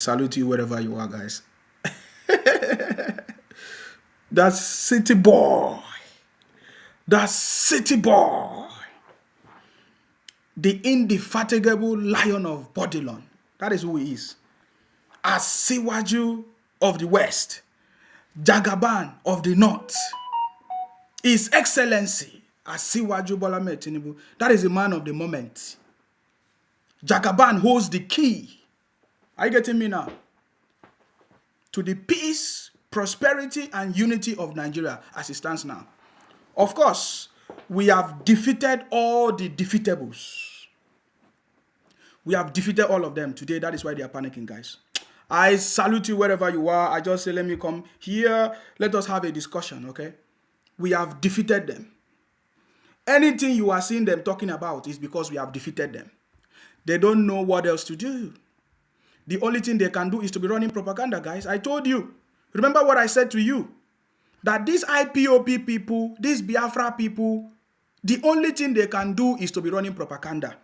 Salute you wherever you are, guys. That's city boy. That's city boy. The indefatigable lion of Bodilon. That is who he is. Asiwaju of the West. Jagaban of the North. His Excellency Asiwaju Bola Ahmed Tinubu. That is the man of the moment. Jagaban holds the key. Are you getting me now? To the peace, prosperity, and unity of Nigeria as it stands now. Of course, we have defeated all the defeatables. We have defeated all of them today. That is why they are panicking, guys. I salute you wherever you are. I just say, let me come here. Let us have a discussion, okay? We have defeated them. Anything you are seeing them talking about is because we have defeated them. They don't know what else to do. The only thing they can do is to be running propaganda, guys. I told you. Remember what I said to you? That these IPOP people, these Biafra people, the only thing they can do is to be running propaganda.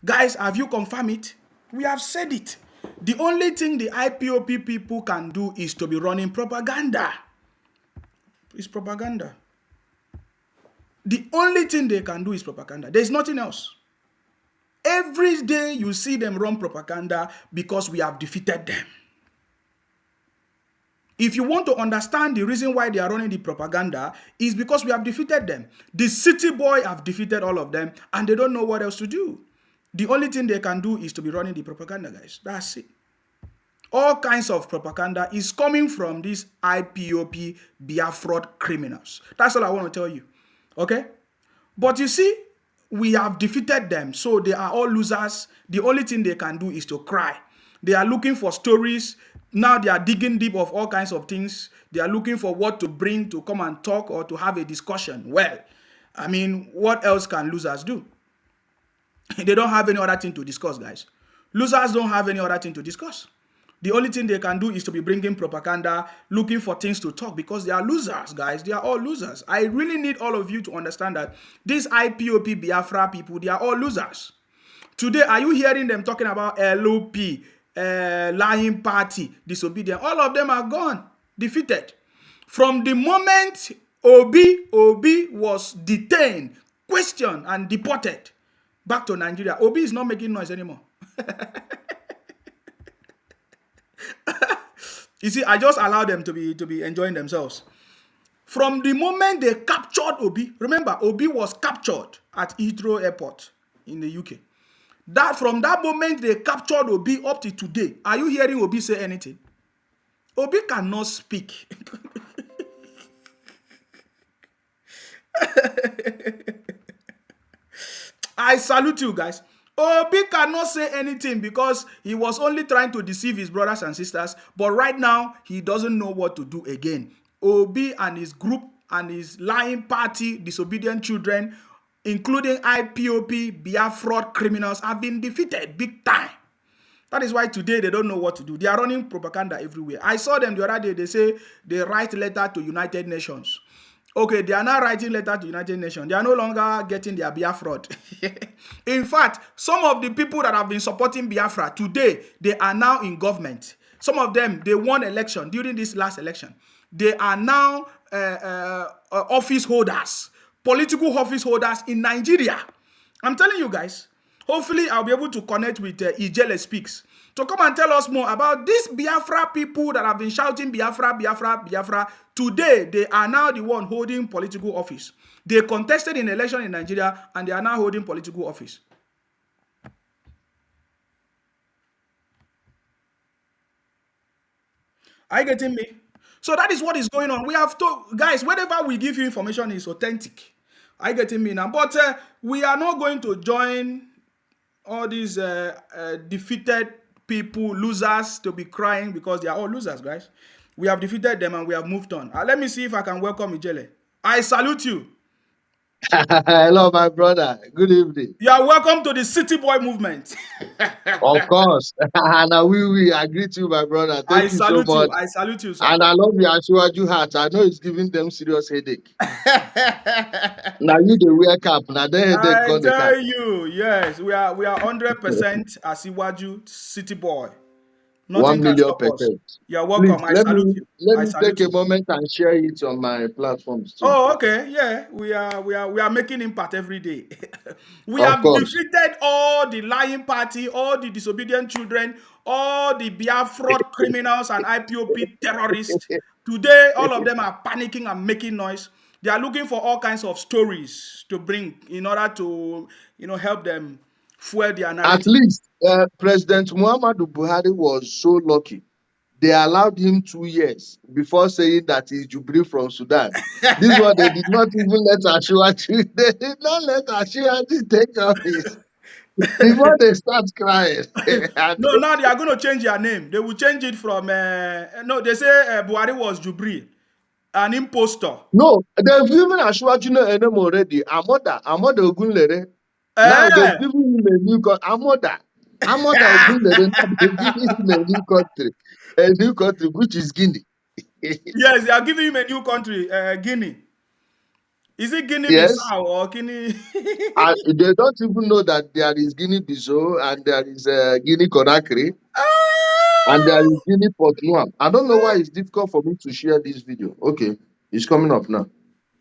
Guys, have you confirmed it? We have said it. The only thing the IPOP people can do is to be running propaganda. It's propaganda. The only thing they can do is propaganda. There's nothing else. Every day you see them run propaganda because we have defeated them. If you want to understand the reason why they are running the propaganda, is because we have defeated them. The city boy have defeated all of them and they don't know what else to do. The only thing they can do is to be running the propaganda, guys. That's it. All kinds of propaganda is coming from these IPOP Biafra criminals. That's all I want to tell you. Okay? But you see, we have defeated them, so they are all losers. The only thing they can do is to cry. They are looking for stories. Now they are digging deep of all kinds of things. They are looking for what to bring to come and talk or to have a discussion. Well, I mean, what else can losers do? They don't have any other thing to discuss, guys. Losers don't have any other thing to discuss. The only thing they can do is to be bringing propaganda, looking for things to talk because they are losers, guys. They are all losers. I really need all of you to understand that these IPOP Biafra people, they are all losers. Today, are you hearing them talking about LOP, lying party, disobedient? All of them are gone, defeated. From the moment Obi was detained, questioned, and deported back to Nigeria, Obi is not making noise anymore. You see, I just allowed them to be enjoying themselves. From the moment they captured Obi, remember, Obi was captured at Heathrow Airport in the UK. From that moment they captured Obi up to today, are you hearing Obi say anything? Obi cannot speak. I salute you, guys. Obi cannot say anything because he was only trying to deceive his brothers and sisters. But right now, he doesn't know what to do again. Obi and his group and his lying party, disobedient children, including IPOP, Biafra criminals, have been defeated big time. That is why today they don't know what to do. They are running propaganda everywhere. I saw them the other day. They say they write letter to United Nations. Okay, they are now writing letter to United Nations. They are no longer getting their Biafra. In fact, some of the people that have been supporting Biafra today, they are now in government. Some of them, they won election during this last election. They are now office holders, political office holders in Nigeria. I'm telling you guys, hopefully I'll be able to connect with Ijele Speaks to come and tell us more about these Biafra people that have been shouting Biafra, Biafra, Biafra. Today, they are now the one holding political office. They contested in election in Nigeria and they are now holding political office. Are you getting me? So that is what is going on. We have to, guys, whatever we give you information is authentic. Are you getting me now? But we are not going to join all these defeated people, losers, to be crying because they are all losers, guys. We have defeated them and we have moved on. Let me see if I can welcome Ijele. I salute you. Hello, my brother. Good evening. You are welcome to the City Boy movement. Of course. And we agree to you, my brother. Thank you so much. I salute you, sir. And I love your Ashwaju hat. I know it's giving them serious headache. Now you the wear cap. Now they headache I got the cap. tell you, yes, we are 100% Asiwaju City Boy. Nothing One can million stop us. percent. You're Please welcome. I let salute me you. let I me salute take a you. moment and share it on my platforms too. Oh, okay. Yeah, we are making impact every day. We Of have course. defeated all the lying party, all the disobedient children, all the Biafra criminals and IPOP terrorists. Today, all of them are panicking and making noise. They are looking for all kinds of stories to bring in order to, help them fuel their At narrative. least President Muhammadu Buhari was so lucky. They allowed him 2 years before saying that he's Jubilee from Sudan. This one they did not even let Ashiwachi. They did not let Ashiwachi take office before they start crying. And No, now they are going to change their name. They will change it from no. They say Buhari was Jubri, an impostor. no, they've given Ashiwachi no name already. Amoda Ogunlere. Now they've Eh, given him a new country. Amoda Ogunlere. Now they've given him a new country, which is Guinea. yes, they are giving him a new country, Guinea. Is it Guinea Yes, Bissau or Guinea? they don't even know that there is Guinea-Bissau and there is Guinea-Conakry and there is Guinea-Port Noir. I don't know why it's difficult for me to share this video. Okay, it's coming up now.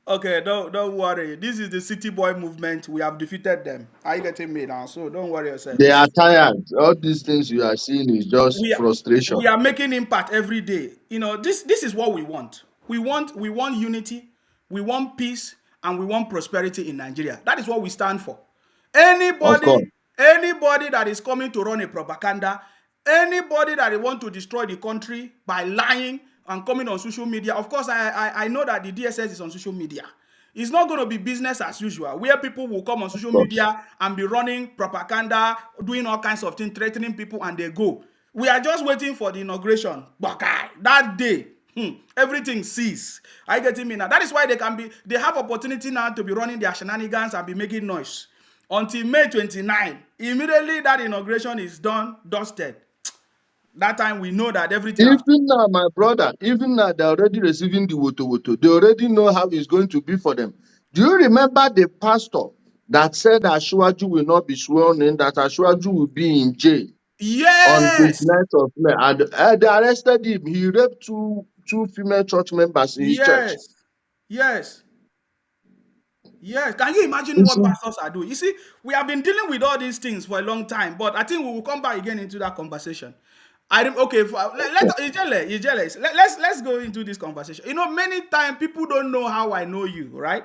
Okay, don't worry. This is the city boy movement. We have defeated them. Are you getting me now? So don't worry yourself. They You are see, tired. All these things you are seeing is just we are frustration. we are making impact every day. This is what we want. We want unity, we want peace, and we want prosperity in Nigeria. That is what we stand for. Of Anybody course. anybody that is coming to run a propaganda, anybody that want to destroy the country by lying and coming on social media. Of course, I know that the DSS is on social media. It's not going to be business as usual, where people will come on Of social course. media and be running propaganda, doing all kinds of things, threatening people, and they go. We are just waiting for the inauguration. Buckeye, that day, everything cease. Are you getting me now? That is why they have opportunity now to be running their shenanigans and be making noise. Until May 29, immediately that inauguration is done, dusted. That time we know that everything has. Even now, my brother, even now they're already receiving the woto woto. They already know how it's going to be for them. Do you remember the pastor that said Ashwaju will not be sworn in, that Ashwaju will be in jail on Yes, 29th of May? And they arrested him. He raped two female church members in his church. yes, yes. Yes, can you imagine You what see? pastors are doing? You see, we have been dealing with all these things for a long time, but I think we will come back again into that conversation. Okay. Let's go into this conversation. Many times people don't know how I know you, right?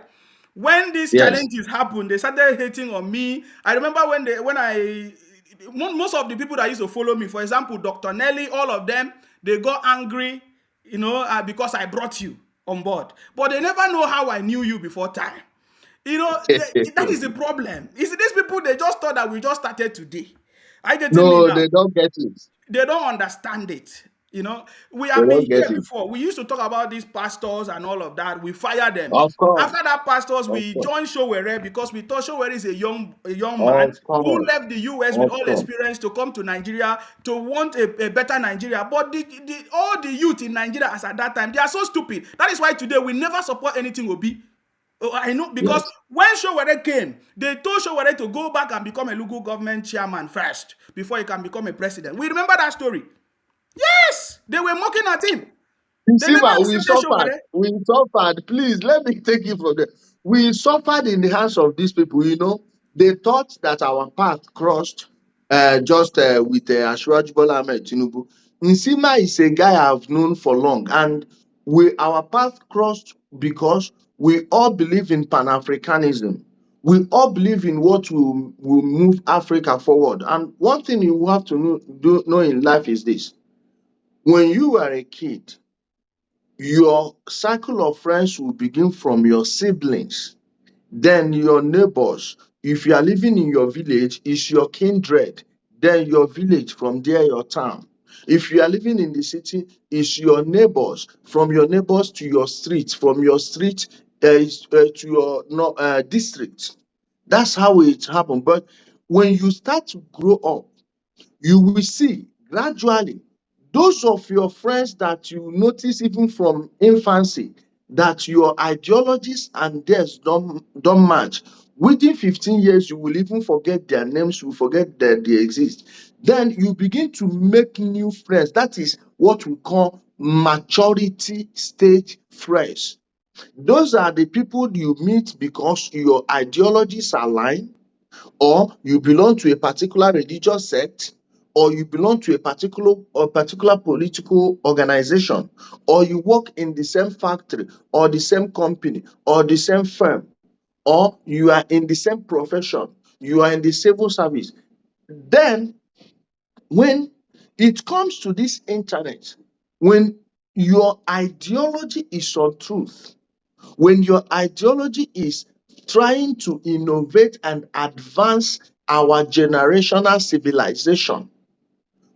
When these Yes. challenges happen, they started hating on me. I remember most of the people that used to follow me, for example, Dr. Nelly, all of them, they got angry, because I brought you on board, but they never know how I knew you before time. That is the problem. You see, these people, they just thought that we just started today. Are you getting me No, now? they don't get it. They don't understand it. We They have been don't get here it. before. We used to talk about these pastors and all of that. We fire them. Of course. After that, pastors, Of we course. joined Showere because we thought Showere is a young man Of who course. left the US with Of all course. experience to come to Nigeria to want a better Nigeria. But all the youth in Nigeria as at that time, they are so stupid. That is why today we never support anything Obi. Oh, I know because Yes. when Showere came, they told Showere to go back and become a local government chairman first before he can become a president. We remember that story. Yes, they were mocking at him. They never Deceiver, we accepted suffered. Showere. We suffered. Please let me take it from there. We suffered in the hands of these people. They thought that our path crossed just with Ashwaj Bola Ahmed Tinubu. Nsima is a guy I've known for long, and our path crossed because we all believe in Pan Africanism. We all believe in what will move Africa forward. And one thing you have to know in life is this: when you are a kid, your circle of friends will begin from your siblings, then your neighbors. If you are living in your village, is your kindred, then your village, from there your town. If you are living in the city, is your neighbors, from your neighbors to your street, from your street to your district. That's how it happened. But when you start to grow up, you will see gradually those of your friends that you notice even from infancy that your ideologies and theirs don't match. Within 15 years, you will even forget their names, you will forget that they exist. Then you begin to make new friends. That is what we call maturity stage friends. Those are the people you meet because your ideologies align, or you belong to a particular religious sect, or you belong to a particular political organization, or you work in the same factory or the same company or the same firm, or you are in the same profession, you are in the civil service. Then when it comes to this internet, when your ideology is on truth, when your ideology is trying to innovate and advance our generational civilization,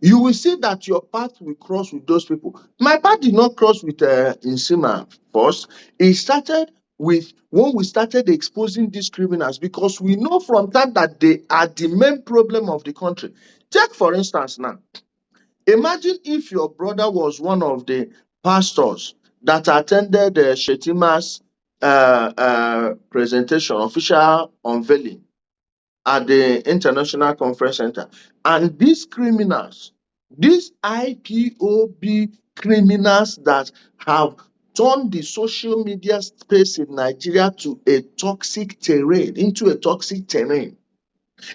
you will see that your path will cross with those people. My path did not cross with Nsima first. It started with when we started exposing these criminals, because we know from time that they are the main problem of the country. Take for instance now, imagine if your brother was one of the pastors that attended Shetima's presentation, official unveiling at the International Conference Center. And these criminals, these IPOB criminals that have turned the social media space in Nigeria to a toxic terrain, into a toxic terrain.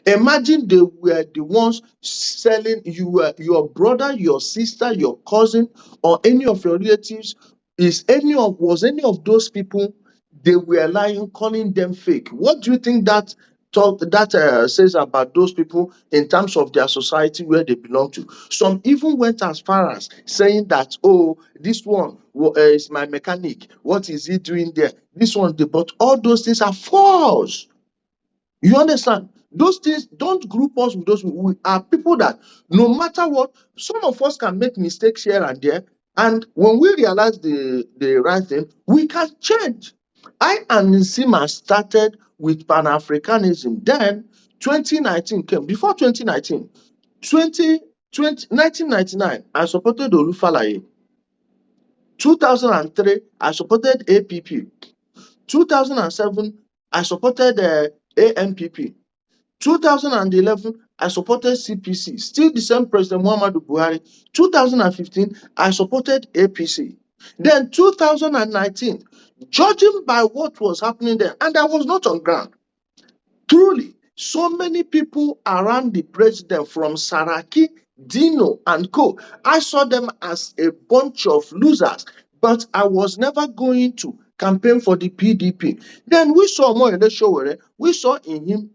Imagine they were the ones selling you, were your brother, your sister, your cousin, or any of your relatives. Was any of those people, they were lying, calling them fake? What do you think that says about those people in terms of their society where they belong to? Some even went as far as saying that, oh, this one is my mechanic. What is he doing there? This one, but all those things are false. You understand? Those things don't group us with those people. We are people that no matter what, some of us can make mistakes here and there. And when we realize the right thing, we can change. I and Nsima started with Pan Africanism. Then 2019 came. Before 2019, 1999, I supported Olufalaye. 2003, I supported APP. 2007, I supported ANPP. 2011, I supported CPC, still the same President Muhammadu Buhari. 2015, I supported APC. Then 2019, judging by what was happening there, and I was not on ground, truly, so many people around the president, from Saraki, Dino, and co, I saw them as a bunch of losers, but I was never going to campaign for the PDP. Then we saw Moyele Sowore. We saw in him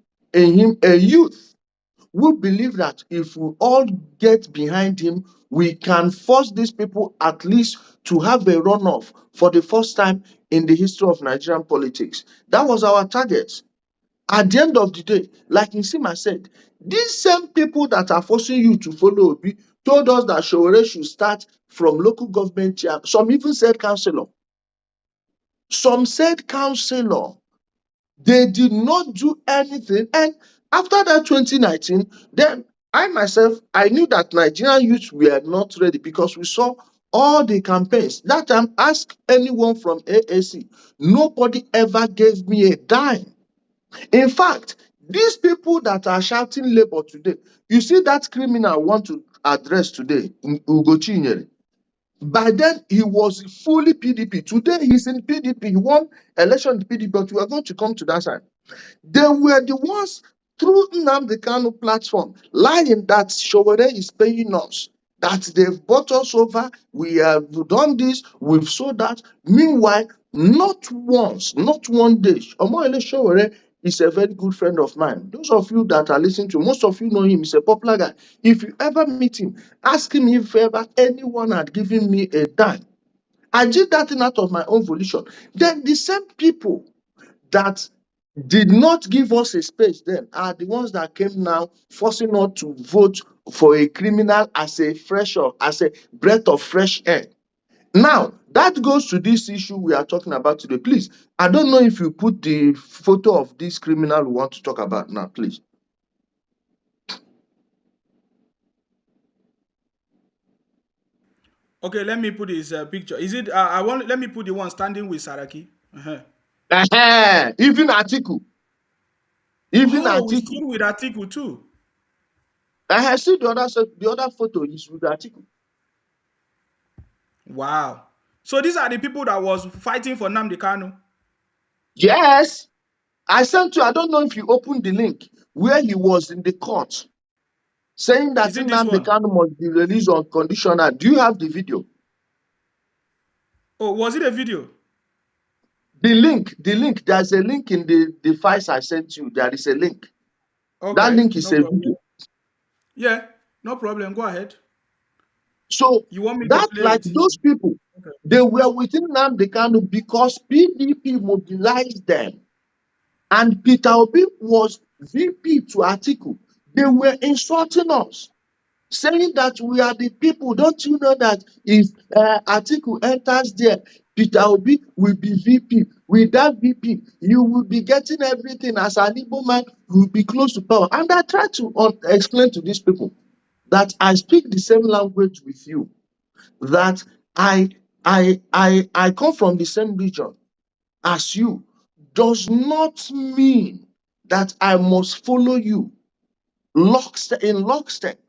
a youth who believe that if we all get behind him, we can force these people at least to have a runoff for the first time in the history of Nigerian politics. That was our target. At the end of the day, like Nsima said, these same people that are forcing you to follow Obi told us that Sowore should start from local government chair. Some even said councillor. Some said councillor. They did not do anything. And after that 2019, then I myself, I knew that Nigerian youth were not ready, because we saw all the campaigns. That time, ask anyone from AAC, nobody ever gave me a dime. In fact, these people that are shouting labor today, you see that criminal I want to address today, Ugo Chinyere. By then, he was fully PDP. Today, he's in PDP. He won election in PDP, but we are going to come to that side. They were the ones through Nnamdi Kanu platform lying that Sowore is paying us, that they've bought us over, we have done this, we've sold that. Meanwhile, not once, not one day, Omoyele Sowore is a very good friend of mine. Those of you that are listening to, most of you know him, he's a popular guy. If you ever meet him, ask him if ever anyone had given me a dime. I did that thing out of my own volition. Then the same people that did not give us a space then are the ones that came now forcing us to vote for a criminal as a as a breath of fresh air. Now, that goes to this issue we are talking about today. Please, I don't know if you put the photo of this criminal we want to talk about now, please. Okay, let me put his picture. Is it? Let me put the one standing with Saraki. Uh-huh. Even Atiku. Even Oh, we Atiku. stood with Atiku too. I have seen the other photo is with Atiku. Wow. So these are the people that was fighting for Nnamdi Kanu. Yes, I sent you. I don't know if you opened the link where he was in the court saying that Is it this Nnamdi one? Kanu must be released on conditional. Do you have the video? Oh, was it a video? The link. There's a link in the files I sent you. There is a link. That Okay, link is no a problem. video. Yeah, no problem. Go ahead. So You want me to that, play like it? those people, Okay. they were within Nnamdi Kanu because PDP mobilized them. And Peter Obi was VP to Atiku. They were insulting us, saying that we are the people. Don't you know that if Atiku enters there, Peter Obi will be VP. With that VP, you will be getting everything as an Igbo man, you will be close to power. And I try to explain to these people that I speak the same language with you, that I come from the same region as you, does not mean that I must follow you in lockstep.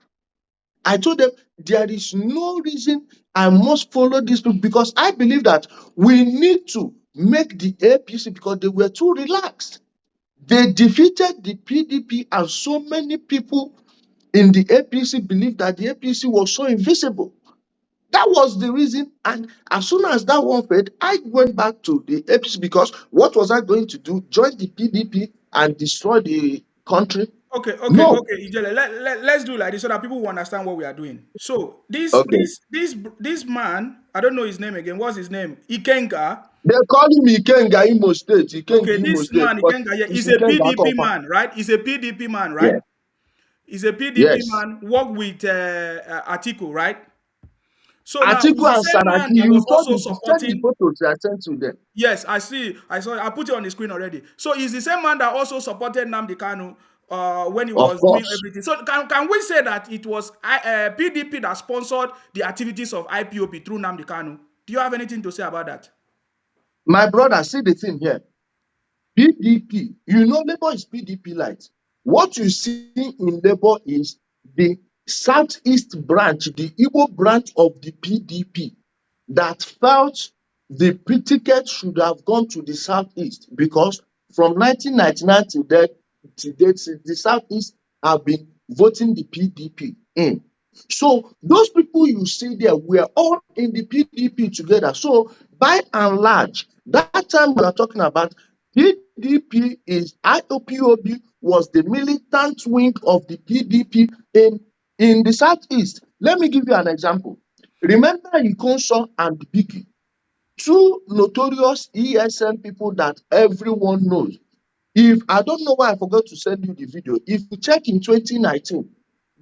I told them there is no reason I must follow these people because I believe that we need to make the APC because they were too relaxed. They defeated the PDP, and so many people in the APC believed that the APC was so invisible. That was the reason. And as soon as that one failed, I went back to the APC because what was I going to do? Join the PDP and destroy the country? No. Okay, Ijele. Let's do like this so that people will understand what we are doing. So Okay. this man, I don't know his name again. What's his name? Ikenga. They call him Ikenga Imo State. Okay, Ikenga Imo this State. man But Ikenga yeah, it's is a Ikenga PDP Kopa. man, right? He's a PDP man, right? Yeah. He's a PDP Yes. man. Work with Atiku, right? So now Atiku he's the and same man Saraki, that you was saw also send the supporting. photos I sent to them. Yes, I see. I saw. I put it on the screen already. So he's the same man that also supported Nnamdi Kanu when he Of was doing course. everything. So can we say that it was PDP that sponsored the activities of IPOP through Nnamdi Kanu? Do you have anything to say about that? My brother, see the thing here. PDP, you know, Labour is PDP light. What you see in Labour is the Southeast branch, the Igbo branch of the PDP that felt the ticket should have gone to the Southeast because from 1999 to date, the Southeast have been voting the PDP in. So those people you see there were all in the PDP together. So by and large, that time we are talking about PDP is IOPOB was the militant wing of the PDP in the Southeast. Let me give you an example. Remember Ikonso and Biki, two notorious ESN people that everyone knows. If I don't know why I forgot to send you the video, if you check in 2019,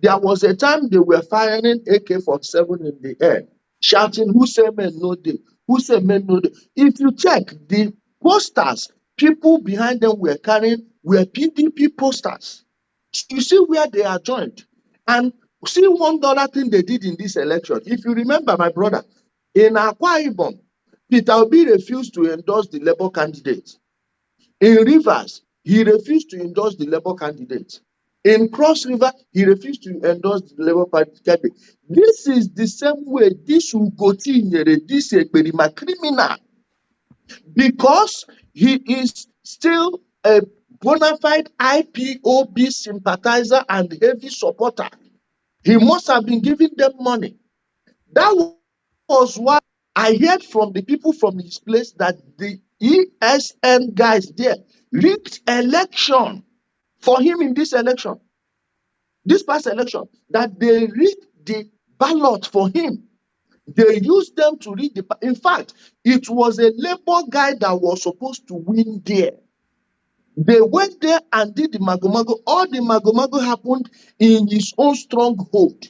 there was a time they were firing AK-47 in the air, shouting, "Who say men no day? Who say men no day?" If you check the posters, people behind them were carrying were PDP posters. So you see where they are joined. And see $1 thing they did in this election. If you remember, my brother, in Akwa Ibom, Peter Obi refused to endorse the Labour candidate. In Rivers, he refused to endorse the Labour candidate. In Cross River, he refused to endorse the Labour Party candidate. This is the same way this Ugoti Nyere, this Ekperima criminal, because he is still a bona fide IPOB sympathizer and heavy supporter. He must have been giving them money. That was why I heard from the people from his place that the ESN guys there rigged election for him in this past election, that they rigged the ballot for him. They used them to read the. In fact, it was a Labour guy that was supposed to win there. They went there and did the magomago. All the magomago happened in his own stronghold.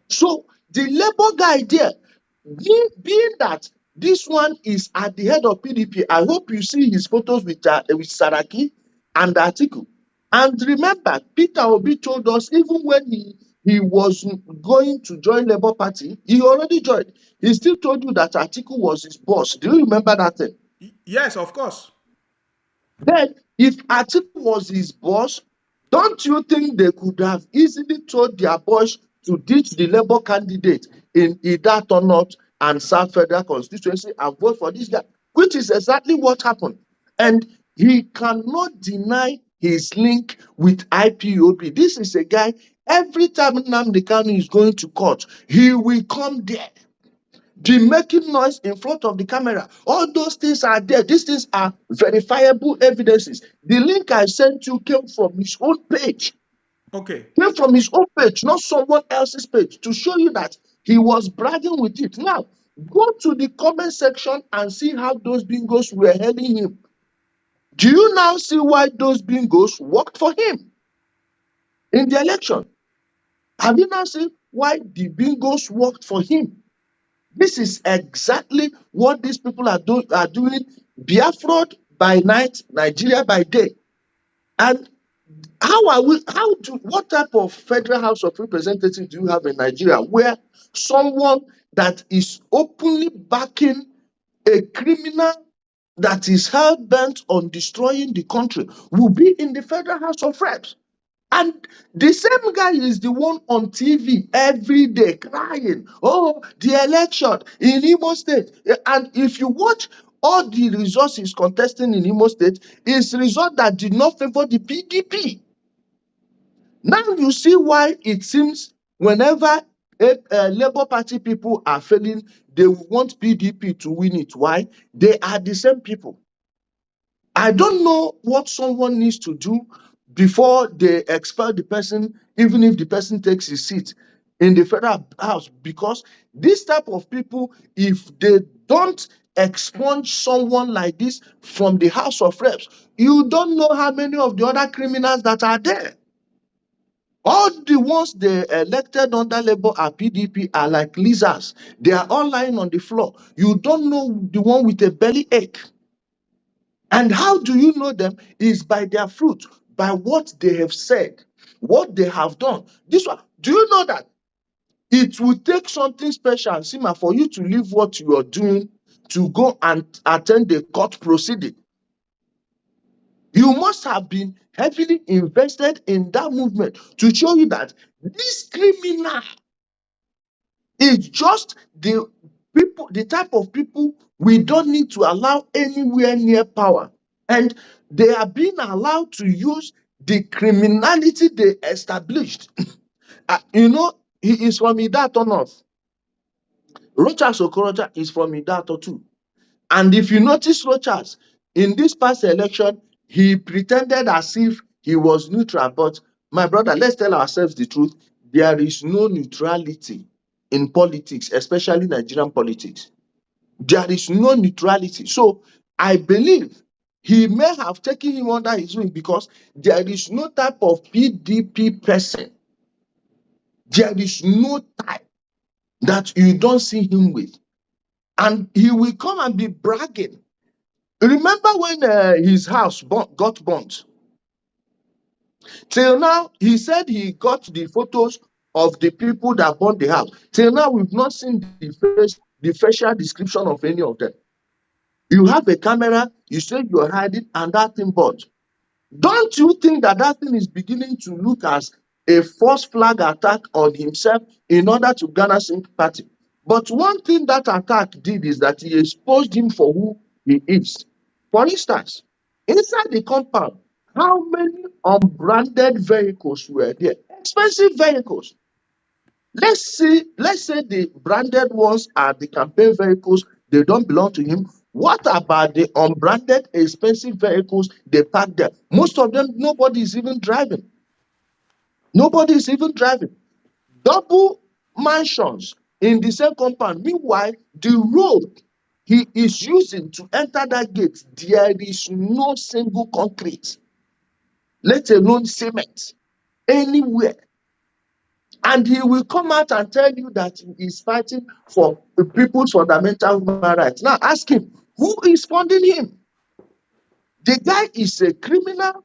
So the Labour guy there, being that this one is at the head of PDP, I hope you see his photos with Saraki and Atiku. And remember, Peter Obi told us even when he was going to join Labour Party, he already joined. He still told you that Atiku was his boss. Do you remember that thing? Yes, of course. Then If Atiku was his boss, don't you think they could have easily told their boys to ditch the Labour candidate in Idat or not and South Federal constituency and vote for this guy, which is exactly what happened. And he cannot deny his link with IPOB. This is a guy, every time Nnamdi Kanu is going to court, he will come there, be making noise in front of the camera. All those things are there. These things are verifiable evidences. The link I sent you came from his own page, Okay. not someone else's page, to show you that he was bragging with it. Now, go to the comment section and see how those bingos were hailing him. Do you now see why those bingos worked for him in the election? Have you now seen why the bingos worked for him? This is exactly what these people are doing. Biafra by night, Nigeria by day. And what type of Federal House of Representatives do you have in Nigeria where someone that is openly backing a criminal that is hell bent on destroying the country will be in the Federal House of Reps? And the same guy is the one on TV every day crying, oh, the election in Imo State. And if you watch all the results he's contesting in Imo State, it's results that did not favor the PDP. Now you see why it seems whenever Labour Party people are failing, they want PDP to win it. Why? They are the same people. I don't know what someone needs to do before they expel the person, even if the person takes his seat in the Federal House, because this type of people, if they don't expunge someone like this from the House of Reps, you don't know how many of the other criminals that are there. All the ones they elected under Labour and PDP are like lizards. They are all lying on the floor. You don't know the one with a belly ache. And how do you know them? Is by their fruit, by what they have said, what they have done. This one, do you know that it will take something special, Sima, for you to leave what you are doing to go and attend the court proceeding? You must have been heavily invested in that movement to show you that this criminal is just the people, the type of people we don't need to allow anywhere near power. And they are being allowed to use the criminality they established. He is from Idato North. Rochas Okorocha is from Idato too. And if you notice Rochas, in this past election, he pretended as if he was neutral. But my brother, let's tell ourselves the truth. There is no neutrality in politics, especially Nigerian politics. There is no neutrality. So I believe he may have taken him under his wing because there is no type of PDP person. There is no type that you don't see him with. And he will come and be bragging. Remember when his house got burnt? Till now, he said he got the photos of the people that burned the house. Till now, we've not seen the facial description of any of them. You have a camera, you say you're hiding, and that thing burnt. Don't you think that that thing is beginning to look as a false flag attack on himself in order to garner sympathy? But one thing that attack did is that he exposed him for who he is. For instance, inside the compound, how many unbranded vehicles were there? Expensive vehicles. Let's say the branded ones are the campaign vehicles, they don't belong to him. What about the unbranded expensive vehicles they park there? Most of them, nobody is even driving. Nobody is even driving. Double mansions in the same compound. Meanwhile, the road he is using to enter that gate, there is no single concrete, let alone cement, anywhere. And he will come out and tell you that he is fighting for the people's fundamental human rights. Now ask him, who is funding him? The guy is a criminal,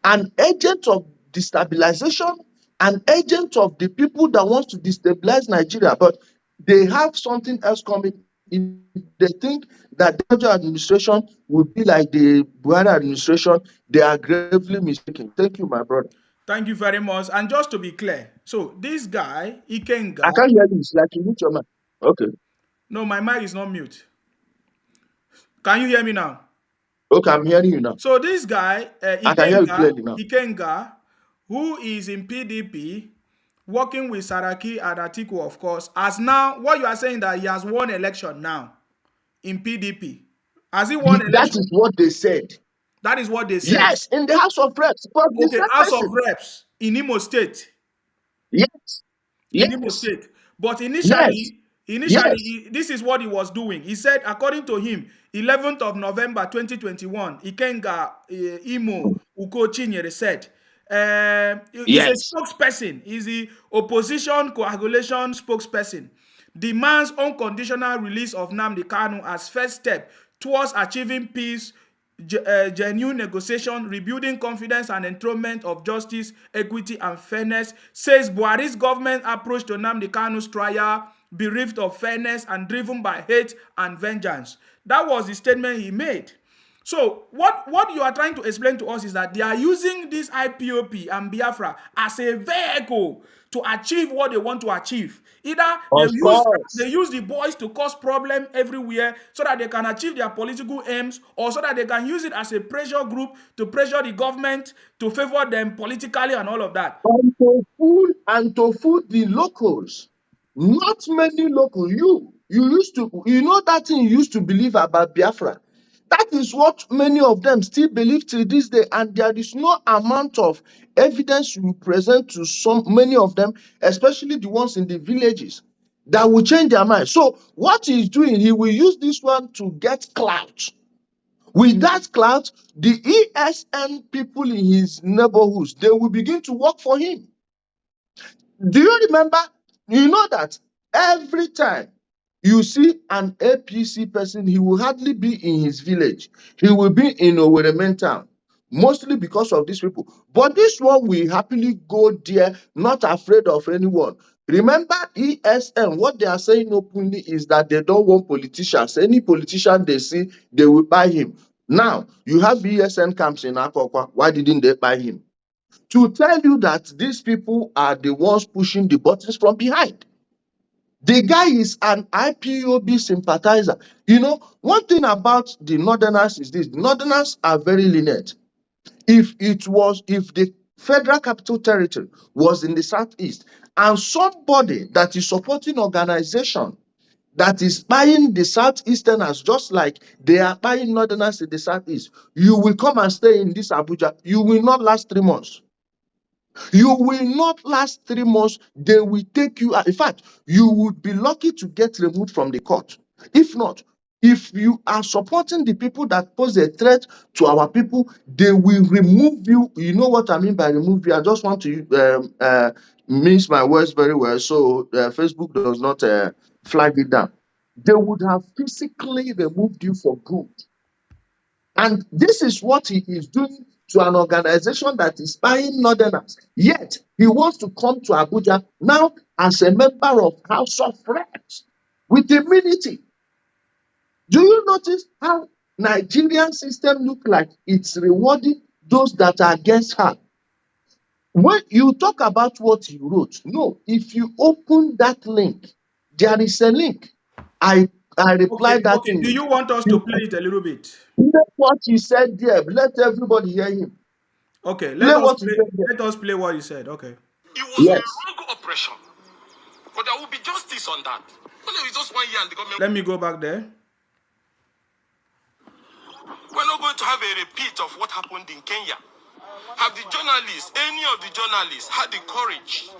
an agent of destabilization, an agent of the people that wants to destabilize Nigeria. But they have something else coming. if they think that the Georgia administration will be like the Buhari administration, they are gravely mistaken. Thank you, my brother. Thank you very much. And just to be clear, so this guy, I Ikenga, can't hear you. It's like you mute your mic. Okay. no, my mic is not mute. Can you hear me now? Okay, I'm hearing you now. So this guy, I can hear you clearly now. Ikenga, who is in PDP, working with Saraki and Atiku, of course, as now, what you are saying that he has won election now in PDP. Has he won That election? is what they said. That is what they said. Yes, in the House of Reps, but the Okay, same House of person. Reps in Imo State. Yes, In Imo yes, State. But yes, yes. this is what he was doing. He said, according to him, 11th of November 2021, Ikenga Imo Ukochinyere said, he's a Yes. spokesperson. He's the opposition coagulation spokesperson. Demands unconditional release of Nnamdi Kanu as first step towards achieving peace, genuine negotiation, rebuilding confidence and enthronement of justice, equity, and fairness, says Buhari's government approach to Nnamdi Kanu's trial bereft of fairness and driven by hate and vengeance. That was the statement he made. So what you are trying to explain to us is that they are using this IPOP and Biafra as a vehicle to achieve what they want to achieve. Either Of they course. use the boys to cause problem everywhere so that they can achieve their political aims, or so that they can use it as a pressure group to pressure the government to favor them politically and all of that. And to fool the locals. Not many locals. You used to, that thing you used to believe about Biafra. That is what many of them still believe till this day, and there is no amount of evidence you present to many of them, especially the ones in the villages, that will change their mind. So what he's doing, he will use this one to get clout. With that clout, the ESN people in his neighborhoods, they will begin to work for him. Do you remember? You know that every time you see an APC person, he will hardly be in his village. He will be in Owerri main town, mostly because of these people. But this one will happily go there, not afraid of anyone. Remember, ESN, what they are saying openly is that they don't want politicians. Any politician they see, they will buy him. Now, you have ESN camps in Akokwa. Why didn't they buy him? To tell you that these people are the ones pushing the buttons from behind. The guy is an IPOB sympathizer. One thing about the Northerners is this: the Northerners are very lenient. If the Federal Capital Territory was in the Southeast, and somebody that is supporting organization that is buying the Southeasterners, just like they are buying Northerners in the Southeast, you will come and stay in this Abuja. You will not last 3 months. You will not last 3 months. They will take you out. In fact, you would be lucky to get removed from the court. If not, if you are supporting the people that pose a threat to our people, they will remove you. You know what I mean by remove you? I just want to mince my words very well, so Facebook does not flag it down. They would have physically removed you for good. And this is what he is doing to an organization that is buying Northerners. Yet, he wants to come to Abuja now as a member of House of Reps with immunity. Do you notice how Nigerian system look like it's rewarding those that are against her? When you talk about what he wrote, no, if you open that link, there is a link. I replied that Okay. Do thing. you want us to play it a little bit? Let what he said there. Let everybody hear him. Okay, Play what he said there. let us play what you said. Okay. It was a Yes. wrong oppression. But there will be justice on that. Only it's just 1 year and the government. Let me go back there. We're not going to have a repeat of what happened in Kenya. Have the journalists, any of the journalists, had the courage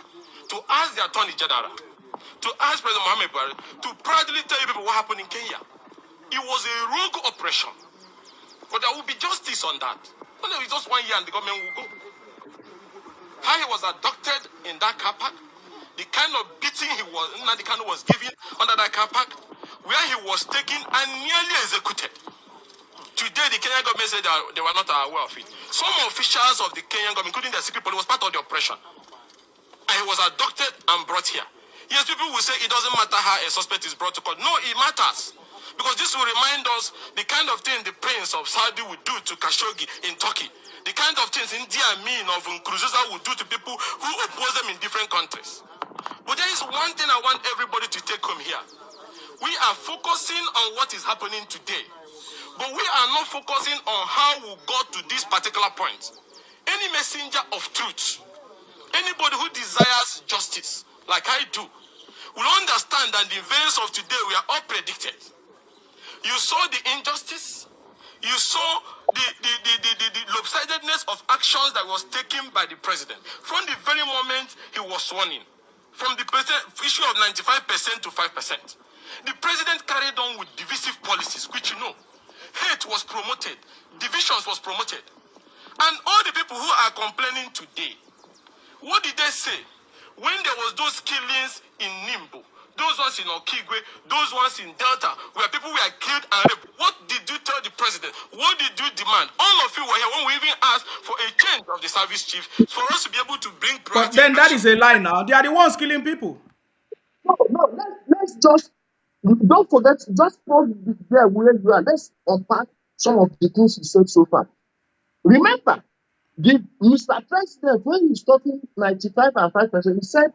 to ask the Attorney General, to ask President Mohammed Buhari, to proudly tell you people what happened in Kenya? It was a rogue oppression. But there will be justice on that. Only it's just 1 year and the government will go. How he was abducted in that car park, the kind of beating Nnamdi Kanu was given under that car park, where he was taken and nearly executed. Today, the Kenyan government said that they were not aware of it. Some officials of the Kenyan government, including the secret police, was part of the oppression. And he was abducted and brought here. Yes, people will say it doesn't matter how a suspect is brought to court. No, it matters. Because this will remind us the kind of thing the prince of Saudi would do to Khashoggi in Turkey. The kind of things India Amin of Nkurunziza would do to people who oppose them in different countries. But there is one thing I want everybody to take home here. We are focusing on what is happening today. But we are not focusing on how we got to this particular point. Any messenger of truth, anybody who desires justice, like I do, will understand that the events of today were all predicted. You saw the injustice. You saw the lopsidedness of actions that was taken by the president from the very moment he was sworn in. From the issue of 95% to 5%. The president carried on with divisive policies, which you know. Hate was promoted. Divisions was promoted. And all the people who are complaining today, what did they say? When there was those killings in Nimbo, those ones in Okigwe, those ones in Delta, where people were killed and raped, what did you tell the president? What did you demand? All of you were here when we even asked for a change of the service chief for us to be able to bring But proactive then that action. is a lie now. They are the ones killing people. No, no, let's just don't forget, just pause there where you are. Let's unpack some of the things he said so far. Remember, the Mr. President, when he's talking 95 and 5%, he said,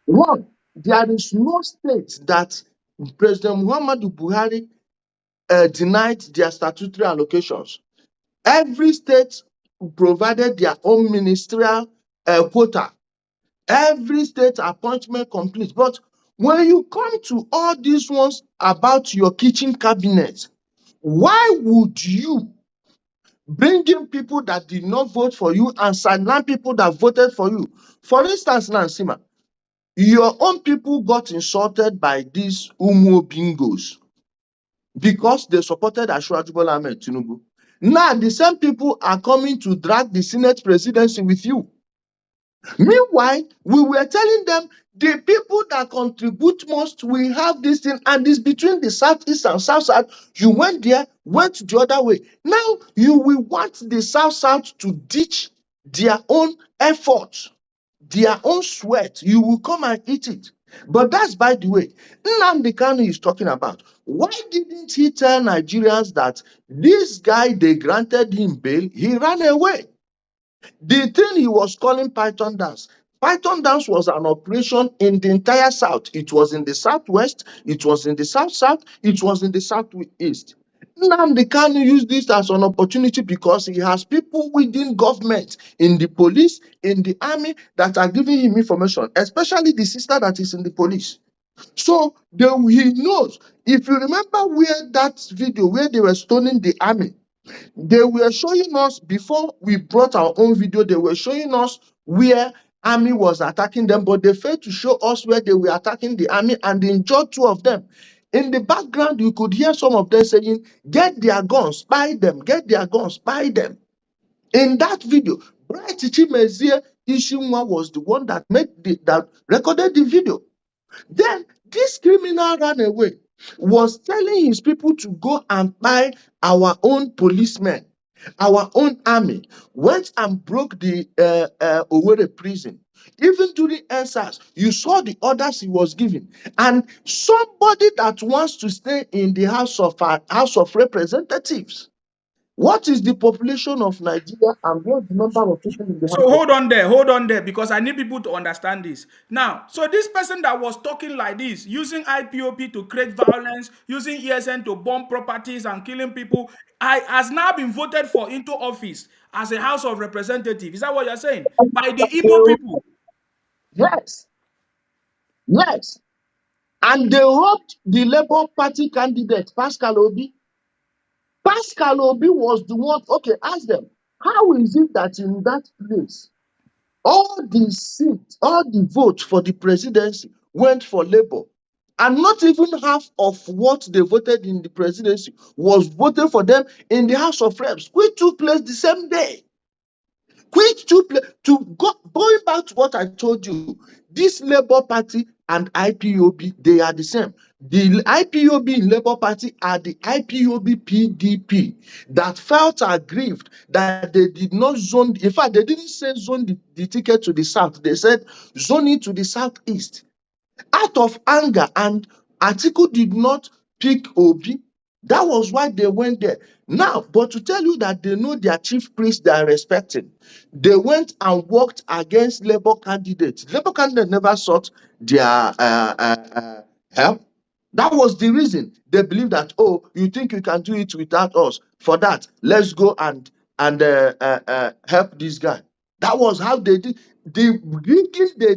one, there is no state that President Muhammadu Buhari denied their statutory allocations. Every state provided their own ministerial quota. Every state appointment complete. But when you come to all these ones about your kitchen cabinet, why would you bring in people that did not vote for you and sideline people that voted for you? For instance, Nansima, your own people got insulted by these Umo bingos because they supported Ashwaju Bola Ahmed Tinubu. Now, the same people are coming to drag the Senate presidency with you. Meanwhile, we were telling them the people that contribute most will have this thing, and it's between the southeast and south south. You went there, went the other way. Now you will want the south south to ditch their own effort, their own sweat. You will come and eat it. But that's by the way. Nnamdi Kanu is talking about. Why didn't he tell Nigerians that this guy, they granted him bail, he ran away? The thing he was calling Python dance. Python dance was an operation in the entire South. It was in the Southwest, it was in the South-South, it was in the Southeast. Nnamdi Kanu used this as an opportunity because he has people within government, in the police, in the army, that are giving him information, especially the sister that is in the police. So he knows. If you remember where that video where they were stoning the army, they were showing us before we brought our own video, they were showing us where army was attacking them, but they failed to show us where they were attacking the army, and they injured two of them. In the background, you could hear some of them saying, get their guns, spy them, get their guns, spy them. In that video, Bright Chimezie Ishinwa was the one that that recorded the video. Then this criminal ran away, was telling his people to go and buy our own policemen, our own army, went and broke the Owerri prison. Even during NSAS, you saw the orders he was giving. And somebody that wants to stay in the House of Representatives. What is the population of Nigeria and what's the number of people in the House So of hold on there, because I need people to understand this. Now, so this person that was talking like this, using IPOP to create violence, using ESN to bomb properties and killing people, has now been voted for into office as a House of Representatives. Is that what you're saying? By the Igbo people. Yes, yes. And they robbed the Labour Party candidate, Pascal Obi. Pascal Obi was the one, okay, ask them, how is it that in that place, all the seats, all the votes for the presidency went for Labour, and not even half of what they voted in the presidency was voted for them in the House of Reps, which took place the same day? Going back to what I told you, this Labour Party and IPOB, they are the same. The IPOB in Labour Party are the IPOB PDP that felt aggrieved that they did not zone. In fact, they didn't say zone the ticket to the south. They said zone it to the southeast. Out of anger, and Atiku did not pick Obi. That was why they went there. Now, but to tell you that they know their chief priest they are respecting, they went and worked against Labour candidates. Labour candidates never sought their help. That was the reason they believe that, oh, you think you can do it without us. For that, let's go and help this guy. That was how they did. The rigging they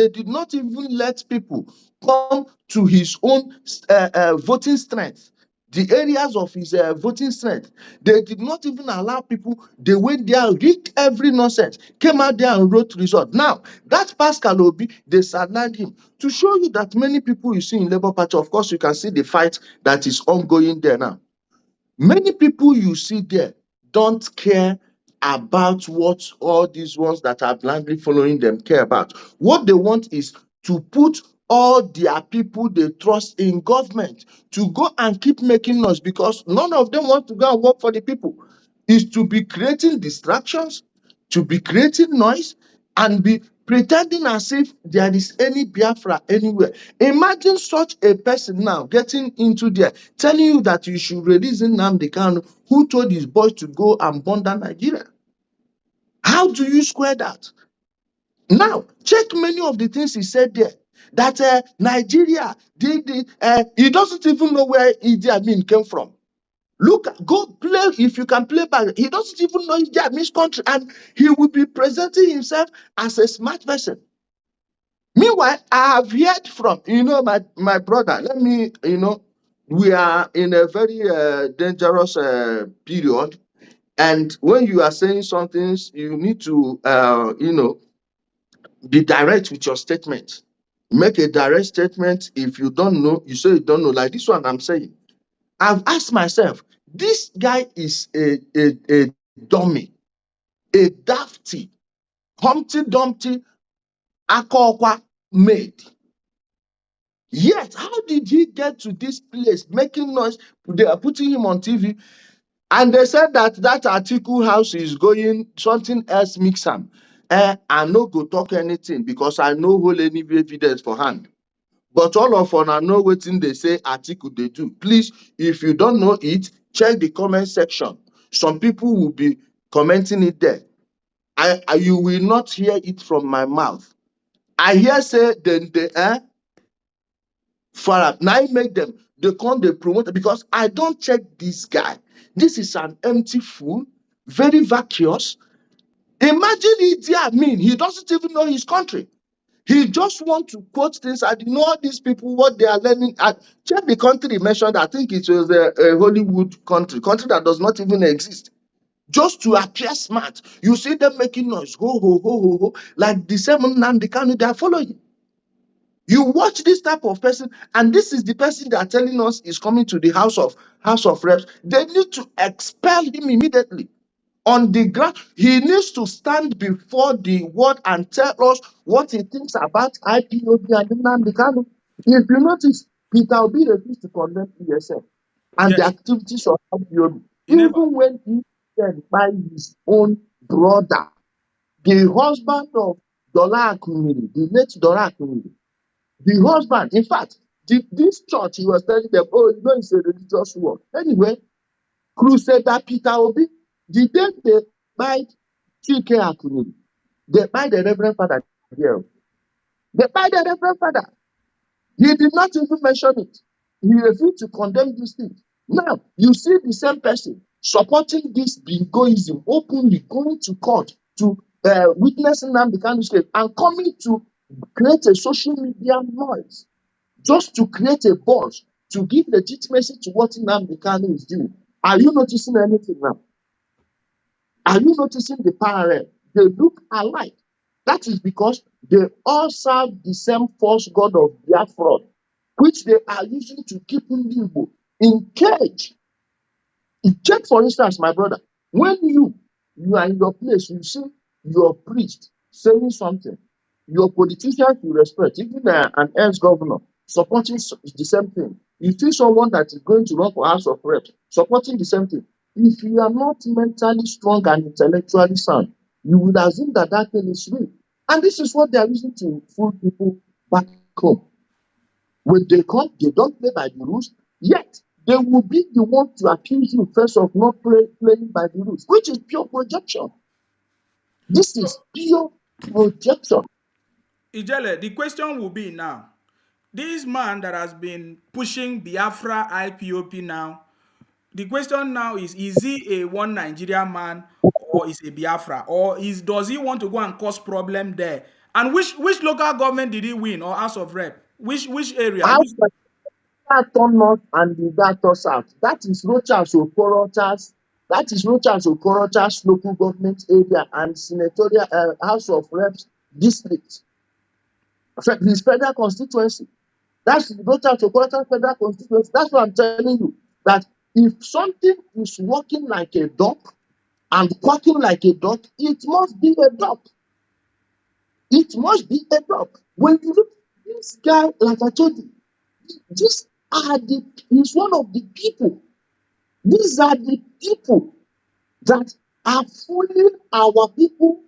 did not even let people come to his own voting strength. The areas of his voting strength, they did not even allow people. They went there, rigged every nonsense, came out there and wrote result. Now, that Pascal Obi, they sidelined him to show you that many people you see in Labour Party, of course, you can see the fight that is ongoing there now. Many people you see there don't care about what all these ones that are blindly following them care about. What they want is to put all their people they trust in government to go and keep making noise, because none of them want to go and work for the people. Is to be creating distractions, to be creating noise, and be pretending as if there is any Biafra anywhere. Imagine such a person now getting into there, telling you that you should release Nnamdi Kanu, who told his boys to go and burn down Nigeria. How do you square that? Now, check many of the things he said there. That Nigeria, he doesn't even know where Idi Amin came from. Look, go play if you can play back. He doesn't even know Idi Amin's country, and he will be presenting himself as a smart person. Meanwhile, I have heard from, my brother, we are in a very dangerous period. And when you are saying some things, you need to, be direct with your statement. Make a direct statement. If you don't know, you say you don't know. Like this one I'm saying. I've asked myself, this guy is a dummy, a dafty, Humpty Dumpty, Akokwa made. Yet, how did he get to this place making noise? They are putting him on TV, and they said that Atiku house is going something else mix am. I no go talk anything because I no hold any evidence for hand. But all of una know wetin they say Atiku they do. Please, if you don't know it, check the comment section. Some people will be commenting it there. You will not hear it from my mouth. I hear say then they Farab. Now I make them, they come, they promote it, because I don't check this guy. This is an empty fool, very vacuous. Imagine Idi Amin, he doesn't even know his country. He just want to quote things. I know all these people, what they are learning. Check the country he mentioned. I think it was a Hollywood country that does not even exist. Just to appear smart. You see them making noise. Ho, ho, ho, ho, ho. Like the same Nnamdi Kanu, they are following. You watch this type of person, and this is the person they are telling us is coming to the House of Reps. They need to expel him immediately. On the ground, he needs to stand before the world and tell us what he thinks about IPOB and Nnamdi Kanu. If you notice, Peter Obi refused to condemn ESL and the Yes. activities of IPOB, He never. even when he said by his own brother, the husband of Dola Akumiri, the late Dola Akumiri. The husband, in fact, this church, he was telling them, oh, it's a religious war. Anyway, Crusader Peter Obi, the day they buy TK Akunini, they buy the Reverend Father here. They buy the Reverend Father. He did not even mention it. He refused to condemn these things. Now, you see the same person supporting this bingoism, openly going to court to witness Nnamdi Kanu's case and coming to create a social media noise just to create a buzz, to give legitimacy to what Nnamdi Kanu is doing. Are you noticing anything now? Are you noticing the parallel? They look alike. That is because they all serve the same false god of Biafra, which they are using to keep Igbo in cage. Check, for instance, my brother, when you are in your place, you see your priest saying something, your politicians you respect, even an ex-governor supporting the same thing. You see someone that is going to run for House of Reps supporting the same thing. If you are not mentally strong and intellectually sound, you will assume that thing is real. And this is what they are using to fool people back home. When they come, they don't play by the rules. Yet they will be the one to accuse you first of not playing by the rules, which is pure projection. This is pure projection. Ijele, the question will be now, this man that has been pushing Biafra IPOP now, the question now is he a one Nigerian man or is a Biafra? Or does he want to go and cause problem there? And which local government did he win or House of Rep? Which area? How Which can that turn north and the that turn south? That is Rochas Okorocha's. That is Rochas Okorocha's local government area and senatorial House of Reps district. His federal constituency. That's Rochas Okorocha's federal constituency. That's what I'm telling you. That if something is working like a duck and quacking like a duck, it must be a duck. It must be a duck. When you look, this guy, like I told you, these are he's one of the people. These are the people that are fooling our people.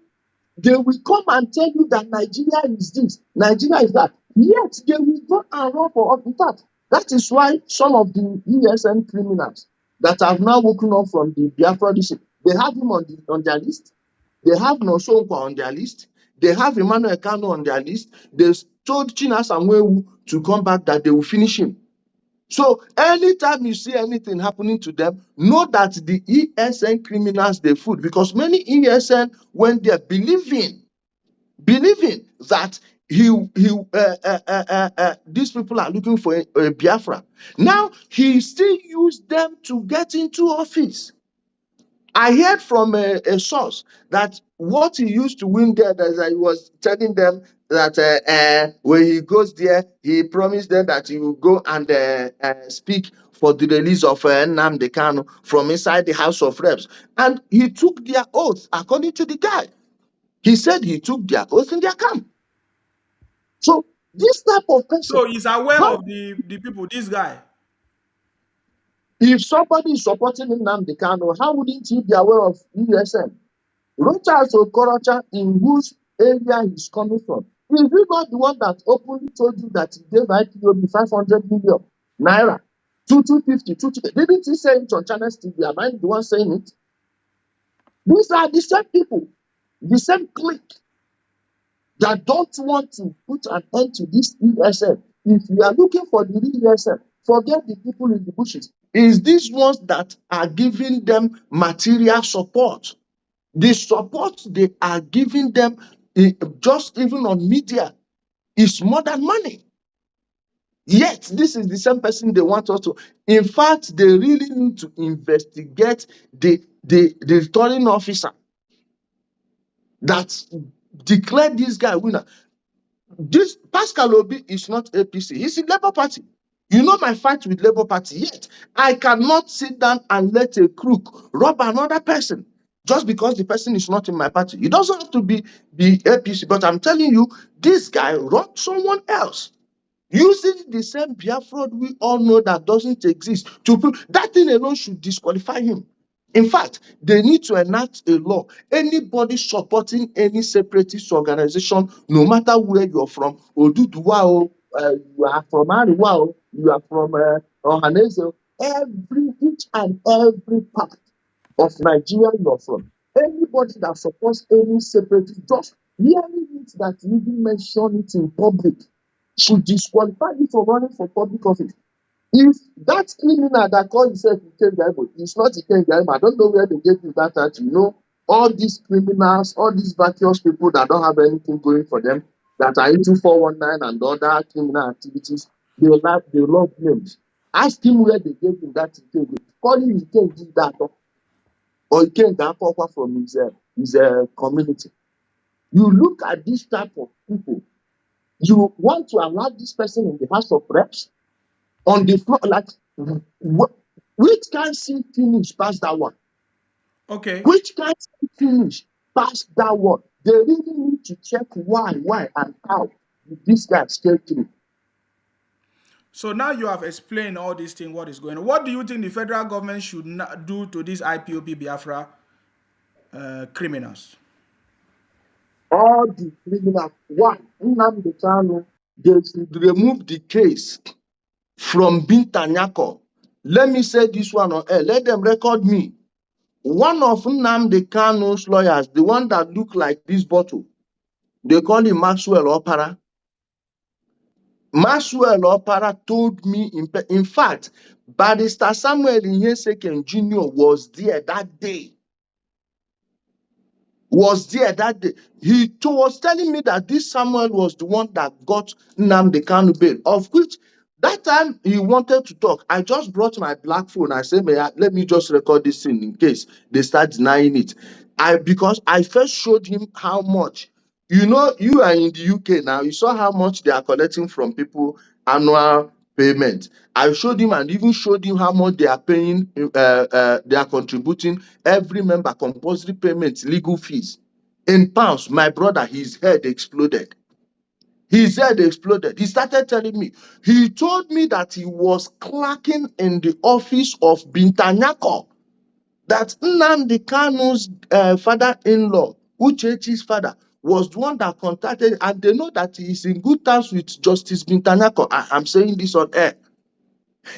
They will come and tell you that Nigeria is this, Nigeria is that. Yet they will go and run for us. In fact, that is why some of the ESN criminals that have now woken up from the Biafra district, they have him on their list. They have Nosonko on their list. They have Emmanuel Kano on their list. They told China Samwewu to come back that they will finish him. So anytime you see anything happening to them, know that the ESN criminals they fool, because many ESN when they're believing that these people are looking for a Biafra. Now he still used them to get into office. I heard from a source that what he used to win there, that he was telling them that when he goes there, he promised them that he will go and speak for the release of Nnamdi Kanu from inside the House of Reps. And he took their oath, according to the guy. He said he took their oath in their camp. So this type of person. So he's aware of the people, this guy. If somebody is supporting Nnamdi Kanu, how wouldn't he be aware of ESN? Rochas Okorocha, in whose area he's coming from, is he not the one that openly told you that he gave IPOB 500 million naira, 250, 250? Didn't he say it on Channels TV? Am I the one saying it? These are the same people, the same clique that don't want to put an end to this ESN. If you are looking for the ESN, forget the people in the bushes. It's these ones that are giving them material support. The support they are giving them, just even on media, is more than money. Yet, this is the same person they want us to. In fact, they really need to investigate the returning officer that declared this guy winner. This Pascal Obi is not APC. He's in Labour Party. You know my fight with Labour Party. Yet, I cannot sit down and let a crook rob another person just because the person is not in my party. It doesn't have to be APC, but I'm telling you, this guy robbed someone else using the same Biafra we all know that doesn't exist. That thing alone should disqualify him. In fact, they need to enact a law. Anybody supporting any separatist organization, no matter where you're from, Oduduwa, you are from Ariwa, you are from Ohanese, each and every part of Nigeria you're from, anybody that supports any separatist, just hearing it that you didn't mention it in public, should disqualify you from running for public office. If that criminal that calls himself Ikenga is not Ikenga, I don't know where they get to that at. You know, all these criminals, all these vacuous people that don't have anything going for them, that are into 419 and other criminal activities, they love names. Ask him where they gave him that Ikenga. Call him Ikenga that, or Ikenga from his community. You look at this type of people, you want to allow this person in the House of Reps on the floor, like, which can't see finish past that one? Okay. Which can't see finish past that one? They really need to check why, and how this guy escaped through. So now you have explained all these things, what is going on. What do you think the federal government should not do to these IPOB Biafra criminals? All the criminals, one, Nnamdi Kanu, they should remove the case from Bintanyako let me say this one on air. Let them record me. One of Nnamdi Kanu's lawyers, the one that look like this bottle, they call him Maxwell Opara. Maxwell Opara told me, in fact, Barrister Samuel Inyeseken Jr. was there that day. He was telling me that this Samuel was the one that got Nnamdi Kanu bail, of which that time he wanted to talk. I just brought my black phone. I said, let me just record this thing in case they start denying it. Because I first showed him how much. You know, you are in the UK now. You saw how much they are collecting from people annual payment. I showed him and even showed him how much they are paying. They are contributing every member compulsory payment, legal fees in pounds. My brother, his head exploded. He started telling me. He told me that he was clerking in the office of Bintanyako. That Nnamdi Kanu's father-in-law, Uchechi's father, was the one that contacted, and they know that he is in good terms with Justice Bintanyako. I'm saying this on air.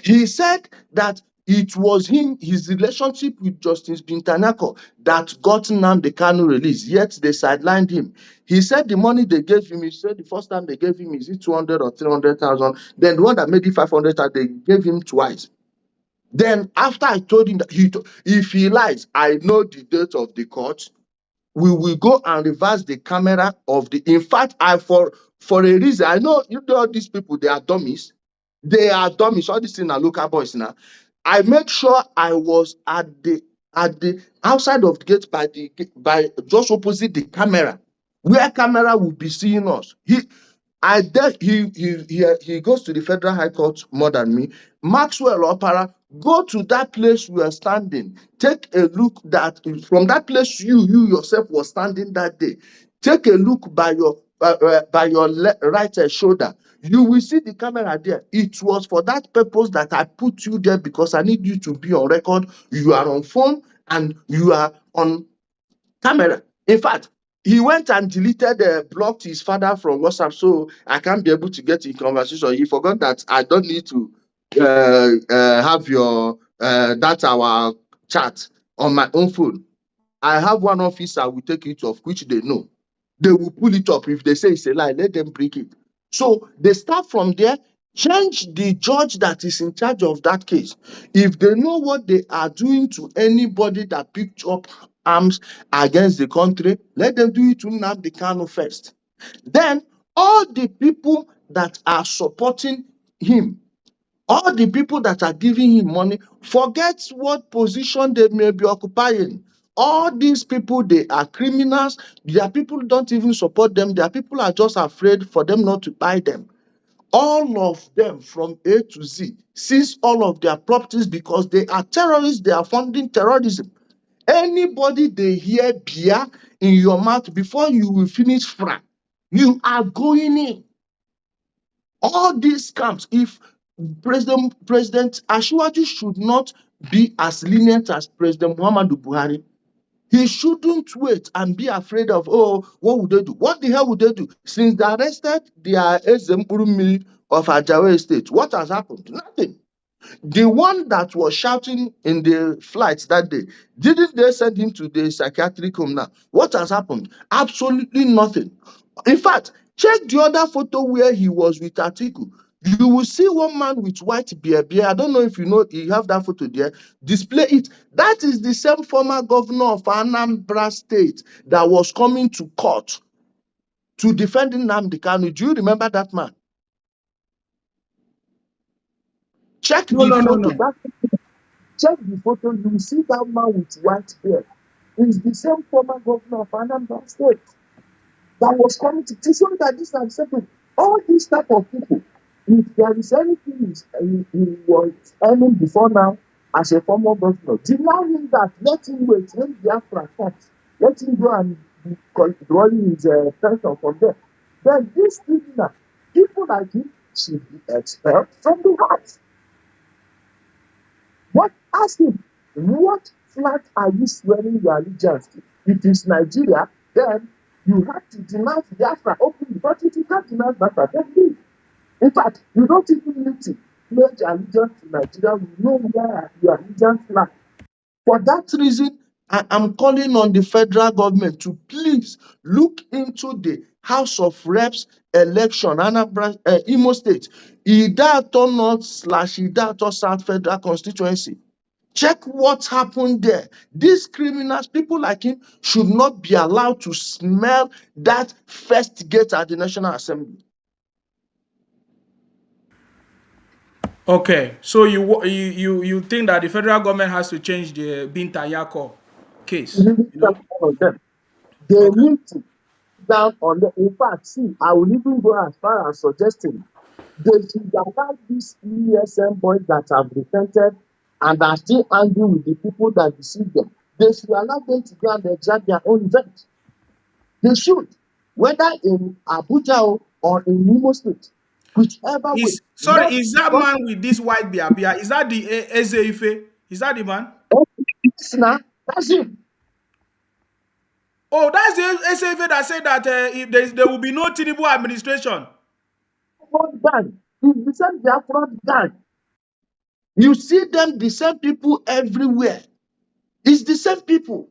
He said that it was him, his relationship with Justice Bintanyako, that got Nnamdi Kanu released, yet they sidelined him. He said the money they gave him, he said the first time they gave him, is it 200 or 300,000? Then the one that made it 500,000, they gave him twice. Then after I told him that if he lies, I know the date of the court. We will go and reverse the camera of the. In fact, for a reason, I know all these people, they are dummies. They are dummies. All these things are local boys now. I made sure I was at the outside of the gate by just opposite the camera, where camera will be seeing us. He goes to the Federal High Court more than me. Maxwell Opara, go to that place we are standing. Take a look from that place you yourself was standing that day. Take a look by your right shoulder. You will see the camera there. It was for that purpose that I put you there, because I need you to be on record. You are on phone and you are on camera. In fact, he went and blocked his father from WhatsApp, so I can't be able to get in conversation. He forgot that I don't need to have your that our chat on my own phone. I have one officer will take it off, which they know. They will pull it up. If they say it's a lie, let them break it. So they start from there, change the judge that is in charge of that case. If they know what they are doing to anybody that picked up arms against the country, let them do it to Nnamdi Kanu first. Then all the people that are supporting him, all the people that are giving him money, forget what position they may be occupying. All these people, they are criminals. Their people don't even support them. Their people are just afraid for them not to buy them. All of them from A to Z seize all of their properties because they are terrorists. They are funding terrorism. Anybody they hear beer in your mouth before you will finish fry, you are going in. All these scams, if President Asiwaju should not be as lenient as President Muhammadu Buhari. He shouldn't wait and be afraid of, what would they do? What the hell would they do? Since they arrested their Ezempurumi of Ajawa State, what has happened? Nothing. The one that was shouting in the flights that day, didn't they send him to the psychiatric home now? What has happened? Absolutely nothing. In fact, check the other photo where he was with Atiku. You will see one man with white beard. I don't know if you know, you have that photo there. Display it. That is the same former governor of Anambra State that was coming to court to defend Nnamdi Kanu. Do you remember that man? Check the photo. Check the photo. You will see that man with white beard. It's the same former governor of Anambra State that was coming to show that this is separate. All these type of people, if there is anything he was earning before now as a former governor, deny him that, let him wait, let Biafra comes, let him go and be drawing his pension from there. Then this criminal, people like him should be expelled from the house. What? Ask him, what flag are you swearing your allegiance to? If it's Nigeria, then you have to denounce Biafra openly. But if you can't denounce Biafra, then leave. In fact, you don't even need to. pledge allegiance to Nigeria, we know where your allegiance lies. For that reason, I am calling on the federal government to please look into the House of Reps election, Anambra, Imo State, Idato North/Idato South Federal Constituency. Check what happened there. These criminals, people like him, should not be allowed to smell that first gate at the National Assembly. Okay, so you think that the federal government has to change the Binta Yako We case, really you can't know? count on them. They Okay. need to sit down on them. In fact, see, I will even go as far as suggesting they should allow these ESM boys that have repented and are still angry with the people that deceived them. They should allow them to go and exert their own event. They should, whether in Abuja or in Imo State, whichever way. Let Is that God man with this white beard? Is that the Ezeife? Is that the man? now. That's it. Oh, that's the Ezeife that said that if there will be no Tinubu administration. Fraud gang. It's the same Biafra gang. You see them, the same people everywhere. It's the same people.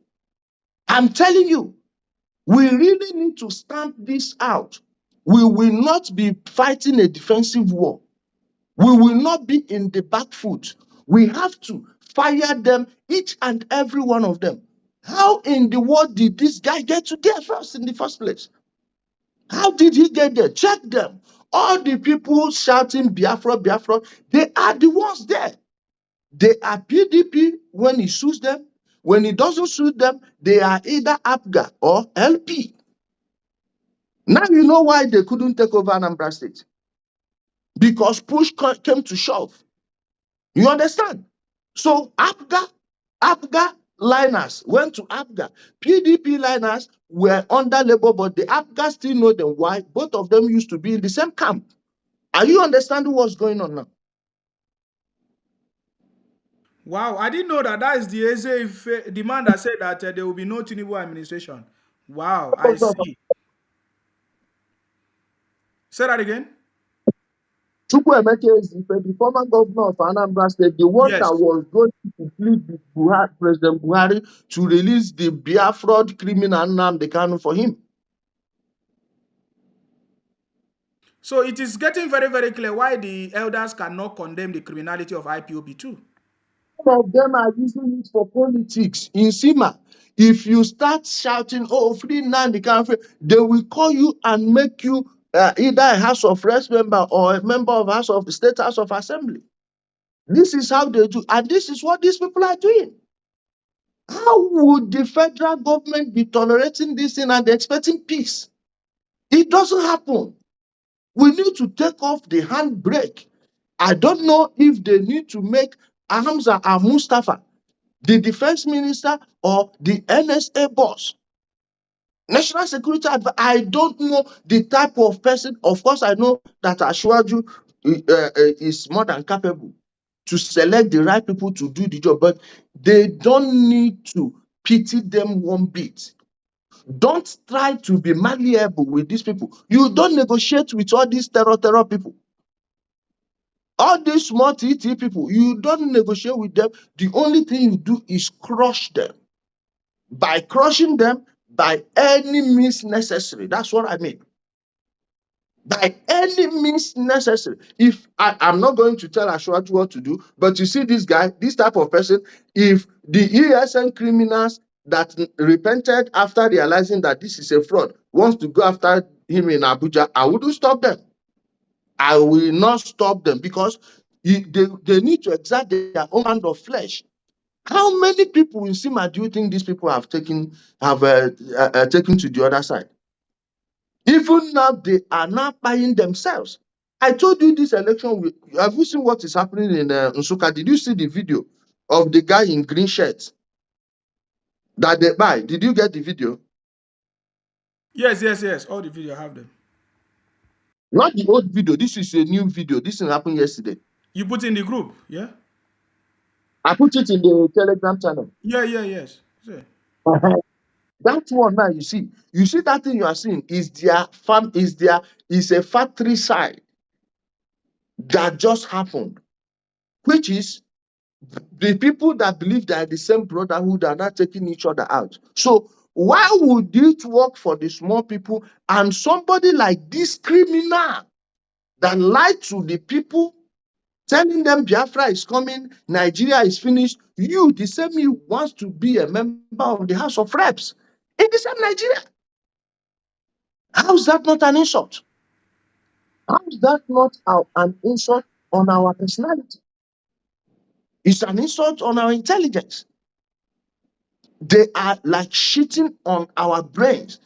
I'm telling you, we really need to stamp this out. We will not be fighting a defensive war. We will not be in the back foot. We have to fire them, each and every one of them. How in the world did this guy get to there first in the first place? How did he get there? Check them. All the people shouting Biafra, Biafra, they are the ones there. They are PDP when he sues them. When he doesn't sue them, they are either APGA or LP. Now you know why they couldn't take over Anambra State. Because push came to shove. You understand? So APGA liners went to APGA. PDP liners were under Labour, but the APGA still know them. Why? Both of them used to be in the same camp. Are you understanding what's going on now? Wow, I didn't know that that is the Ezeife, the man that said that there will be no Tinubu administration. Wow, I see. Say that again? Chukwuemeka is the former governor of Anambra State, the one Yes. that was going to plead with President Buhari to release the Biafra criminal Nnamdi Kanu for him. So it is getting very, very clear why the elders cannot condemn the criminality of IPOB too. Some of them are using it for politics. In Sima, if you start shouting, oh, free Nnamdi Kanu, they will call you and make you either a House of Reps member or a member of the State House of Assembly. This is how they do, and this is what these people are doing. How would the federal government be tolerating this thing and expecting peace? It doesn't happen. We need to take off the handbrake. I don't know if they need to make Hamza and Mustafa the defense minister or the NSA boss. National security advisor, I don't know the type of person. Of course, I know that Ashwaju is more than capable to select the right people to do the job, but they don't need to pity them one bit. Don't try to be malleable with these people. You don't negotiate with all these terror people. All these small TT people, you don't negotiate with them. The only thing you do is crush them. By crushing them, by any means necessary. That's what I mean. By any means necessary. If I'm not going to tell Ashwatu what to do, but you see this guy, this type of person, if the ESN criminals that repented after realizing that this is a fraud wants to go after him in Abuja, I wouldn't stop them. I will not stop them because they need to exert their own hand of flesh. How many people in Sima do you think these people have taken to the other side? Even now, they are now buying themselves. I told you this election. Have you seen what is happening in Nsukka? Did you see the video of the guy in green shirt that they buy? Did you get the video? Yes, yes, yes. All the video have them. Not the old video. This is a new video. This thing happened yesterday. You put in the group, yeah? I put it in the Telegram channel. Yeah, yeah, yes. Yeah. That one now, you see that thing you are seeing is their farm, is a factory site that just happened. which is the people that believe they are the same brotherhood are not taking each other out. So why would it work for the small people and somebody like this criminal that lied to the people, telling them Biafra is coming, Nigeria is finished? You, the same you, wants to be a member of the House of Reps in the same Nigeria. How is that not an insult? How is that not an insult on our personality? It's an insult on our intelligence. They are like shitting on our brains.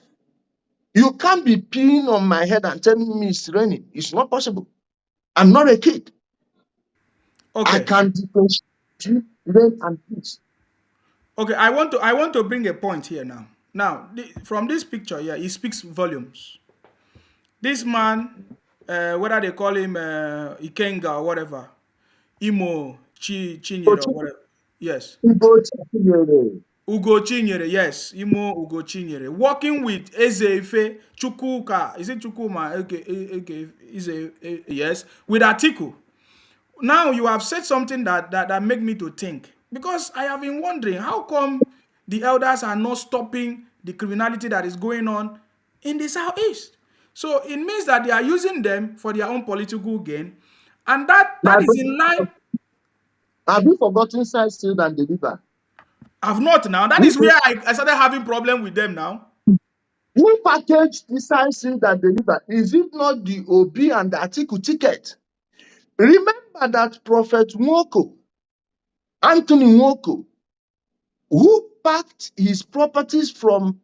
You can't be peeing on my head and telling me it's raining. It's not possible. I'm not a kid. I Okay. can differentiate between rain and peace. Okay, I want to bring a point here now. Now, from this picture here, it speaks volumes. This man, whether they call him Ikenga or whatever, Imo Chinyere or whatever. Yes. Ugo Chinyere, yes. Imo Ugo Chinyere. Working with Ezeife Chukwuka. Is it Chukuma? Okay, yes. With Atiku. Now you have said something that make me to think, because I have been wondering how come the elders are not stopping the criminality that is going on in the southeast. So it means that they are using them for their own political gain, and that My is in line. brother, have you forgotten side shield and deliver? I've not now. That is where I started having problem with them now. Who packaged the side shield and deliver? Is it not the Obi and the Atiku ticket? Remember that Prophet Nwoko, Anthony Nwoko, who packed his properties from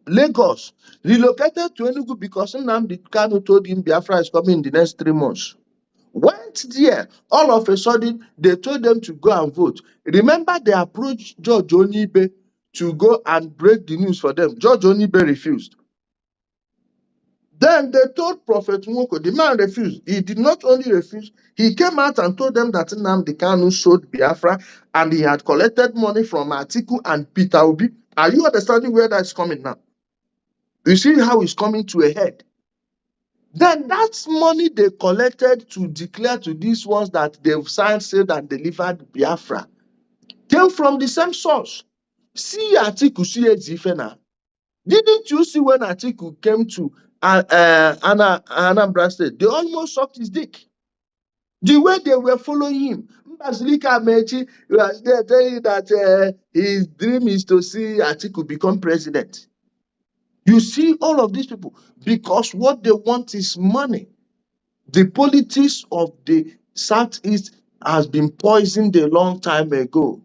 Lagos, relocated to Enugu because Nnamdi Kanu told him Biafra is coming in the next 3 months. Went there, all of a sudden, they told them to go and vote. Remember, they approached George Onibe to go and break the news for them. George Onibe refused. Then they told Prophet Nwoko, the man refused. He did not only refuse, he came out and told them that Nnamdi Kanu sold Biafra and he had collected money from Atiku and Peter Obi. Are you understanding where that's coming now? You see how it's coming to a head. Then that's money they collected to declare to these ones that they've signed, said, and delivered Biafra came from the same source. See Atiku, see Ezifena. Didn't you see when Atiku came to Anambra State? They almost sucked his dick. The way they were following him. Mbazilika Mechi was there telling that his dream is to see Atiku become president. You see all of these people, because what they want is money. The politics of the Southeast has been poisoned a long time ago.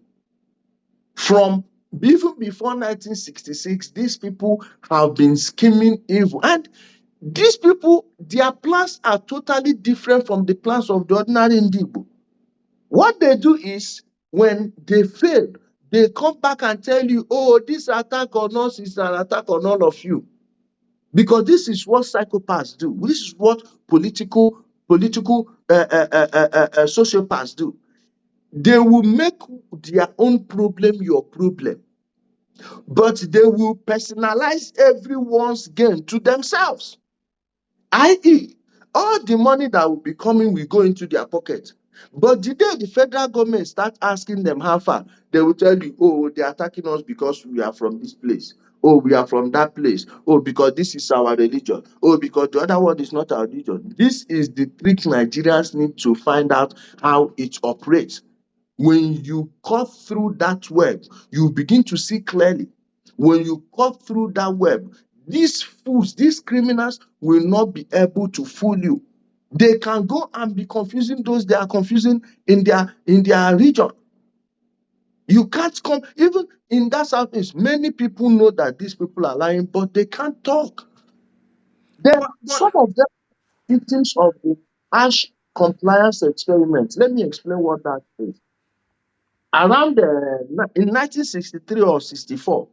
From even before 1966, these people have been scheming evil. And these people, their plans are totally different from the plans of the ordinary Indigo. What they do is, when they fail, they come back and tell you, oh, this attack on us is an attack on all of you. Because this is what psychopaths do. This is what political sociopaths do. They will make their own problem your problem, but they will personalize everyone's gain to themselves. I.e., all the money that will be coming will go into their pocket. But the day the federal government start asking them how far, they will tell you, oh, they're attacking us because we are from this place. Oh, we are from that place. Oh, because this is our religion. Oh, because the other one is not our religion. This is the trick Nigerians need to find out how it operates. When you cut through that web, you begin to see clearly. When you cut through that web, these fools, these criminals will not be able to fool you. They can go and be confusing those they are confusing in their region. You can't come, even in that Southeast, many people know that these people are lying, but they can't talk. Then But some of them are victims of the harsh compliance experiment. Let me explain what that is. Around in 1963 or 64,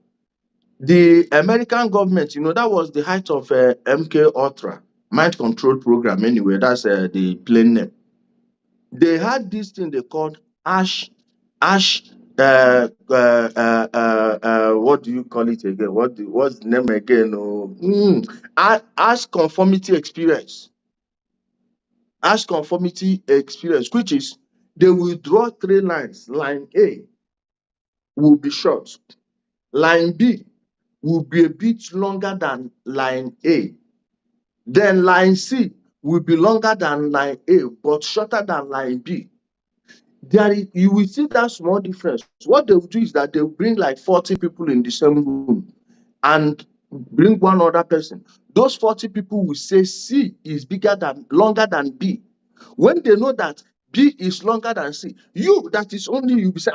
the American government, that was the height of MK Ultra, mind control program. Anyway, that's the plain name. They had this thing they called ash. What do you call it again? What's the name again? Ash conformity experience. Ash conformity experience, which is They will draw 3 lines. Line A will be short. Line B will be a bit longer than line A. Then line C will be longer than line A, but shorter than line B. You will see that small difference. What they will do is that they will bring like 40 people in the same room and bring one other person. Those 40 people will say C is longer than B. When they know that B is longer than C, you that is only you say,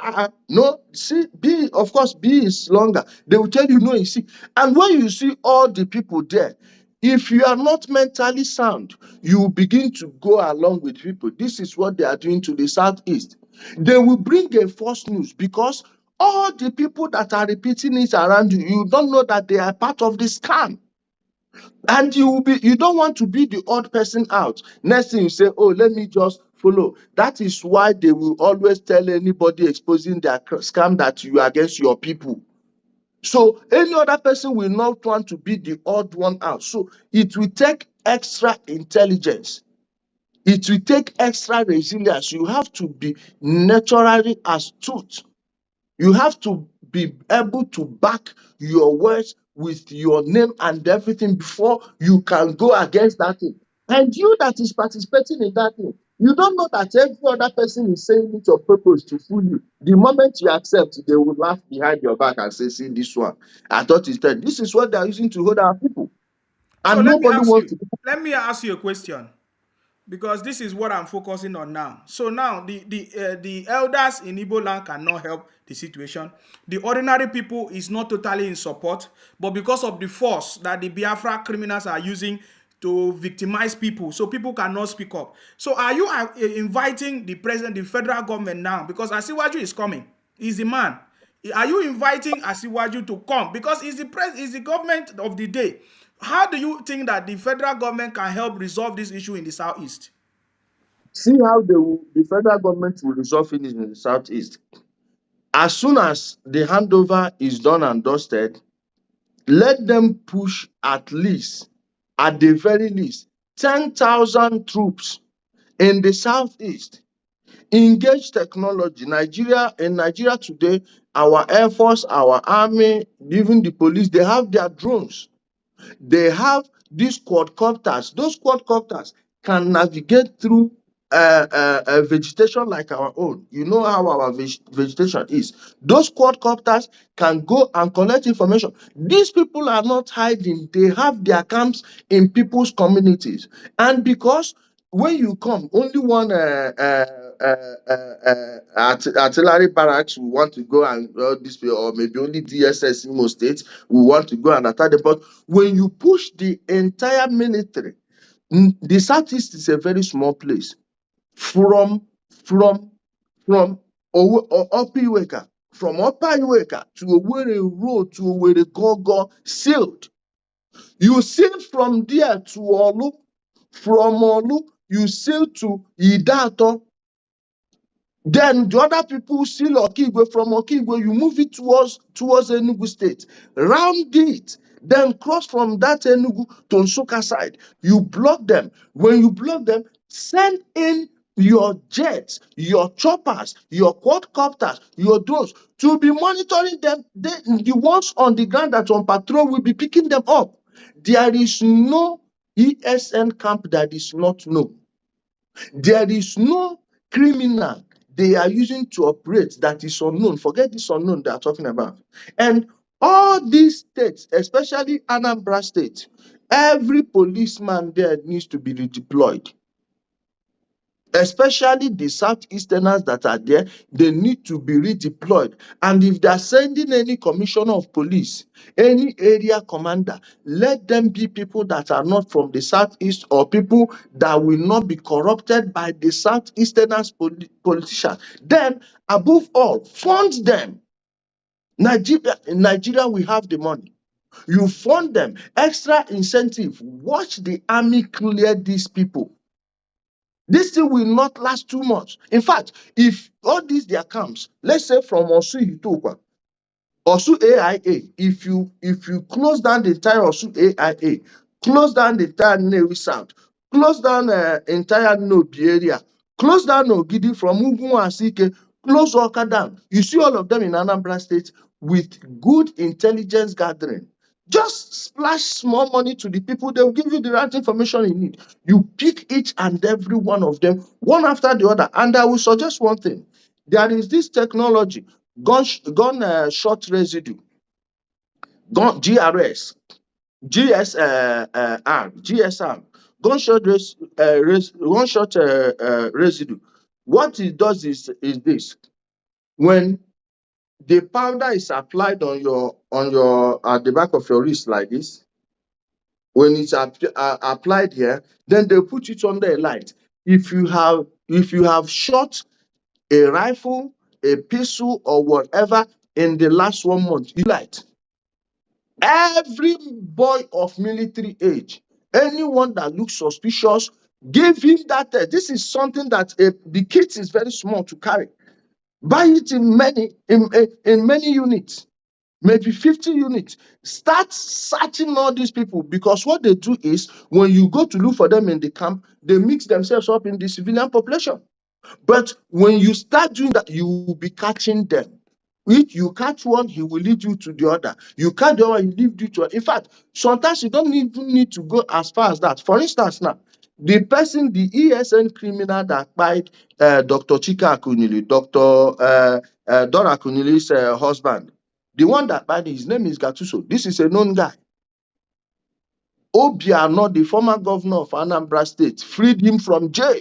no, C, B, of course, B is longer. They will tell you no, it's C. And when you see all the people there, if you are not mentally sound, you will begin to go along with people. This is what they are doing to the Southeast. They will bring a false news because all the people that are repeating it around you, you don't know that they are part of the scam. And you don't want to be the odd person out. Next thing you say, oh, let me just follow. That is why they will always tell anybody exposing their scam that you are against your people. So any other person will not want to be the odd one out. So it will take extra intelligence. It will take extra resilience. You have to be naturally astute. You have to be able to back your words with your name and everything before you can go against that thing. And you that is participating in that thing, you don't know that every other person is saying it on purpose to fool you. The moment you accept, they will laugh behind your back and say, see this one. I thought it's that. This is what they are using to hold our people. So And nobody wants to. let me ask you a question, because this is what I'm focusing on now. So now the elders in Igbo land cannot help the situation. The ordinary people is not totally in support, but because of the force that the Biafra criminals are using to victimize people, so people cannot speak up. So are you inviting the president, the federal government now, because Asiwaju is coming, he's the man. Are you inviting Asiwaju to come? Because he's the government of the day. How do you think that the federal government can help resolve this issue in the Southeast? See how the federal government will resolve it in the Southeast. As soon as the handover is done and dusted, let them push at the very least, 10,000 troops in the Southeast. Engage technology. In Nigeria today, our Air Force, our Army, even the police, they have their drones. They have these quadcopters. Those quadcopters can navigate through vegetation like our own. You know how our vegetation is. Those quadcopters can go and collect information. These people are not hiding. They have their camps in people's communities. And because when you come, only one artillery barracks will want to go and this way, or maybe only DSS in most states will want to go and attack them. But when you push the entire military, the Southeast is a very small place. From Upper Iweka, from Upper Iweka to Owerri Road to Owerri Gogo sealed. You sail from there to Olu. From Olu, you sail to Idato. Then the other people seal Okigwe. From Okigwe, you move it towards Enugu State. Round it. Then cross from that Enugu to Nsukka side. You block them. When you block them, send in your jets, your choppers, your quadcopters, your drones to be monitoring them. The ones on the ground that on patrol will be picking them up. There is no ESN camp that is not known. There is no criminal they are using to operate that is unknown. Forget this unknown they are talking about. And all these states, especially Anambra State, every policeman there needs to be redeployed. Especially the Southeasterners that are there, they need to be redeployed. And if they are sending any commissioner of police, any area commander, let them be people that are not from the Southeast or people that will not be corrupted by the Southeasterners politicians. Then, above all, fund them. In Nigeria, we have the money. You fund them, extra incentive. Watch the army clear these people. This thing will not last too much. In fact, if all these their camps, let's say from Osu Itokwa, Osu AIA, if you close down the entire Osu AIA, close down the entire Nnewi South, close down entire Nobi area, Close down Ogidi from Ugwu Asike, close Oka down. You see all of them in Anambra State with good intelligence gathering. Just splash small money to the people, they'll give you the right information you need. You pick each and every one of them, one after the other. And I will suggest one thing. There is this technology, gun shot residue, gun GRS, GSR, gunshot residue. What it does is this: when the powder is applied on your at the back of your wrist like this, when it's applied here, then they put it under a light. If you have shot a rifle, a pistol, or whatever in the last 1 month, you light. Every boy of military age, anyone that looks suspicious, give him that test. This is something that the kit is very small to carry. Buy it in many units, maybe 50 units. Start searching all these people, because what they do is when you go to look for them in the camp, they mix themselves up in the civilian population. But when you start doing that, you will be catching them. If you catch one, he will lead you to the other. You catch the other, he leads you to. In fact, sometimes you don't even need to go as far as that. For instance, now, the ESN criminal that fired Dr. Chika Akunili, Dr. Dora Akunili's husband, the one that fired, his name is Gatuso. This is a known guy. Obiano, the former governor of Anambra State, freed him from jail.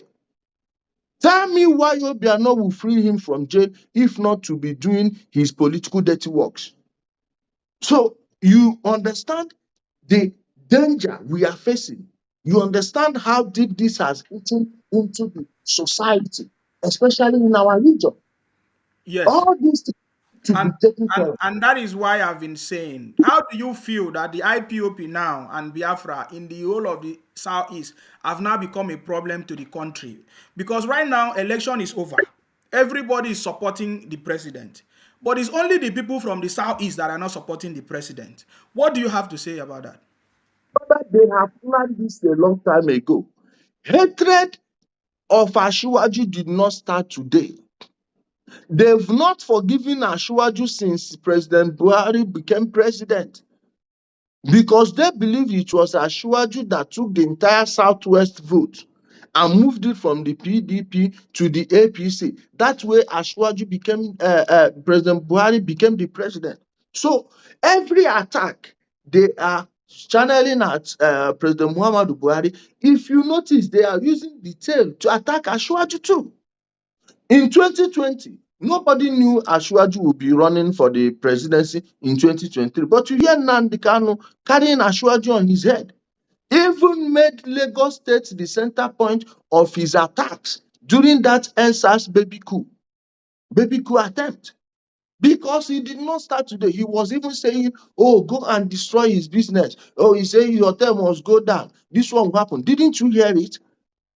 Tell me why Obiano will free him from jail if not to be doing his political dirty works. So you understand the danger we are facing. You understand how deep this has eaten into the society, especially in our region. Yes. All these things to be And, taken and care of. and that is why I've been saying, how do you feel that the IPOP now and Biafra in the whole of the southeast have now become a problem to the country? Because right now election is over. Everybody is supporting the president. But it's only the people from the southeast that are not supporting the president. What do you have to say about that? But they have planned this a long time ago. Hatred of Ashiwaju did not start today. They've not forgiven Ashwaju since President Buhari became president, because they believe it was Ashwaju that took the entire Southwest vote and moved it from the PDP to the APC. That way, Ashwaju became President Buhari became the president. So every attack they are channeling at President Muhammadu Buhari. If you notice, they are using the tail to attack Ashwaju too. In 2020, nobody knew Ashwaju would be running for the presidency in 2023. But you hear Nnamdi Kanu carrying Ashwaju on his head. Even made Lagos State the center point of his attacks during that NSAS baby coup attempt. Because he did not start today. He was even saying, oh, go and destroy his business. Oh, he said your term must go down. This one will happen. Didn't you hear it?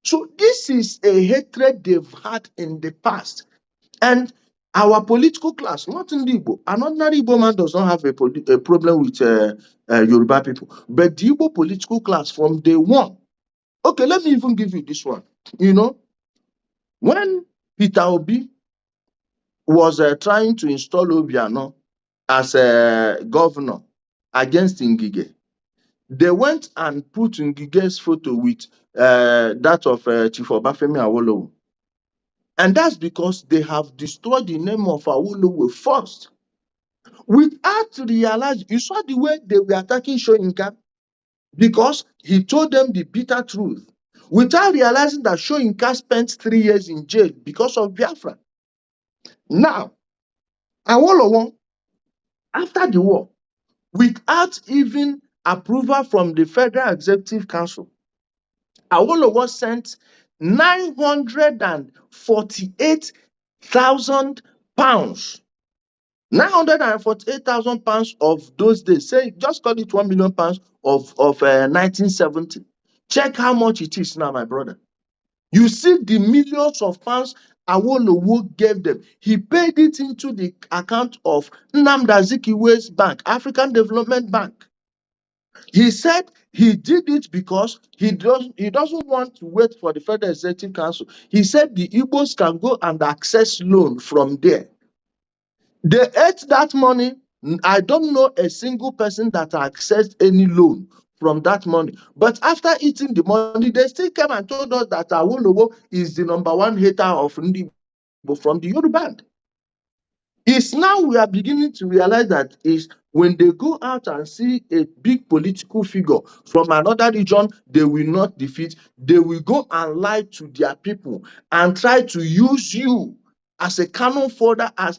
So this is a hatred they've had in the past. And our political class, not in the Igbo, an ordinary Igbo man does not have a problem with Yoruba people. But the Igbo political class from day one. Okay, let me even give you this one. You know, when Peter Obi was trying to install Obiano as a governor against Ngige, they went and put Ngige's photo with that of Chief Obafemi Awolowo. And that's because they have destroyed the name of Awolowo first. Without realizing, you saw the way they were attacking Soyinka, because he told them the bitter truth. Without realizing that Soyinka spent 3 years in jail because of Biafra. Now, Awolowo, after the war, without even approval from the Federal Executive Council, Awolowo sent 948,000 pounds. 948,000 pounds of those days, say, just call it 1 million pounds of 1970. Check how much it is now, my brother. You see the millions of pounds Awolowo gave them. He paid it into the account of Nnamdi Azikiwe's bank, African Development Bank. He said he did it because he doesn't want to wait for the Federal Executive Council. He said the Igbos can go and access loan from there. They ate that money. I don't know a single person that accessed any loan from that money. But after eating the money, they still came and told us that Awolowo is the number one hater of Ndi Igbo from the Yoruba. It's now we are beginning to realize that is when they go out and see a big political figure from another region, they will not defeat. They will go and lie to their people and try to use you as a cannon fodder, as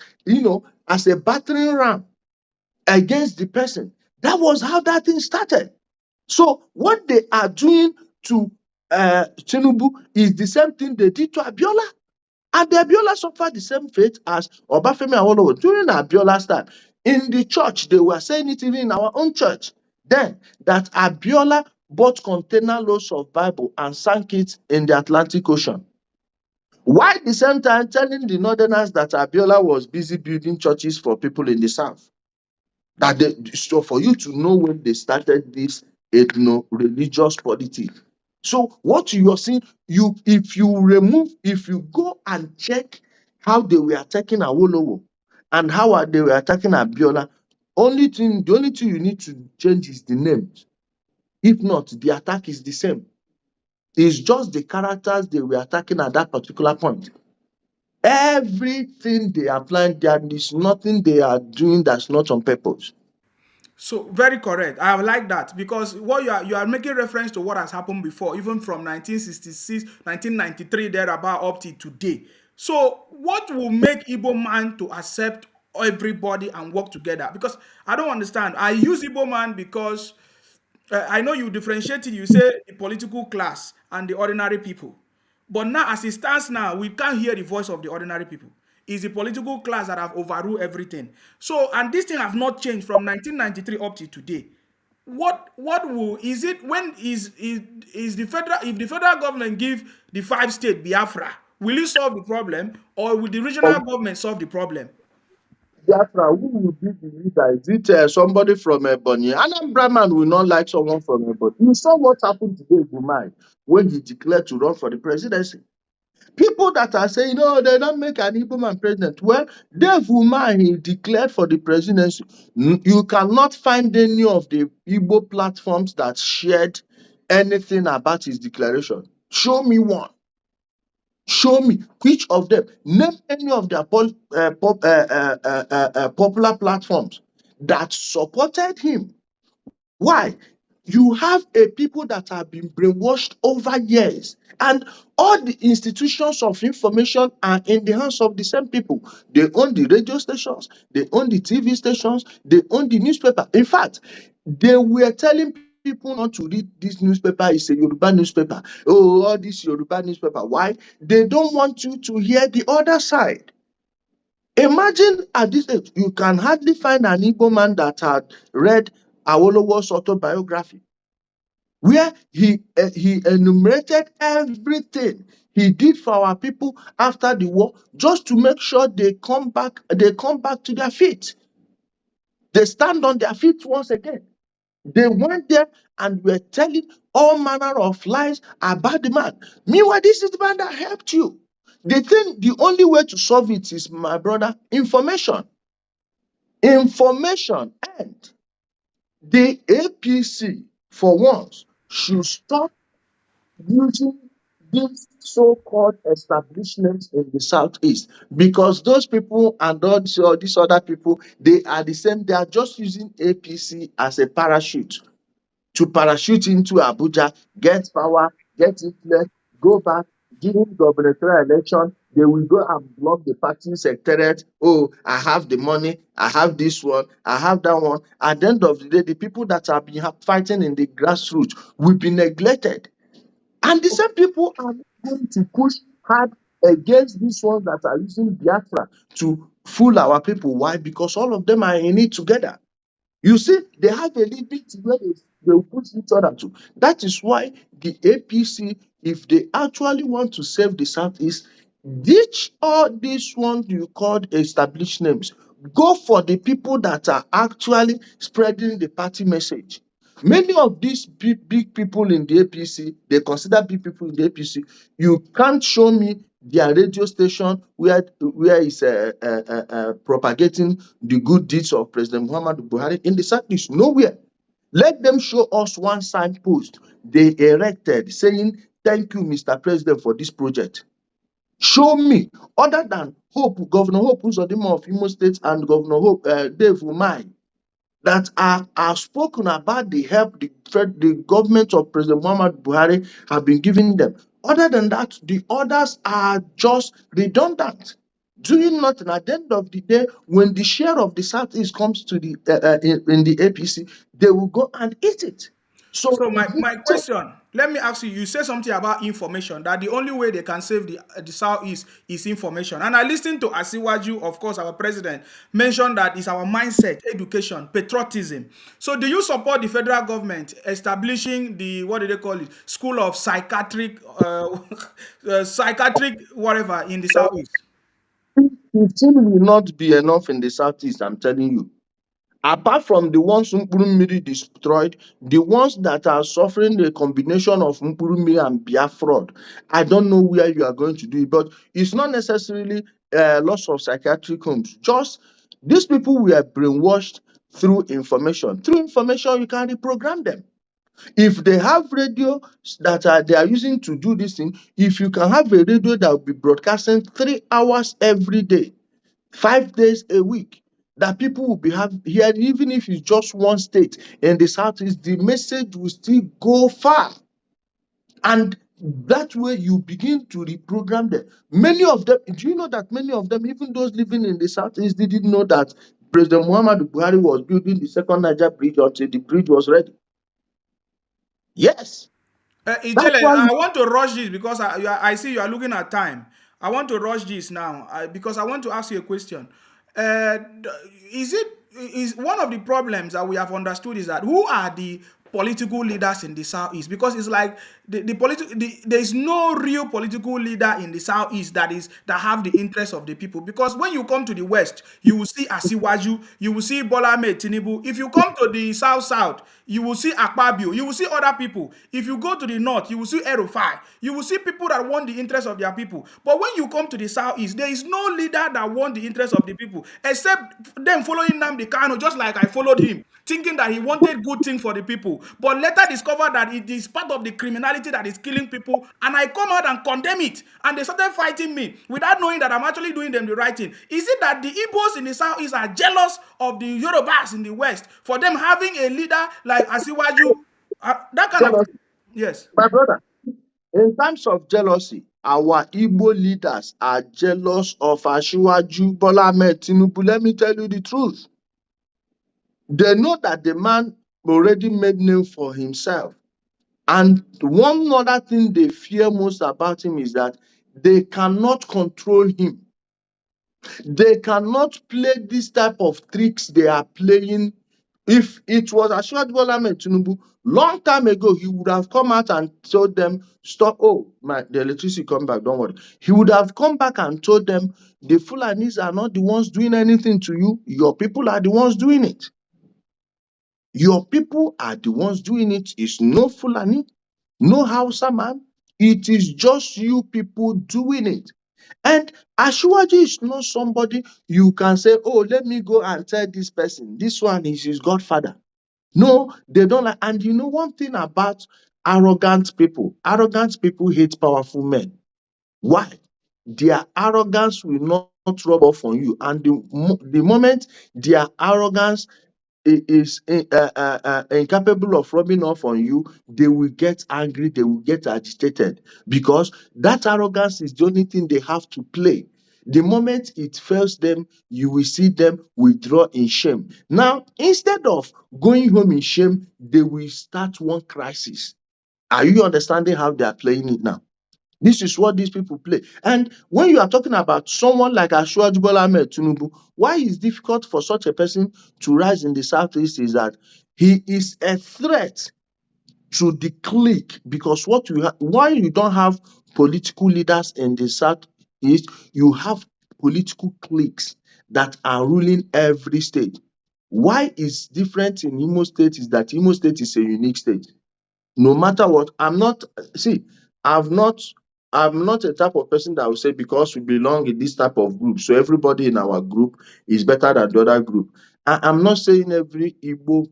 a battering ram against the person. That was how that thing started. So what they are doing to Tinubu is the same thing they did to Abiola. And the Abiola suffered the same fate as Obafemi Awolowo during Abiola's time. In the church, they were saying it even in our own church then, that Abiola bought container loads of Bible and sank it in the Atlantic Ocean. Why at the same time telling the northerners that Abiola was busy building churches for people in the south? So for you to know when they started this ethno-religious politics. So what you are seeing, if you go and check how they were attacking Awolowo and how they were attacking Abiola, the only thing you need to change is the names. If not, the attack is the same. It's just the characters they were attacking at that particular point. Everything they are planning, there is nothing they are doing that's not on purpose. So very correct. I like that because what you are making reference to what has happened before, even from 1966, 1993, thereabout up to today. So what will make Igbo man to accept everybody and work together? Because I don't understand. I use Igbo man because I know you differentiate it. You say the political class and the ordinary people. But now, as it stands now, we can't hear the voice of the ordinary people. It's the political class that have overruled everything. So, and this thing have not changed from 1993 up to today. What will is it when is the federal if the federal government give the 5 state Biafra, will it solve the problem or will the regional government solve the problem? Biafra, who will be the leader? Is it somebody from Ebonyi? Anambra man will not like someone from Ebonyi. You saw what happened today, Gumai, when he declared to run for the presidency. People that are saying, no, they don't make an Igbo man president. Well, Dave Umai, he declared for the presidency. You cannot find any of the Igbo platforms that shared anything about his declaration. Show me one. Show me which of them. Name any of their popular platforms that supported him. Why? You have a people that have been brainwashed over years, and all the institutions of information are in the hands of the same people. They own the radio stations, they own the TV stations, they own the newspaper. In fact, they were telling people not to read this newspaper. It's a Yoruba newspaper. Oh, all this Yoruba newspaper. Why? They don't want you to hear the other side. Imagine at this age, you can hardly find an Igbo man that had read Awolowo's autobiography, where he enumerated everything he did for our people after the war, just to make sure they come back to their feet. They stand on their feet once again. They went there and were telling all manner of lies about the man. Meanwhile, this is the man that helped you. The only way to solve it is, my brother, information. Information. And the APC, for once, should stop using these so-called establishments in the southeast, because those people and all these other people, they are the same. They are just using APC as a parachute to parachute into Abuja, get power, get influence, go back. During gubernatorial election, they will go and block the party secretariat. Oh, I have the money, I have this one, I have that one. At the end of the day, the people that have been fighting in the grassroots will be neglected. And the same people are going to push hard against these ones that are using Biafra to fool our people. Why? Because all of them are in it together. You see, they have a limit where they will push each other to. That is why the APC, if they actually want to save the Southeast, ditch all these ones you called established names. Go for the people that are actually spreading the party message. Many of these big people in the APC, they consider big people in the APC. You can't show me their radio station where is propagating the good deeds of President Muhammadu Buhari in the Southeast. Nowhere. Let them show us one signpost they erected saying, "Thank you, Mr. President, for this project." Show me, other than Governor Hope Uzodinma of Imo State and Governor Hope Dave Umai, that are spoken about the help the government of President Muhammad Buhari have been giving them. Other than that, the others are just redundant, doing nothing. At the end of the day, when the share of the Southeast comes to the in the APC, they will go and eat it. So So if my question, let me ask you. You say something about information that the only way they can save the southeast is information. And I listened to Asiwaju, of course, our president mentioned that it's our mindset, education, patriotism. So do you support the federal government establishing the, what do they call it, school of psychiatric, psychiatric whatever in the southeast? 15 will not be enough in the Southeast, I'm telling you. Apart from the ones Mkpuru destroyed, the ones that are suffering the combination of Mkpuru and Biafra, I don't know where you are going to do it, but it's not necessarily loss of psychiatric homes. Just these people were brainwashed through information. Through information, you can reprogram them. If they have radio that they are using to do this thing, if you can have a radio that will be broadcasting 3 hours every day, 5 days a week, that people will be hearing, even if it's just one state in the Southeast, the message will still go far. And that way you begin to reprogram them. Many of them, do you know that many of them, even those living in the Southeast, didn't know that President Muhammadu Buhari was building the second Niger bridge until the bridge was ready? Yes. That's Ijele, why I want to rush this because I see you are looking at time. I want to rush this now because I want to ask you a question. Is it is one of the problems that we have understood is that who are the political leaders in the southeast? Because it's like there is no real political leader in the southeast that have the interest of the people. Because when you come to the west, you will see Asiwaju, you will see Bola Ahmed Tinubu. If you come to the south, you will see Akpabio, you will see other people. If you go to the north, you will see Erufai, you will see people that want the interest of their people. But when you come to the southeast, there is no leader that want the interest of the people except them following Nnamdi Kanu, just like I followed him, thinking that he wanted good thing for the people, but later discovered that it is part of the criminality that is killing people, and I come out and condemn it, and they started fighting me without knowing that I'm actually doing them the right thing. Is it that the Igbos in the southeast are jealous of the Yorubas in the west for them having a leader like Asiwaju? That kind of jealousy. thing. Yes. My brother, in terms of jealousy, our Igbo leaders are jealous of Asiwaju Bola Ahmed Tinubu. Let me tell you the truth. They know that the man already made name for himself. And one other thing they fear most about him is that they cannot control him. They cannot play this type of tricks they are playing. If it was Asiwaju Bola Ahmed Tinubu, long time ago, he would have come out and told them, stop. Oh, the electricity come back, don't worry. He would have come back and told them, the Fulanis are not the ones doing anything to you. Your people are the ones doing it. Your people are the ones doing it. It's no Fulani, no Hausa man. It is just you people doing it. And Ashwaji is not somebody you can say, oh, let me go and tell this person. This one is his godfather. No, they don't like. And you know one thing about arrogant people hate powerful men. Why? Their arrogance will not rub off on you. And the moment their arrogance is incapable of rubbing off on you, they will get angry, they will get agitated, because that arrogance is the only thing they have to play. The moment it fails them, you will see them withdraw in shame. Now, instead of going home in shame, they will start one crisis. Are you understanding how they are playing it now? This is what these people play. And when you are talking about someone like Asiwaju Bola Ahmed Tinubu, why it's difficult for such a person to rise in the Southeast is that he is a threat to the clique. Because why you don't have political leaders in the Southeast, you have political cliques that are ruling every state. Why it's different in Imo State is that Imo State is a unique state. No matter what, see, I've not I'm not a type of person that will say because we belong in this type of group, so everybody in our group is better than the other group. I'm not saying every Imo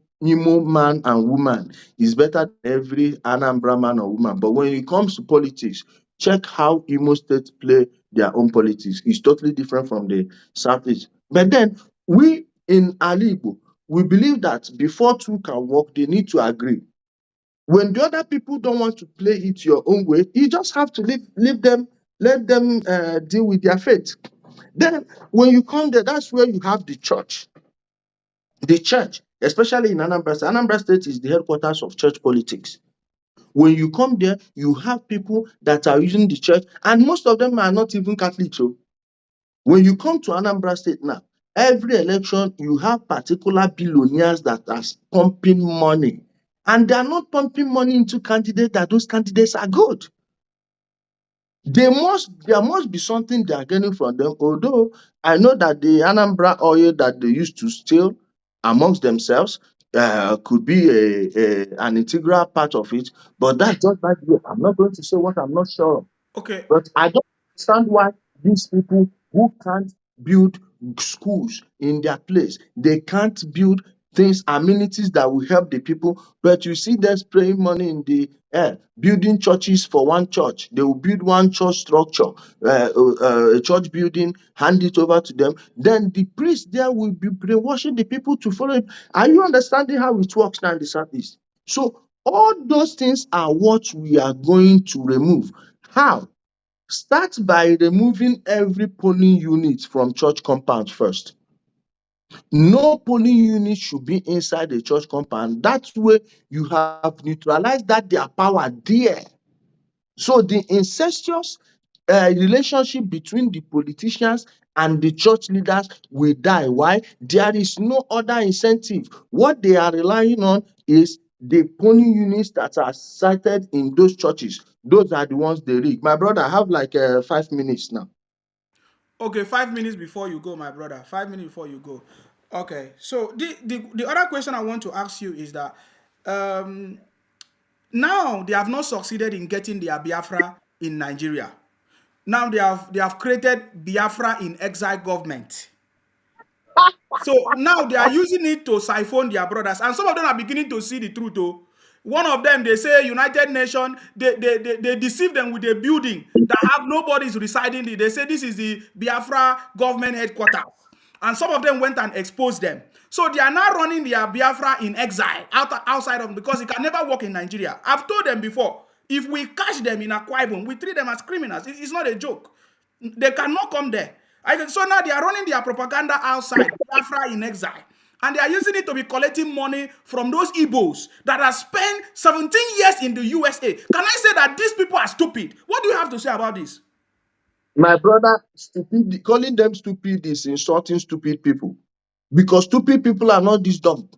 man and woman is better than every Anambra man or woman, but when it comes to politics, check how Imo State play their own politics. It's totally different from the Southeast. But then we in Ali Igbo, we believe that before two can work, they need to agree. When the other people don't want to play it your own way, you just have to leave them, let them deal with their fate. Then, when you come there, that's where you have the church. The church, especially in Anambra State. Anambra State is the headquarters of church politics. When you come there, you have people that are using the church, and most of them are not even Catholic. So, when you come to Anambra State now, every election, you have particular billionaires that are pumping money. And they are not pumping money into candidates that those candidates are good. There must be something they are getting from them. Although I know that the Anambra oil that they used to steal amongst themselves could be an integral part of it. But that's just like you. I'm not going to say what I'm not sure of. Okay. But I don't understand why these people who can't build schools in their place, they can't build things, amenities that will help the people, but you see them spraying money in the air, building churches for one church. They will build one church structure, a church building, hand it over to them. Then the priest there will be brainwashing the people to follow it. Are you understanding how it works now in the Southeast? So all those things are what we are going to remove. How? Start by removing every polling unit from church compound first. No polling unit should be inside the church compound. That way, you have neutralized that their power there. So the incestuous relationship between the politicians and the church leaders will die. Why? There is no other incentive. What they are relying on is the polling units that are cited in those churches. Those are the ones they rig. My brother, I have like 5 minutes now. Okay, 5 minutes before you go, my brother. 5 minutes before you go. Okay. So the other question I want to ask you is that um now they have not succeeded in getting their Biafra in Nigeria. Now they have created Biafra-in-Exile government. So now they are using it to siphon their brothers, and some of them are beginning to see the truth. Oh, one of them, they say United Nations, they deceive them with a building that have nobody's residing in. They say this is the Biafra government headquarters, and some of them went and exposed them. So they are now running their Biafra in exile outside of, because it can never work in Nigeria. I've told them before, if we catch them in Akwa Ibom, we treat them as criminals. It's not a joke. They cannot come there. So now they are running their propaganda outside, Biafra in exile. And they are using it to be collecting money from those Igbos that have spent 17 years in the USA. Can I say that these people are stupid? What do you have to say about this? My brother, stupid, calling them stupid is insulting stupid people. Because stupid people are not this dumb.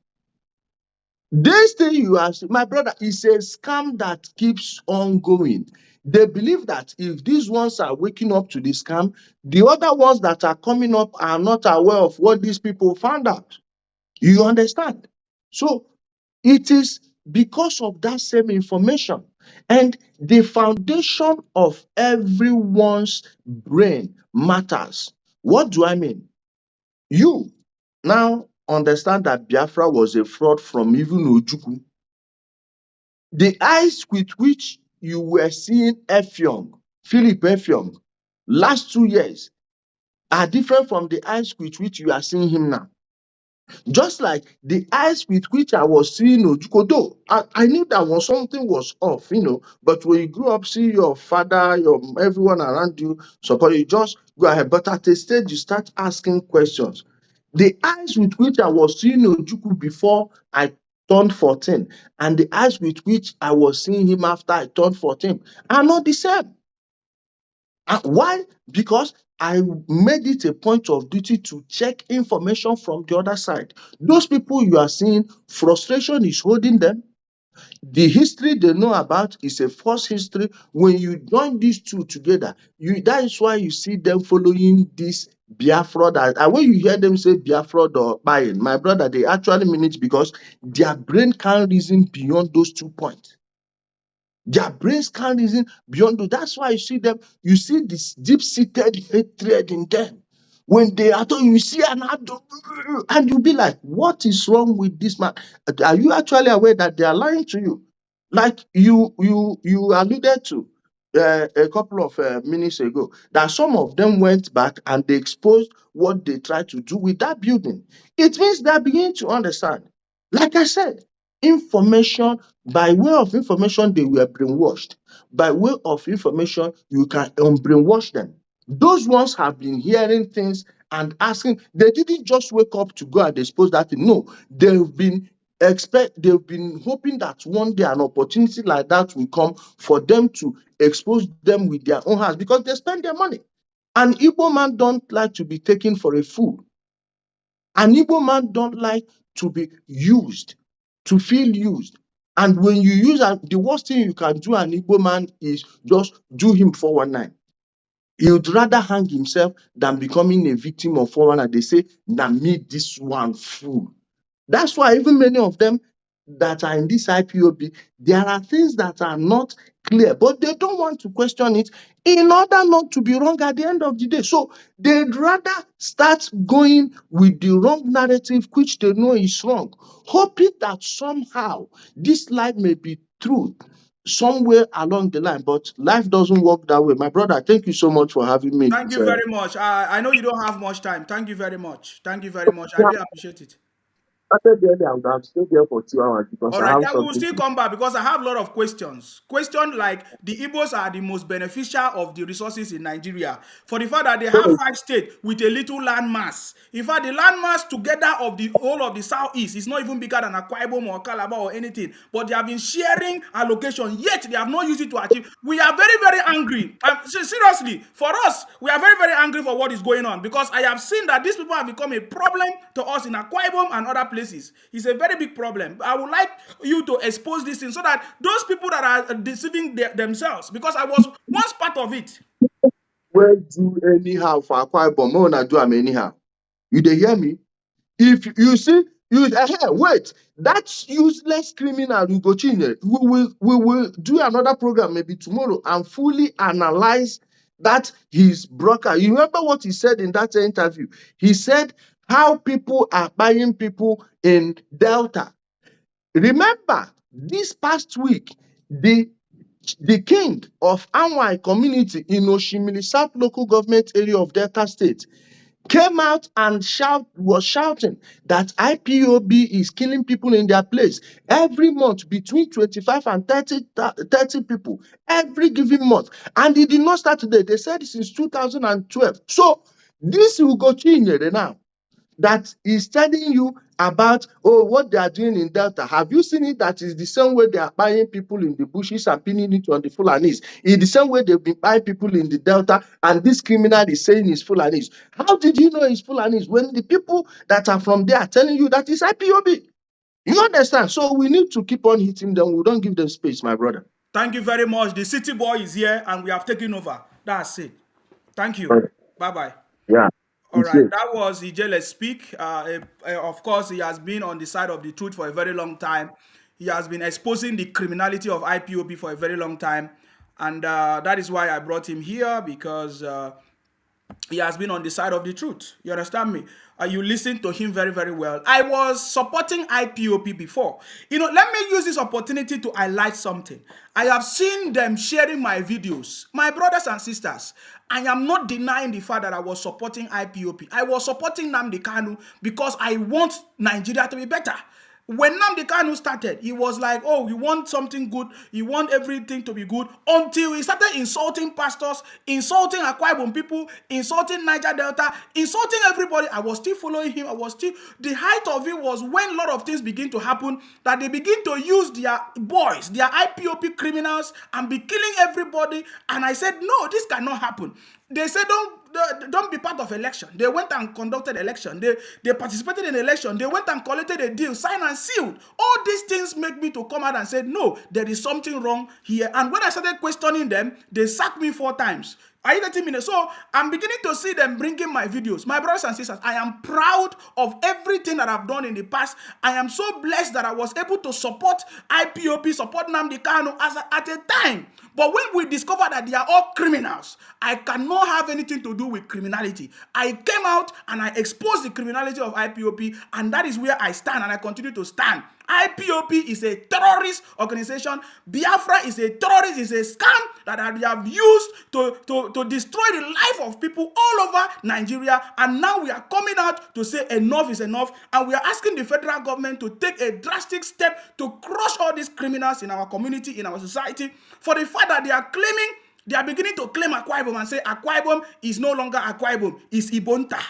This thing you are, my brother, is a scam that keeps on going. They believe that if these ones are waking up to the scam, the other ones that are coming up are not aware of what these people found out. You understand? So it is because of that same information. And the foundation of everyone's brain matters. What do I mean? You now understand that Biafra was a fraud from even Ojukwu. The eyes with which you were seeing Effiong, Philip Effiong, last 2 years are different from the eyes with which you are seeing him now. Just like the eyes with which I was seeing Ojukwu, though I knew that something was off, but when you grew up, see your father, everyone around you, support you, just go ahead. But at a stage, you start asking questions. The eyes with which I was seeing Ojukwu before I turned 14 and the eyes with which I was seeing him after I turned 14 are not the same. Why? Because I made it a point of duty to check information from the other side. Those people you are seeing, frustration is holding them. The history they know about is a false history. When you join these two together, that is why you see them following this Biafra, that and when you hear them say Biafra or buying, my brother, they actually mean it because their brain can't reason beyond those 2 points. Their brains can't reason beyond those. That's why you see them, you see this deep-seated hatred in them. When they are told, you see an adult, and you'll be like, what is wrong with this man? Are you actually aware that they are lying to you? Like you alluded to a couple of minutes ago, that some of them went back and they exposed what they tried to do with that building. It means they're beginning to understand. Like I said, information, by way of information, they were brainwashed. By way of information, you can unbrainwash them. Those ones have been hearing things and asking. They didn't just wake up to go and expose that thing. No, they've been hoping that one day an opportunity like that will come for them to expose them with their own hands, because they spend their money. An Igbo man don't like to be taken for a fool. An Igbo man don't like to be used, to feel used. And when you use, the worst thing you can do an Igbo man is just do him 419. He would rather hang himself than becoming a victim of 419. They say, "Na me this one fool." That's why even many of them that are in this IPOB, there are things that are not clear, but they don't want to question it in order not to be wrong at the end of the day. So they'd rather start going with the wrong narrative, which they know is wrong, hoping that somehow this life may be true somewhere along the line. But life doesn't work that way. My brother, thank you so much for having me. Thank you very much. I know you don't have much time. Thank you very much. Thank you very much. I really appreciate it. Started early, I would have stayed there for 2 hours because All I right, have then we'll something still to do. come back because I have a lot of questions. Question like the Igbos are the most beneficial of the resources in Nigeria for the fact that they have 5 states with a little land mass. In fact, the land mass together of the whole of the southeast is not even bigger than Akwa Ibom or Calabar or anything. But they have been sharing allocation, yet they have not used it to achieve. We are very, very angry. Seriously, for us, we are very, very angry for what is going on because I have seen that these people have become a problem to us in Akwa Ibom and other places. It's a very big problem. I would like you to expose this thing so that those people that are deceiving themselves, because I was once part of it. Well, do anyhow for Akwa Ibom, make una do am anyhow. You dey hear me? If you see, wait, that's useless criminal Ugochinye. We will do another program maybe tomorrow and fully analyze that his broker. You remember what he said in that interview? He said how people are buying people in Delta. Remember, this past week, the king of Anwai community in Oshimili South local government area of Delta State came out and was shouting that IPOB is killing people in their place every month, between 25 and 30 people every given month. And it did not start today. They said since 2012. So this will go change now. That is telling you about what they are doing in Delta. Have you seen it? That is the same way they are buying people in the bushes and pinning it on the Fulanis. It's the same way they've been buying people in the Delta, and this criminal is saying it's Fulanis. How did you know it's Fulanis when the people that are from there are telling you that it's IPOB? You understand? So we need to keep on hitting them. We don't give them space, my brother. Thank you very much. The city boy is here and we have taken over. That's it. Thank you. Brother. Bye bye. Yeah. All It's right, it. that was Ijele Speak. Of course, he has been on the side of the truth for a very long time. He has been exposing the criminality of IPOB for a very long time. And that is why I brought him here because he has been on the side of the truth. You understand me? You listen to him very, very well. I was supporting IPOP before. Let me use this opportunity to highlight something. I have seen them sharing my videos. My brothers and sisters, I am not denying the fact that I was supporting IPOP. I was supporting Nnamdi Kanu because I want Nigeria to be better. When Nnamdi Kanu started, he was like, oh, you want something good, you want everything to be good, until he started insulting pastors, insulting Akwa Ibom people, insulting Niger Delta, insulting everybody. I was still following him. The height of it was when a lot of things begin to happen, that they begin to use their boys, their IPOP criminals, and be killing everybody. And I said, no, this cannot happen. They said, don't be part of election. They went and conducted election. They participated in election. They went and collected a deal, signed and sealed. All these things make me to come out and say, no, there is something wrong here. And when I started questioning them, they sacked me 4 times. Are you getting me? So I'm beginning to see them bringing my videos. My brothers and sisters, I am proud of everything that I've done in the past. I am so blessed that I was able to support IPOP, support Nnamdi Kanu at a time. But when we discover that they are all criminals, I cannot have anything to do with criminality. I came out and I exposed the criminality of IPOP, and that is where I stand, and I continue to stand. IPOP is a terrorist organization. Biafra is a terrorist, is a scam that they have used to destroy the life of people all over Nigeria. And now we are coming out to say enough is enough. And we are asking the federal government to take a drastic step to crush all these criminals in our community, in our society, for the fact that they are beginning to claim Akwa Ibom and say Akwa Ibom is no longer Akwa Ibom, it's Ibonta.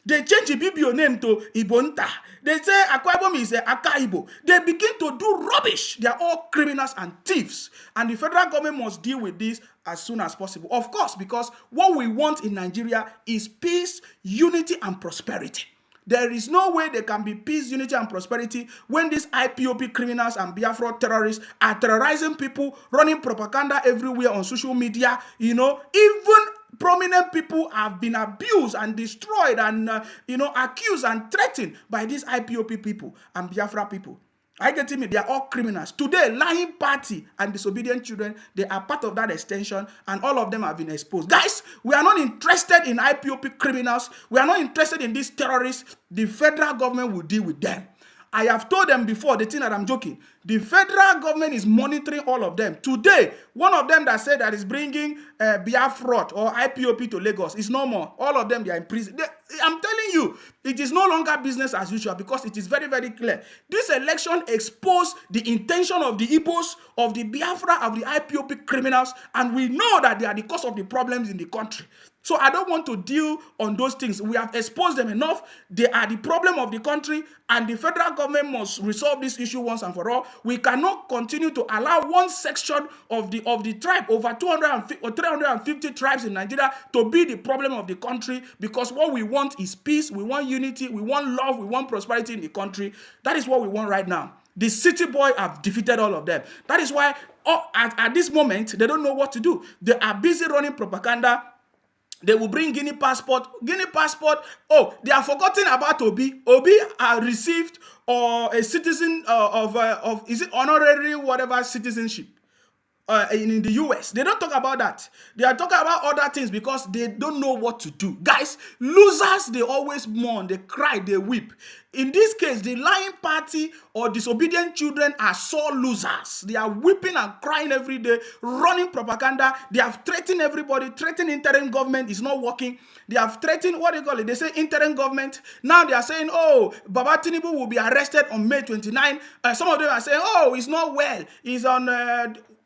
They change the BBO name to Ibonta. They say Akwa Ibom is Aka Ibo. They begin to do rubbish. They are all criminals and thieves. And the federal government must deal with this as soon as possible. Of course, because what we want in Nigeria is peace, unity, and prosperity. There is no way there can be peace, unity, and prosperity when these IPOP criminals and Biafra terrorists are terrorizing people, running propaganda everywhere on social media. You know, even prominent people have been abused and destroyed and, accused and threatened by these IPOP people and Biafra people. I get me, they are all criminals. Today, lying party and disobedient children, they are part of that extension, and all of them have been exposed. Guys, we are not interested in IPOP criminals. We are not interested in these terrorists. The federal government will deal with them. I have told them before, the thing that I'm joking. The federal government is monitoring all of them. Today, one of them that said that is bringing Biafra or IPOP to Lagos is no more. All of them, they are in prison. I'm telling you, it is no longer business as usual because it is very, very clear. This election exposed the intention of the Igbos, of the Biafra, of the IPOP criminals, and we know that they are the cause of the problems in the country. So I don't want to deal on those things. We have exposed them enough. They are the problem of the country, and the federal government must resolve this issue once and for all. We cannot continue to allow one section of the tribe, over 250 or 350 tribes in Nigeria, to be the problem of the country, because what we want is peace, we want unity, we want love, we want prosperity in the country. That is what we want right now. The city boy have defeated all of them. That is why at this moment, they don't know what to do. They are busy running propaganda. They will bring Guinea passport. Guinea passport. Oh, they are forgotten about Obi. Obi received a citizen of is it honorary whatever citizenship in the US. They don't talk about that. They are talking about other things because they don't know what to do. Guys, losers, they always mourn, they cry, they weep. In this case, the lying party or disobedient children are sore losers. They are weeping and crying every day, running propaganda. They have threatened everybody, threatened interim government is not working. They have threatened, what do you call it? They say interim government. Now they are saying, oh, Baba Tinubu will be arrested on May 29. Some of them are saying, oh, he's not well. He's on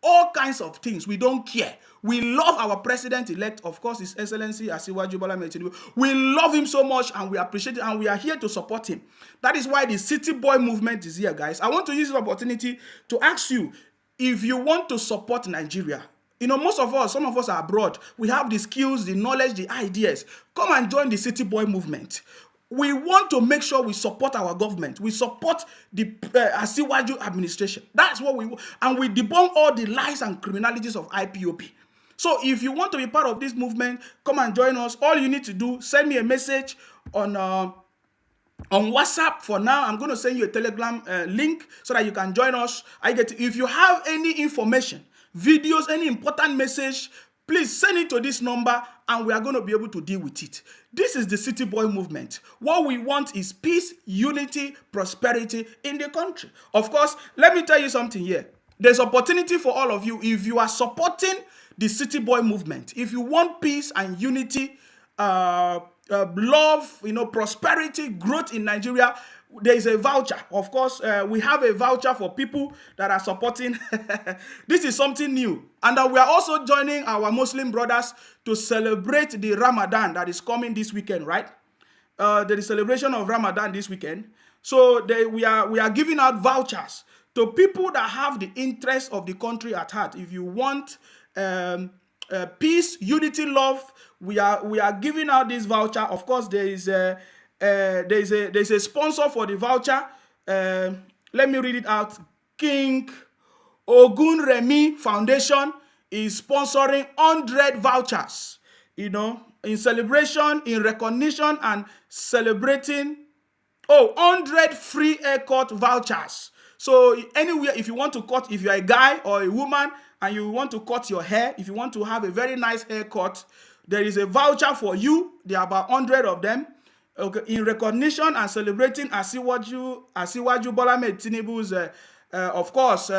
all kinds of things. We don't care. We love our president-elect, of course, His Excellency Asiwaju Bola Ahmed Tinubu. We love him so much and we appreciate it and we are here to support him. That is why the City Boy movement is here, guys. I want to use this opportunity to ask you, if you want to support Nigeria, you know, most of us, some of us are abroad. We have the skills, the knowledge, the ideas. Come and join the City Boy movement. We want to make sure we support our government. We support the Asiwaju administration. That's what we want. And we debunk all the lies and criminalities of IPOP. So if you want to be part of this movement, come and join us. All you need to do, send me a message on WhatsApp. For now, I'm going to send you a Telegram link so that you can join us. If you have any information, videos, any important message, please send it to this number and we are going to be able to deal with it. This is the City Boy movement. What we want is peace, unity, prosperity in the country. Of course, let me tell you something here. There's opportunity for all of you if you are supporting the City Boy movement. If you want peace and unity, love, prosperity, growth in Nigeria, there is a voucher. Of course, we have a voucher for people that are supporting. This is something new. And we are also joining our Muslim brothers to celebrate the Ramadan that is coming this weekend, right? There is celebration of Ramadan this weekend. So we are giving out vouchers to people that have the interest of the country at heart. If you want peace, unity, love, we are giving out this voucher. Of course, there's a sponsor for the voucher. Let me read it out. King Ogunremi Foundation is sponsoring 100 vouchers. in celebration, in recognition, and celebrating. 100 free haircut vouchers. So anywhere, if you want to cut, if you're a guy or a woman and you want to cut your hair, if you want to have a very nice haircut, there is a voucher for you. There are about 100 of them. Okay, in recognition and celebrating Asiwaju Bola Ahmed Tinubu's, of course,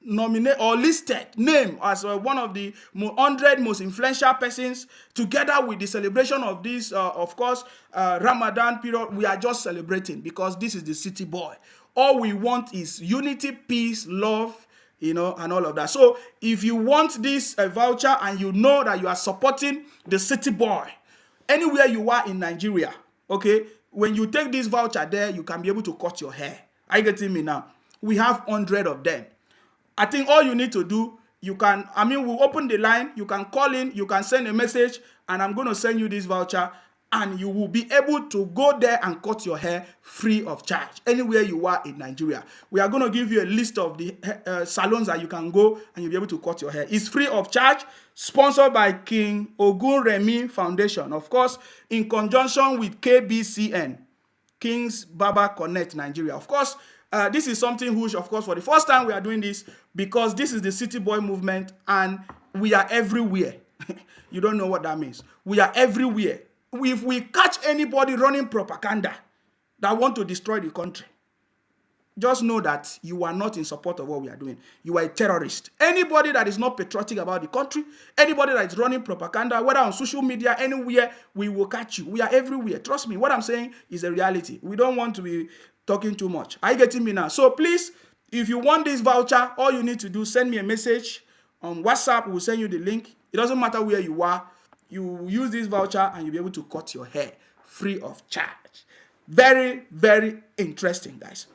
nominate or listed name as one of the 100 most influential persons, together with the celebration of this, of course, Ramadan period. We are just celebrating because this is the city boy. All we want is unity, peace, love, and all of that. So if you want this voucher and you know that you are supporting the city boy, anywhere you are in Nigeria, okay, when you take this voucher there, you can be able to cut your hair. Are you getting me now? We have 100 of them. I think all you need to do, we'll open the line, you can call in, you can send a message, and I'm going to send you this voucher, and you will be able to go there and cut your hair free of charge, anywhere you are in Nigeria. We are going to give you a list of the salons that you can go, and you'll be able to cut your hair. It's free of charge, sponsored by King Ogunremi Foundation, of course, in conjunction with KBCN, King's Barber Connect Nigeria. Of course, this is something which, of course, for the first time we are doing this, because this is the City Boy movement and we are everywhere. You don't know what that means. We are everywhere. If we catch anybody running propaganda that want to destroy the country, just know that you are not in support of what we are doing. You are a terrorist. Anybody that is not patriotic about the country, anybody that is running propaganda, whether on social media, anywhere, we will catch you. We are everywhere. Trust me, what I'm saying is a reality. We don't want to be talking too much. Are you getting me now? So please, if you want this voucher, all you need to do, send me a message on WhatsApp. We'll send you the link. It doesn't matter where you are. You use this voucher and you'll be able to cut your hair free of charge. Very, very interesting, guys.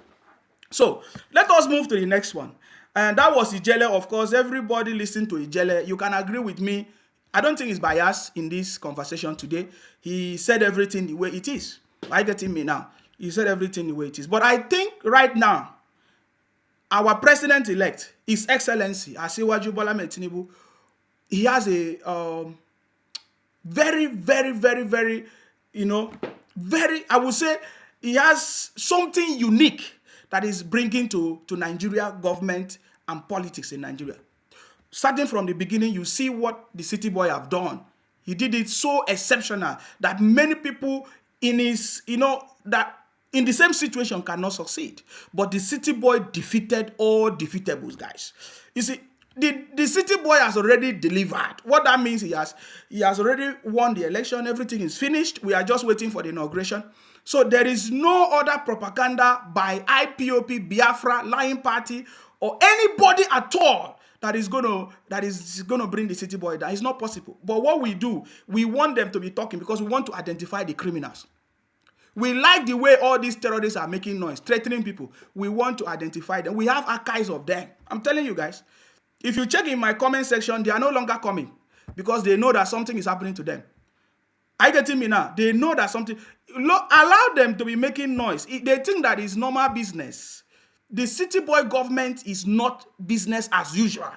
So let us move to the next one. And that was Ijele. Of course, everybody listen to Ijele. You can agree with me. I don't think he's biased in this conversation today. He said everything the way it is. Are you getting me now? He said everything the way it is. But I think right now, our president-elect, His Excellency, Asiwaju Bola Ahmed Tinubu, he has a very, very, very, very, I would say he has something unique that is bringing to Nigeria government and politics in Nigeria. Starting from the beginning, you see what the city boy have done. He did it so exceptional that many people in his, that in the same situation cannot succeed. But the city boy defeated all defeatables, guys. You see, the city boy has already delivered. What that means, he has already won the election. Everything is finished. We are just waiting for the inauguration. So there is no other propaganda by IPOP, Biafra, Lying Party, or anybody at all that is gonna bring the city boy down. It's not possible. But what we do, we want them to be talking because we want to identify the criminals. We like the way all these terrorists are making noise, threatening people. We want to identify them. We have archives of them. I'm telling you guys. If you check in my comment section, they are no longer coming because they know that something is happening to them. Are you getting me now? They know that something. Allow them to be making noise. They think that is normal business. The city boy government is not business as usual.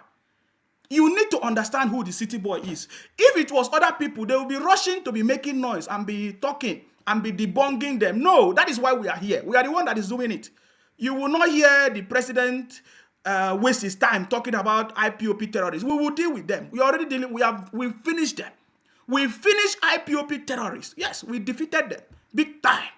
You need to understand who the city boy is. If it was other people, they will be rushing to be making noise and be talking and be debunking them. No, that is why we are here. We are the one that is doing it. You will not hear the president waste his time talking about IPOP terrorists. We will deal with them. We are already dealing. We finished them. We finished IPOP terrorists. Yes, we defeated them big time.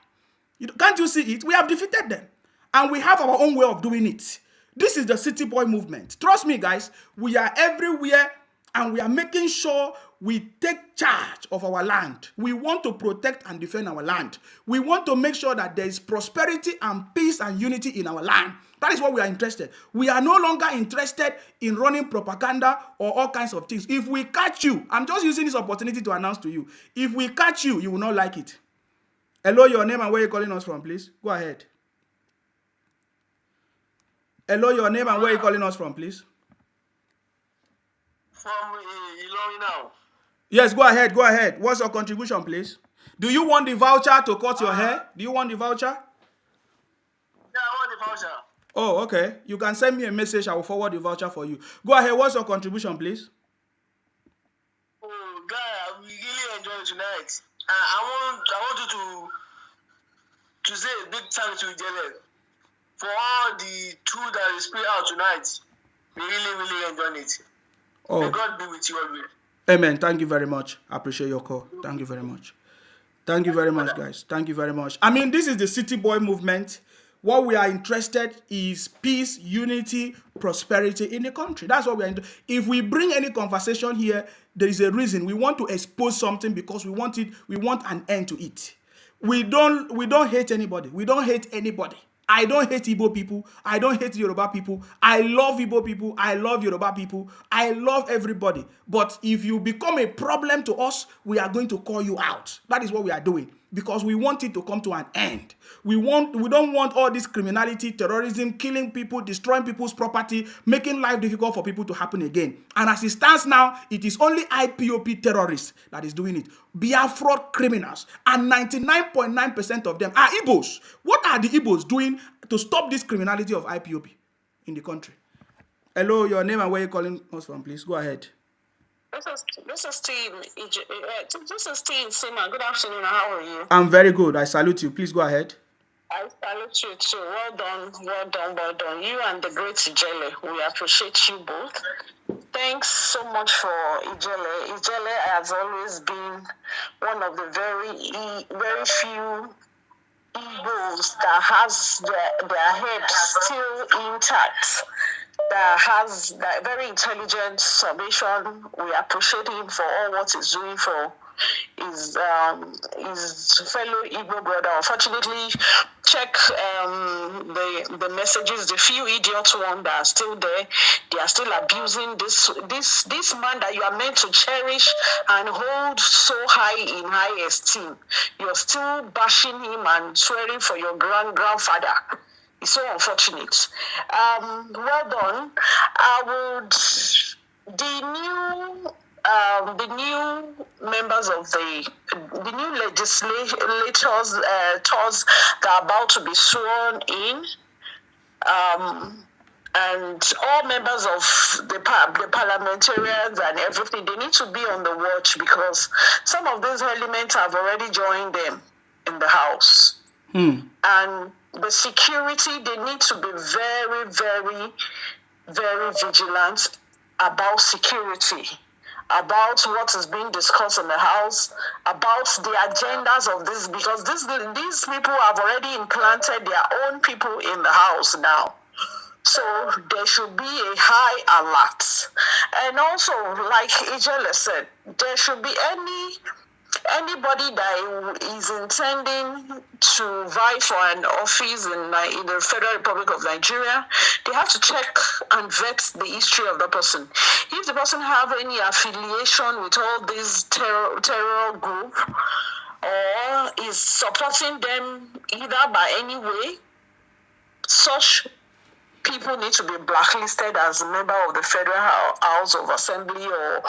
Can't you see it? We have defeated them. And we have our own way of doing it. This is the city boy movement. Trust me, guys. We are everywhere and we are making sure we take charge of our land. We want to protect and defend our land. We want to make sure that there is prosperity and peace and unity in our land. That is what we are interested. We are no longer interested in running propaganda or all kinds of things. If we catch you, I'm just using this opportunity to announce to you, if we catch you, you will not like it. Hello, your name and where you're calling us from, please. Go ahead. Hello, your name and where you're calling us from, please. From Ilorin now. Yes, go ahead, go ahead. What's your contribution, please? Do you want the voucher to cut your hair? Do you want the voucher? Yeah, I want the voucher. Oh, okay. You can send me a message. I will forward the voucher for you. Go ahead. What's your contribution, please? tonight. I want you to say a big thank you to Ijele for all the truth that is played out tonight. We really enjoyed it. May God be with you always. Amen. Thank you very much. I appreciate your call. Thank you very much. Thank you very much, guys. Thank you very much. I mean, this is the City Boy movement. What we are interested is peace, unity, prosperity in the country. That's what we are into. If we bring any conversation here, there is a reason. We want to expose something because we want an end to it. We don't hate anybody. We don't hate anybody. I don't hate Igbo people. I don't hate Yoruba people. I love Igbo people. I love Yoruba people. I love everybody. But if you become a problem to us, we are going to call you out. That is what we are doing because we want it to come to an end. We don't want all this criminality, terrorism, killing people, destroying people's property, making life difficult for people to happen again. And as it stands now, it is only IPOP terrorists that is doing it. Biafra criminals, and 99.9% of them are Igbos. What are the Igbos doing to stop this criminality of IPOP in the country? Hello, your name and where you're calling us from, please. Go ahead. This is Steve. This is Steve Sima. Good afternoon. How are you? I'm very good. I salute you. Please go ahead. I salute you too. Well done, well done, well done. You and the great Ijele. We appreciate you both. Thanks so much for Ijele. Ijele has always been one of the very few Igbos that has their head still intact, that has that very intelligent submission. We appreciate him for all what he's doing for his fellow Igbo brother. Unfortunately, check the messages. The few idiots one that are still there, they are still abusing this man that you are meant to cherish and hold so high in high esteem. You're still bashing him and swearing for your grandfather. It's so unfortunate. Well done. The new members of the new legislators that are about to be sworn in, and all members of the parliamentarians and everything, they need to be on the watch because some of these elements have already joined them in the House. And the security, they need to be very, very, very vigilant about security, about what is being discussed in the House, about the agendas of this, because these people have already implanted their own people in the House now. So there should be a high alert. And also, like Ijele said, there should be anybody that is intending to vie for an office in the Federal Republic of Nigeria, they have to check and vet the history of the person. If the person have any affiliation with all these terror group or is supporting them either by any way, such people need to be blacklisted as a member of the Federal House of Assembly or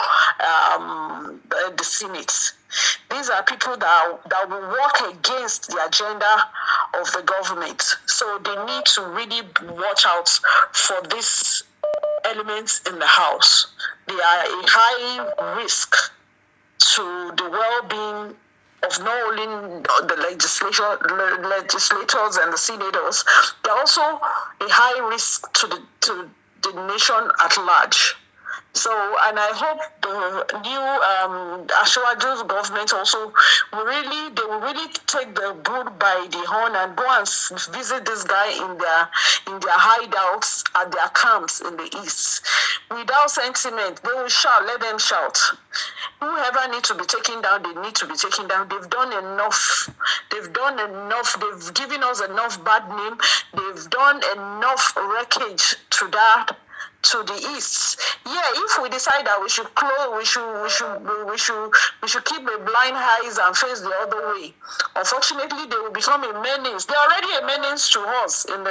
the Senate. These are people that will work against the agenda of the government. So they need to really watch out for these elements in the House. They are a high risk to the well-being of not only the legislators and the senators, they're also a high risk to the nation at large. So, and I hope the new Ashwaju's government also will really take the bull by the horn and go and visit this guy in their hideouts at their camps in the east. Without sentiment, they will shout. Let them shout. Whoever needs to be taken down, they need to be taken down. They've done enough. They've done enough. They've given us enough bad name. They've done enough wreckage to the east. Yeah, if we decide that we should close, we should keep a blind eyes and face the other way. Unfortunately, they will become a menace. They're already a menace to us in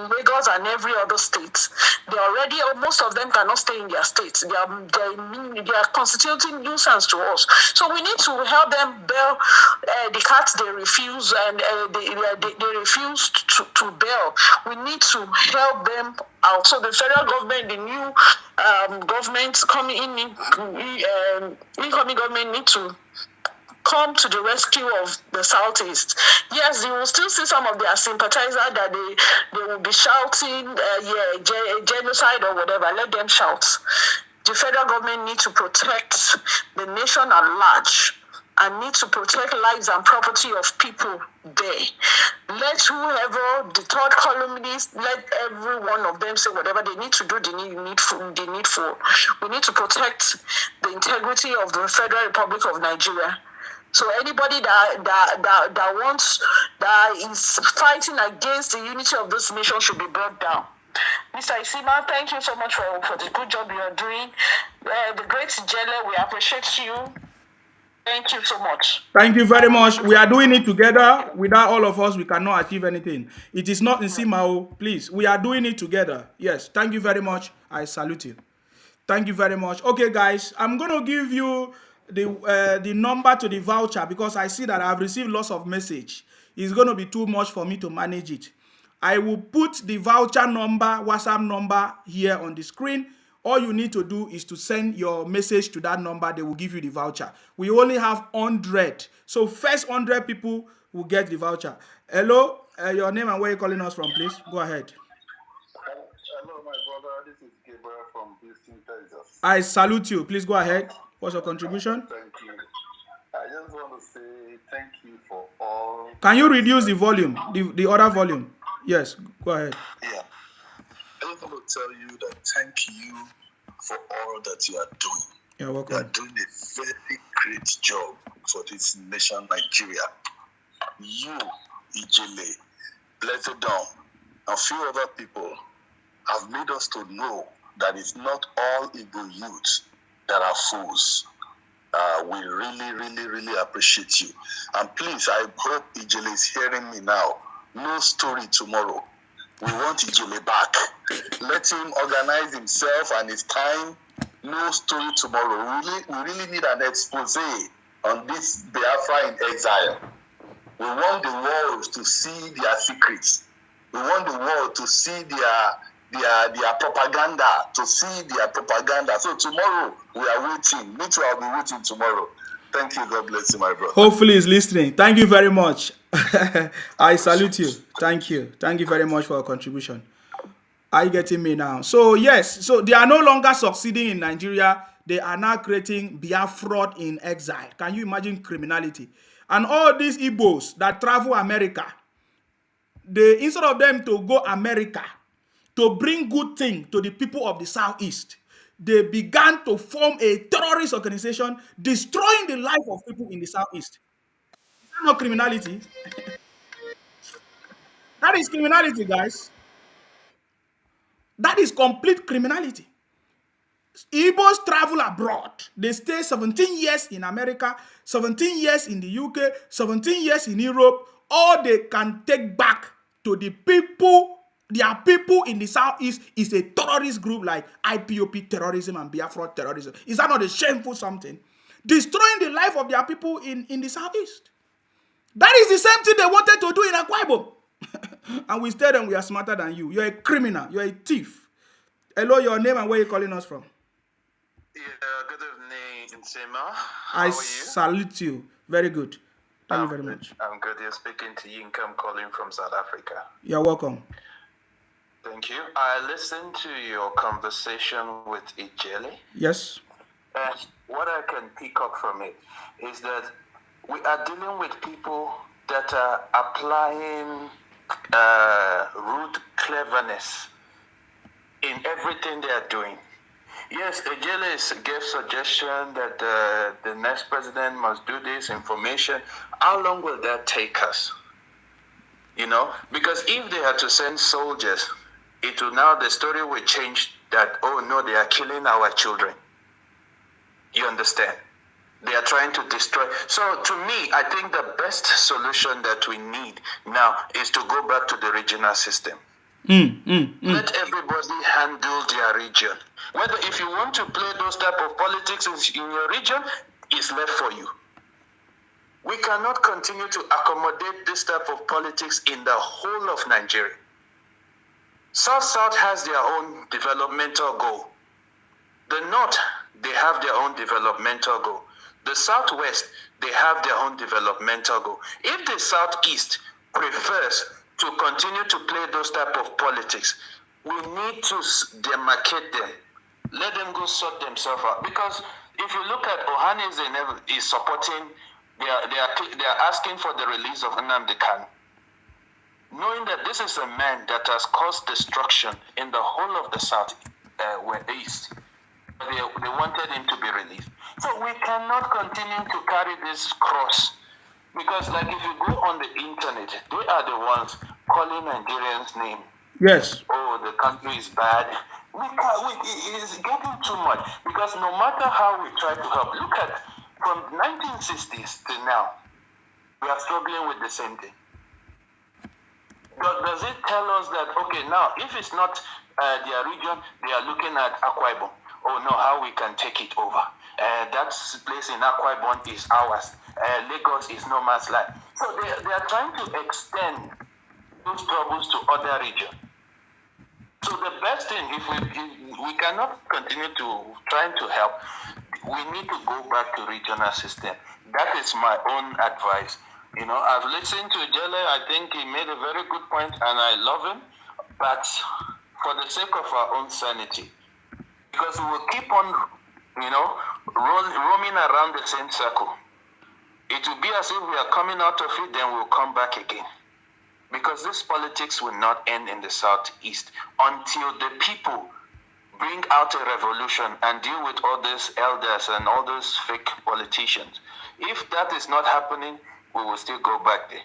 Lagos and every other state. They already, most of them cannot stay in their states. They are constituting nuisance to us. So we need to help them bail the cats they refuse, and they refuse to bail. We need to help them out. So the federal government, the new government coming in, incoming government need to come to the rescue of the Southeast. Yes, you will still see some of their sympathizers that they will be shouting, genocide or whatever. Let them shout. The federal government needs to protect the nation at large and need to protect lives and property of people there. Let whoever, the third columnist, let every one of them say whatever they need to do, they need for. We need to protect the integrity of the Federal Republic of Nigeria. So anybody that is fighting against the unity of this nation should be brought down. Mr. Isima, thank you so much for the good job you are doing. The great Jele, we appreciate you. Thank you so much. Thank you very much. We are doing it together. Without all of us, we cannot achieve anything. It is not in Simao, please. We are doing it together. Yes, thank you very much. I salute you. Thank you very much. Okay, guys, I'm going to give you the number to the voucher because I see that I've received lots of message. It's going to be too much for me to manage it. I will put the voucher number, WhatsApp number here on the screen. All you need to do is to send your message to that number. They will give you the voucher. We only have 100. So first 100 people will get the voucher. Hello, your name and where you're calling us from, please. Go ahead. Hello, my brother. This is Gabriel from Houston, Texas. I salute you. Please go ahead. What's your contribution? Thank you. I just want to say thank you for all. Can you reduce the volume, the other volume? Yes, go ahead. Yeah. I just want to tell you that thank you for all that you are doing. You're welcome. You are doing a very great job for this nation, Nigeria. You, Ijele, Letterdown, and a few other people have made us to know that it's not all Igbo youths that are fools. We really appreciate you. And please, I hope Ijele is hearing me now. No story tomorrow. We want Ijele back. Let him organize himself and his time. No story tomorrow. We really need an expose on this Biafra-in-Exile. We want the world to see their secrets. We want the world to see their propaganda, So tomorrow we are waiting. Me too, I'll be waiting tomorrow. Thank you. God bless you, my brother. Hopefully he's listening. Thank you very much. I salute you. Thank you. Thank you very much for your contribution. Are you getting me now? So yes, so they are no longer succeeding in Nigeria. They are now creating Biafra-in-Exile. Can you imagine criminality? And all these Igbos that travel America, they, instead of them to go America to bring good thing to the people of the Southeast, they began to form a terrorist organization destroying the life of people in the Southeast. Is that not criminality? That is criminality, guys. That is complete criminality. Igbos travel abroad. They stay 17 years in America, 17 years in the UK, 17 years in Europe. All they can take back to the people, their people in the Southeast, is a terrorist group like IPOP terrorism and Biafra terrorism. Is that not a shameful something? Destroying the life of their people in the Southeast. That is the same thing they wanted to do in Akwa Ibom. And we tell them we are smarter than you. You're a criminal. You're a thief. Hello, your name and where you're calling us from? Yeah, good evening, Nsema. How are you? Salute you. Very good. Thank you very much. I'm good. You're speaking to Yinka. I'm calling from South Africa. You're welcome. Thank you. I listened to your conversation with Ijele. Yes. And what I can pick up from it is that we are dealing with people that are applying rude cleverness in everything they are doing. Yes, Ejele gave suggestion that the next president must do this information. How long will that take us? You know, because if they had to send soldiers, it will now, the story will change that, oh no, they are killing our children. You understand? They are trying to destroy. So to me, I think the best solution that we need now is to go back to the regional system. Let everybody handle their region. Whether if you want to play those type of politics in your region, it's left for you. We cannot continue to accommodate this type of politics in the whole of Nigeria. South has their own developmental goal. The North, they have their own developmental goal. The Southwest, they have their own developmental goal. If the Southeast prefers to continue to play those type of politics, we need to demarcate them. Let them go sort themselves out. Because if you look at Ohanes is supporting, they are asking for the release of Nnamdi Kanu, knowing that this is a man that has caused destruction in the whole of the East. They wanted him to be released. So we cannot continue to carry this cross. Because like if you go on the internet, they are the ones calling Nigerians' name. Yes. Oh, the country is bad. It is getting too much. Because no matter how we try to help, look at from 1960s to now, we are struggling with the same thing. But does it tell us that, okay, now, if it's not their region, they are looking at Akwa Ibom. Oh, no, how we can take it over. That place in Akwa Ibom is ours. Lagos is no man's land. So they are trying to extend those troubles to other regions. So the best thing, if we cannot continue to trying to help, we need to go back to regional system. That is my own advice. You know, I've listened to Jelle. I think he made a very good point, and I love him. But for the sake of our own sanity, because we will keep on, you know, roaming around the same circle. It will be as if we are coming out of it, then we'll come back again. Because this politics will not end in the Southeast until the people bring out a revolution and deal with all these elders and all those fake politicians. If that is not happening, we will still go back there.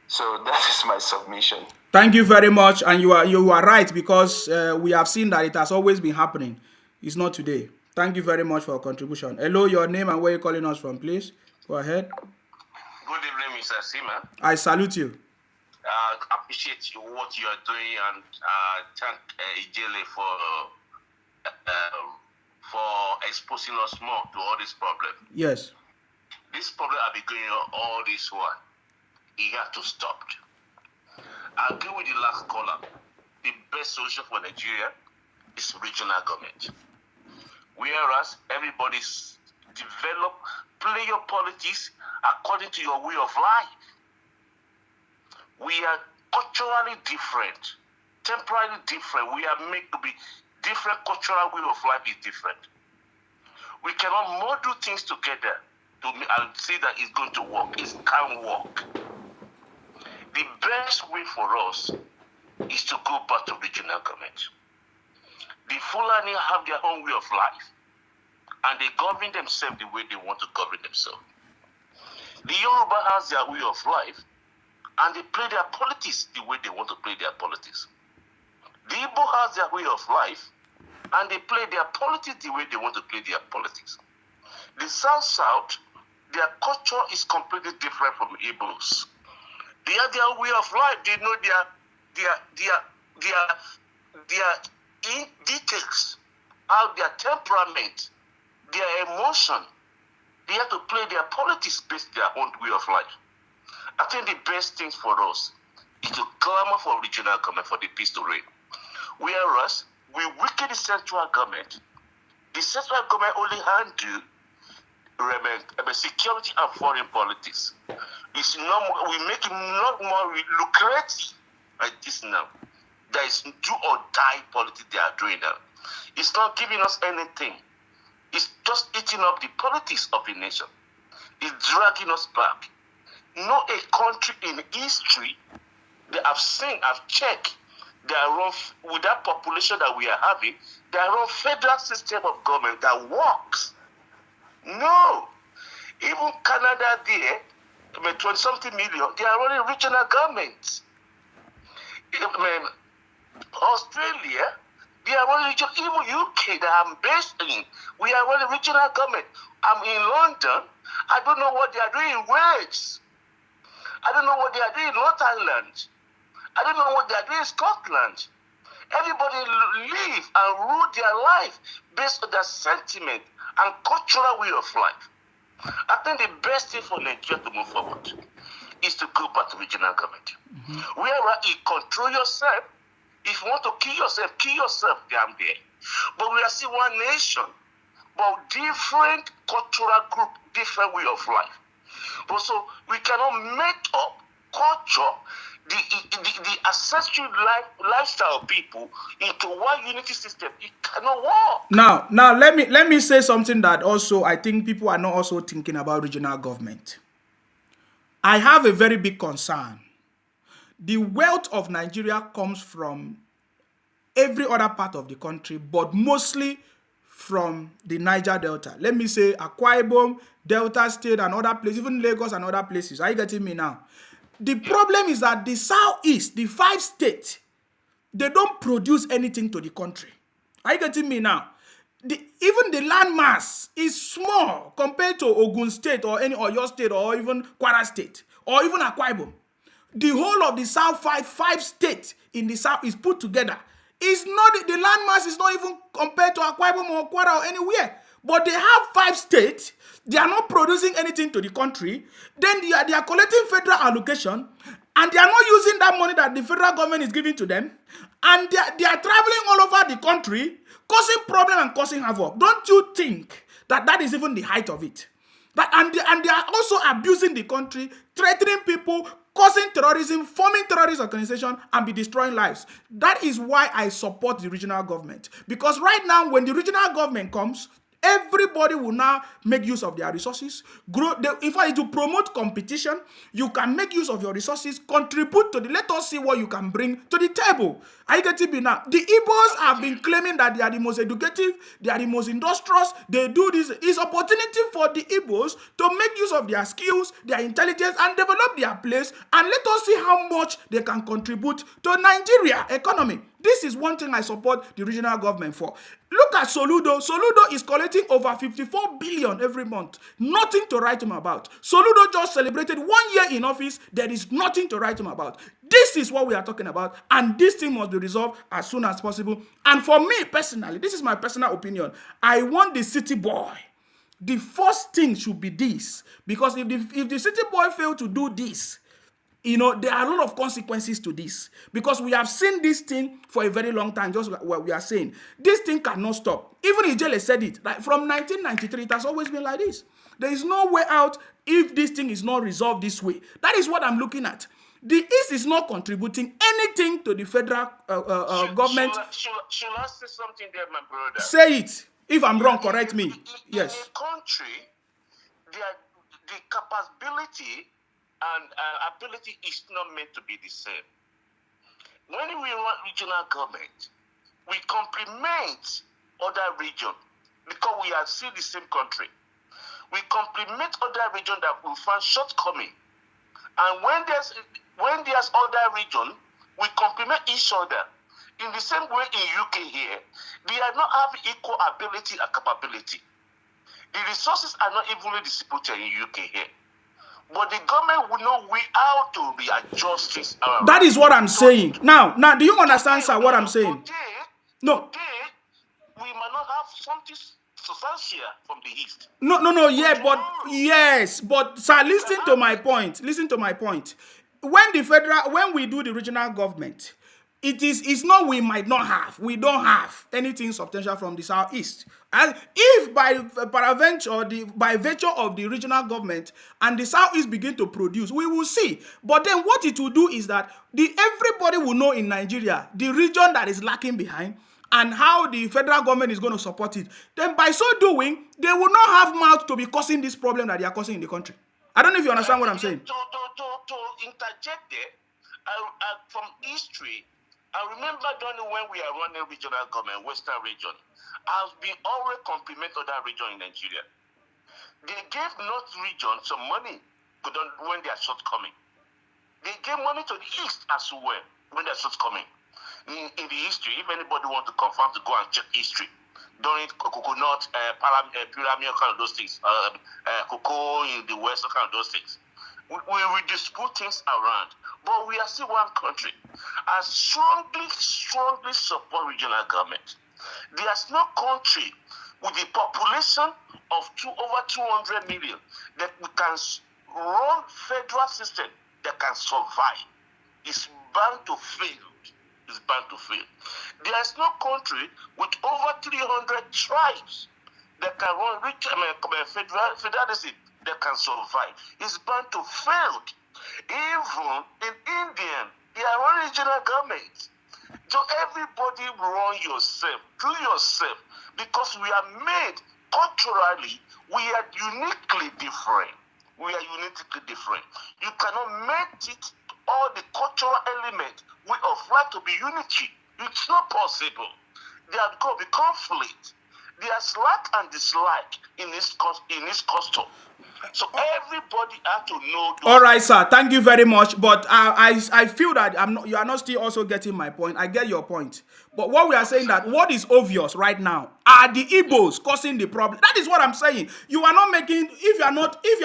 So that is my submission. Thank you very much, and you are right, because we have seen that it has always been happening. It's not today. Thank you very much for your contribution. Hello, your name and where you're calling us from, please. Go ahead. Good evening, Mr. Sima. I salute you. Appreciate what you are doing, and thank Ijele for exposing us more to all this problem. Yes. This problem has been going on all this while. It has to stop. I agree with the last caller. The best solution for Nigeria is regional government. Whereas everybody's play your politics according to your way of life. We are culturally different, temporarily different. We are made to be different. Cultural way of life is different. We cannot more do things together and say that it's going to work. It can't work. The best way for us is to go back to regional government. The Fulani have their own way of life, and they govern themselves the way they want to govern themselves. The Yoruba has their way of life, and they play their politics the way they want to play their politics. The Igbo has their way of life, and they play their politics the way they want to play their politics. The South, their culture is completely different from Igbos. They have their way of life. They know their details, how their temperament, their emotion. They have to play their politics based on their own way of life. I think the best thing for us is to clamor for regional government for the peace to reign. Whereas we weaken the central government. The central government only handle security and foreign politics. It's not more, we make it not more lucrative like this now. There is do or die politics they are doing now. It's not giving us anything. It's just eating up the politics of the nation. It's dragging us back. Not a country in history that I've checked, with that population that we are having, their own federal system of government that works. No. Even Canada there, 20-something million, they are running regional governments. Australia, they are running regional, even UK that I'm based in, we are running regional government. I'm in London, I don't know what they are doing in Wales. I don't know what they are doing in North Ireland. I don't know what they are doing in Scotland. Everybody live and rule their life based on their sentiment and cultural way of life. I think the best thing for Nigeria to move forward is to go back to regional government. Where you control yourself, If you want to kill yourself down there. But we are still one nation, but different cultural group, different way of life. But so we cannot make up culture, the ancestral lifestyle of people into one unity system. It cannot work. Now let me say something that also I think people are not also thinking about regional government. I have a very big concern. The wealth of Nigeria comes from every other part of the country, but mostly from the Niger Delta. Let me say Akwa Ibom, Delta State, and other places, even Lagos and other places. Are you getting me now? The problem is that the Southeast, the 5 states, they don't produce anything to the country. Are you getting me now? Even the land mass is small compared to Ogun State or any Oyo State or even Kwara State or even Akwa Ibom. The whole of the South five states in the South is put together. It's not, the land mass is not even compared to Akwa Ibom or Kwara or anywhere. But they have 5 states. They are not producing anything to the country. Then they are collecting federal allocation, and they are not using that money that the federal government is giving to them. And they are traveling all over the country, causing problem and causing havoc. Don't you think that is even the height of it? And they are also abusing the country, threatening people, causing terrorism, forming terrorist organization, and be destroying lives. That is why I support the regional government. Because right now, when the regional government comes, everybody will now make use of their resources. In fact, to promote competition, you can make use of your resources, contribute to let us see what you can bring to the table. Are you getting me now? The Igbos have been claiming that they are the most educative, they are the most industrious, they do this. It's opportunity for the Igbos to make use of their skills, their intelligence, and develop their place, and let us see how much they can contribute to Nigeria economy. This is one thing I support the regional government for. Look at Soludo. Soludo is collecting over 54 billion every month. Nothing to write him about. Soludo just celebrated 1 year in office. There is nothing to write him about. This is what we are talking about, and this thing must be resolved as soon as possible. And for me personally, this is my personal opinion, I want the city boy. The first thing should be this, because if the city boy fail to do this, there are a lot of consequences to this, because we have seen this thing for a very long time. Just what we are saying, this thing cannot stop. Even Ijele said it, like from 1993, it has always been like this. There is no way out if this thing is not resolved this way. That is what I'm looking at. The East is not contributing anything to the federal government. Should I say something there, my brother? Say it. If I'm wrong, correct me. Yes. In a country, the capability and ability is not meant to be the same. When we run regional government, we complement other regions because we are still the same country. We complement other regions that will find shortcoming, and when there's other region, we complement each other. In the same way in UK here, they are not having equal ability and capability. The resources are not evenly distributed in UK here. But the government will know how to readjust this. That is what I'm saying. Now, do you understand, sir, what I'm saying? Today, we might not have something substantial from the East. Yes, but sir, listen to my point. When we do the regional government, it's not we might not have. We don't have anything substantial from the Southeast. And if by virtue of the regional government and the Southeast begin to produce, we will see. But then what it will do is that everybody will know in Nigeria the region that is lacking behind and how the federal government is going to support it. Then by so doing, they will not have mouth to be causing this problem that they are causing in the country. I don't know if you understand what I'm saying. To interject there, from history, I remember when we are running regional government, Western region, I've been always compliment other region in Nigeria. They gave North region some money when they are shortcoming. They gave money to the East as well when they are shortcoming. In the history, if anybody want to confirm, to go and check history during coconut, pyramid, kind of those things, cocoa in the West, kind of those things. We dispute things around, but we are still one country. I strongly support regional government. There's no country with a population of over 200 million that we can run federal system that can survive. It's bound to fail. is bound to fail. There is no country with over 300 tribes that can run federalism that can survive. It's bound to fail. Even in India, they are running regional governments. So everybody run yourself, do yourself, because we are made culturally, we are uniquely different. We are uniquely different. You cannot make it all the cultural element of life to be unity. It's not possible. There are going to be conflict. There's like and dislike in this custom. So everybody has to know those. All right, sir. Thank you very much. But I feel that you are not still also getting my point. I get your point. But what we are saying that what is obvious right now are the Igbos causing the problem. That is what I'm saying. You are not making, if you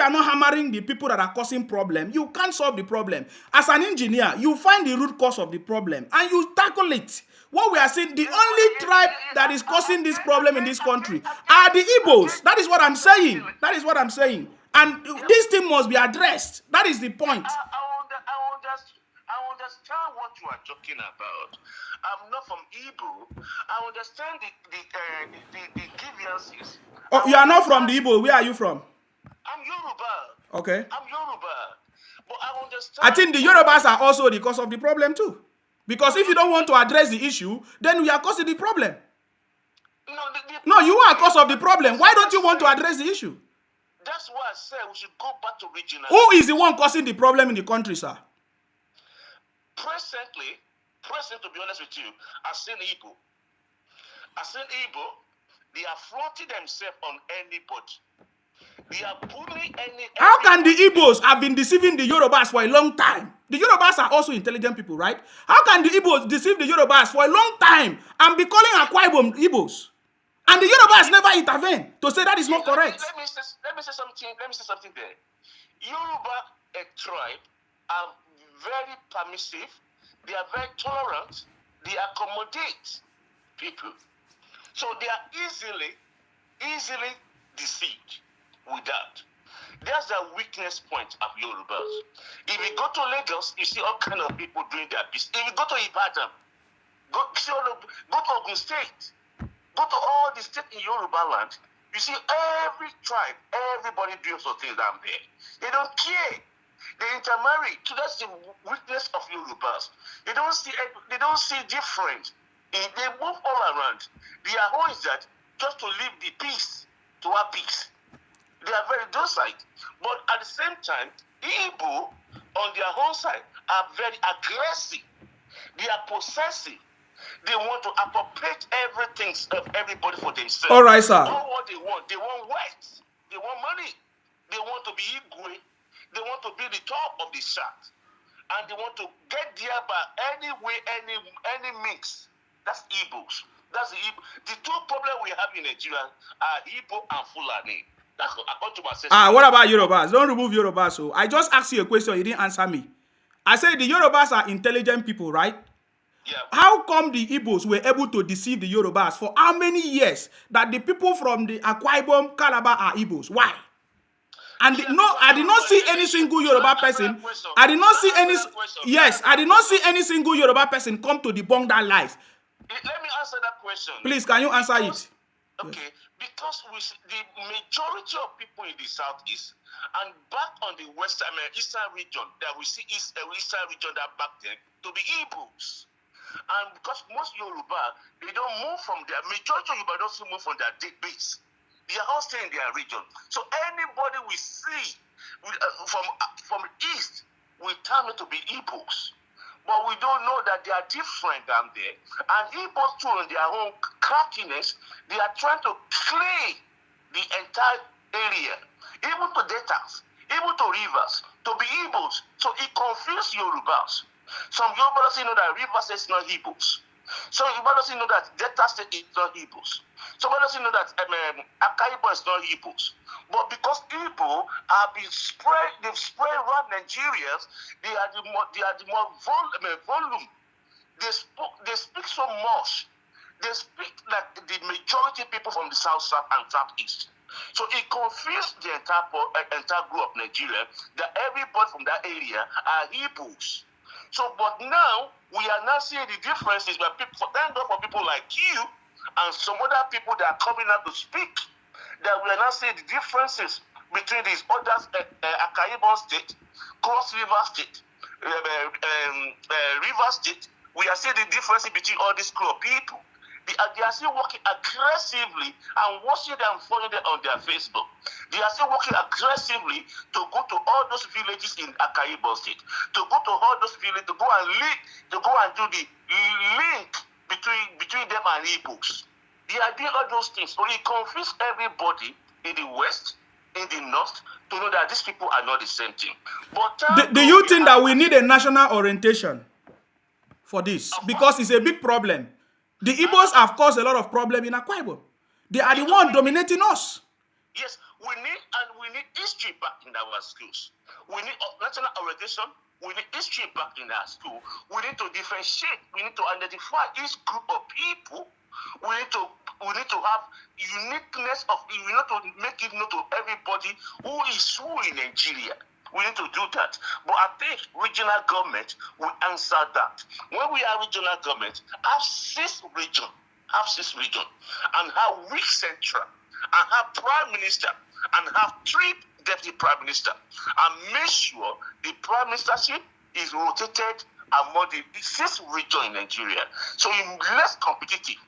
are not hammering the people that are causing problem, you can't solve the problem. As an engineer, you find the root cause of the problem and you tackle it. What we are saying, the only tribe that is causing this problem in this country are the Igbos. That is what I'm saying. That is what I'm saying. And this thing must be addressed. That is the point. I understand what you are talking about. I'm not from Igbo. I understand the grievances. Oh, you are not from the Igbo. Where are you from? I'm Yoruba. Okay. I'm Yoruba. But I understand. I think the Yorubas are also the cause of the problem too. Because if you don't want to address the issue, then we are causing the problem. No, you are cause of the problem. Why don't you want to address the issue? That's why I said we should go back to regionalism. Who is the one causing the problem in the country, sir? Presently, to be honest with you, I've seen Igbo. They are flaunting themselves on anybody. They are bullying any. How can the Igbos have been deceiving the Yorubas for a long time? The Yorubas are also intelligent people, right? How can the Igbos deceive the Yorubas for a long time and be calling Akwa Ibom Igbos? And the Yorubas never intervene to say that is not correct. Let me say something there. Yoruba, a tribe, are very permissive. They are very tolerant. They accommodate people. So they are easily deceived with that. That's the weakness point of Yorubas. If you go to Lagos, you see all kind of people doing their business. If you go to Ibadan, go to Ogun State, go to all the states in Yoruba land, you see every tribe, everybody doing some things down there. They don't care. They intermarry. So that's the weakness of Yorubas. They don't see different. They move all around. Their whole is that just to live the peace, to have peace. They are very docile. But at the same time, Igbo on their own side are very aggressive. They are possessive. They want to appropriate everything of everybody for themselves. All right, sir. All what they want wealth. They want money. They want to be Igwe. They want to be the top of the shaft. And they want to get there by any way, any mix. That's Igbos. That's the Igbo. The two problems we have in Nigeria are Igbo and Fulani. That's according to my assessment. What about Yorubas? Don't remove Yorubas. So I just asked you a question. You didn't answer me. I said the Yorubas are intelligent people, right? Yeah. How come the Igbos were able to deceive the Yorubas for how many years that the people from the Akwa Ibom, Calabar are Igbos? Why? And I did not see any single Yoruba person. I did not see any. Yes, I did not see any single Yoruba person come to debunk that lies. Let me answer that question. Please, can you answer it? Okay, yes. Because the majority of people in the southeast and back on the eastern region, that we see eastern region that back then to be Igbos. And because most Yoruba, they don't move from their majority of Yoruba don't move from their base. They are all staying in their region. So anybody we see from east, we term it to be Igbos. But we don't know that they are different down there. And Igbos too, in their own craftiness, they are trying to claim the entire area, even to deltas, even to rivers, to be Igbos. So it confuses Yorubas. Some Yorubas know that rivers is not Igbos. Some Yorubas know that delta state is not Igbos. Some others know that Akwa Ibom is not Igbos. But because Igbo have been they've spread around Nigeria, they are the more volume. They speak so much. They speak like the majority people from the south and southeast. So it confused the entire group of Nigeria that everybody from that area are Igbos. So, but now we are now seeing the differences where people, thank God for people like you and some other people that are coming out to speak, that we are now seeing the differences between these others, Akayibon State, Cross River State, River State. We are seeing the difference between all these group of people. They are still working aggressively and watching them, following them on their Facebook. They are still working aggressively to go to all those villages in Akaibo State, to go to all those villages, to go and lead, to go and do the link between them and Igbos. They are doing all those things. So it confuses everybody in the West, in the North, to know that these people are not the same thing. But do you think that we need a national orientation for this? Because it's a big problem. The Igbos have caused a lot of problem in Akwa Ibom. They are the one dominating us. Yes, we need history back in our schools. We need national orientation. We need history back in our school. We need to differentiate. We need to identify each group of people. We need to have uniqueness of. We need to make it known to everybody who is who in Nigeria. We need to do that. But I think regional government will answer that. When we are regional government, have six regions, and have weak central, and have prime minister, and have three deputy prime minister, and make sure the prime ministership is rotated among the six regions in Nigeria. So it's less competitive.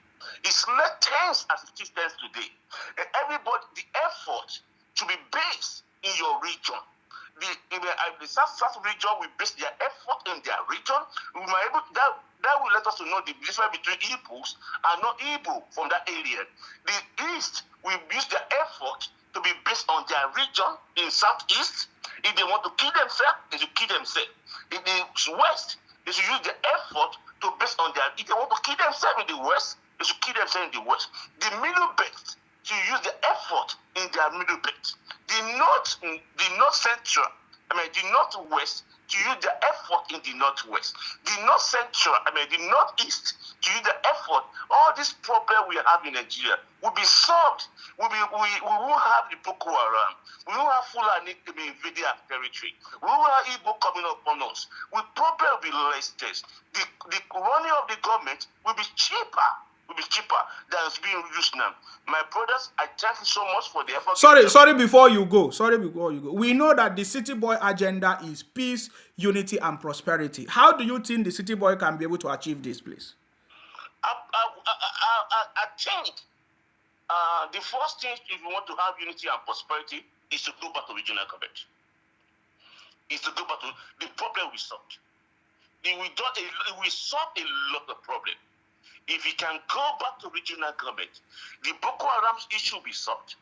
It's less tense as it is tense today. And everybody, the effort to be based in your region. The South region will base their effort in their region. We might able that will let us to know the difference between Igbos and not Igbo from that area. The East will use their effort to be based on their region in Southeast. If they want to kill themselves, they should kill themselves. In the West, they should use their effort to base on their. If they want to kill themselves in the West, they should kill themselves in the West. The middle belt should use the effort in their middle belt. The north central, the northwest to use the effort in the northwest. The north central, the northeast to use the effort. All this problem we have in Nigeria will be solved. We won't have the Boko Haram. We won't have Fulani invading our territory. We won't have Igbo coming up on us. The problem will be less. The running of the government will be cheaper. Than it's being used now. My brothers, I thank you so much for the effort. Sorry before you go. We know that the City Boy agenda is peace, unity, and prosperity. How do you think the City Boy can be able to achieve this, please? I think the first thing, if you want to have unity and prosperity, is to go back to regional government. Is to go back to the problem we solved. We solved a lot of problems. If we can go back to regional government, the Boko Haram issue will be solved.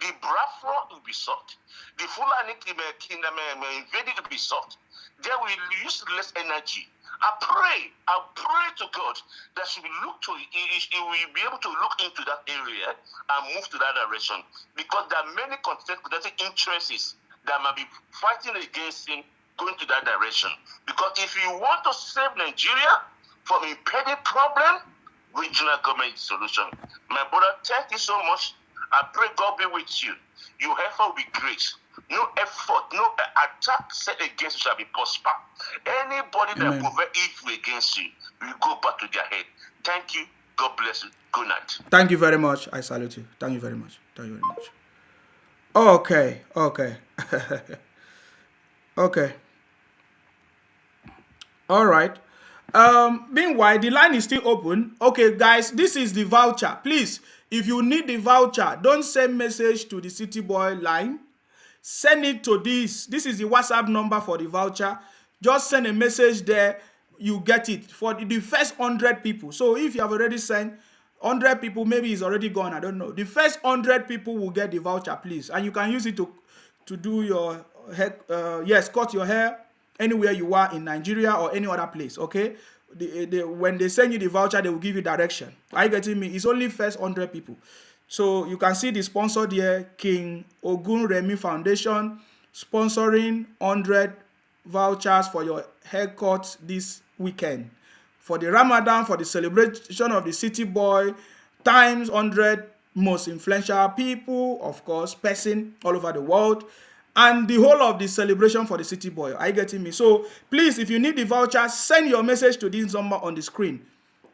The Biafra will be solved. The Fulani invading will be solved. There will use less energy. I pray to God that He will will be able to look into that area and move to that direction. Because there are many contested interests that might be fighting against him going to that direction. Because if you want to save Nigeria from impending problem, regional government solution. My brother, thank you so much. I pray God be with you. Your effort will be great. No effort, no attack set against you shall be prosper. Anybody that provide evil against you will go back to their head. Thank you. God bless you. Good night. Thank you very much. I salute you. Thank you very much. Okay. Okay. All right. Meanwhile, the line is still open. Okay, guys, this is the voucher. Please, if you need the voucher, don't send message to the City Boy line. Send it to this. This is the WhatsApp number for the voucher. Just send a message there. You get it for the first 100 people. So if you have already sent 100 people, maybe it's already gone. I don't know. The first 100 people will get the voucher, please. And you can use it to do your hair. Yes, cut your hair anywhere you are in Nigeria or any other place, okay? When they send you the voucher, they will give you direction. Are you getting me? It's only first 100 people. So you can see the sponsor there, King Ogun Remi Foundation, sponsoring 100 vouchers for your haircut this weekend. For the Ramadan, for the celebration of the City Boy, times 100 most influential people, of course, person all over the world. and the whole of the celebration for the city boy. Are you getting me? So please, if you need the voucher, send your message to this number on the screen,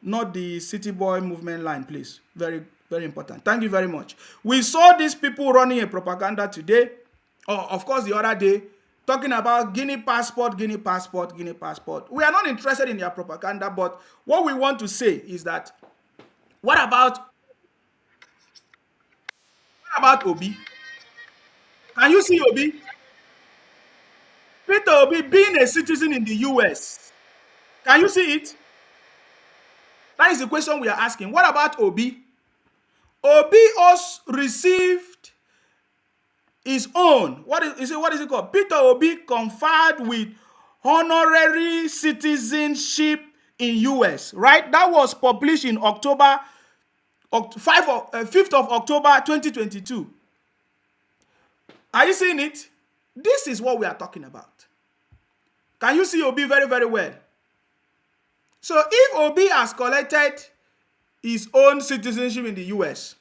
not the city boy movement line, please. Very, very important. Thank you very much. We saw these people running a propaganda today, or of course the other day, talking about Guinea passport, Guinea passport, Guinea passport. We are not interested in their propaganda, but what we want to say is that what about Obi? Can you see Obi? Peter Obi being a citizen in the US. Can you see it? That is the question we are asking. What about Obi? Obi also received his own. What is it called? Peter Obi conferred with honorary citizenship in US, right? That was published in October 5th of October 2022. Are you seeing it? This is what we are talking about. Can you see Obi very, very well? So if Obi has collected his own citizenship in the US,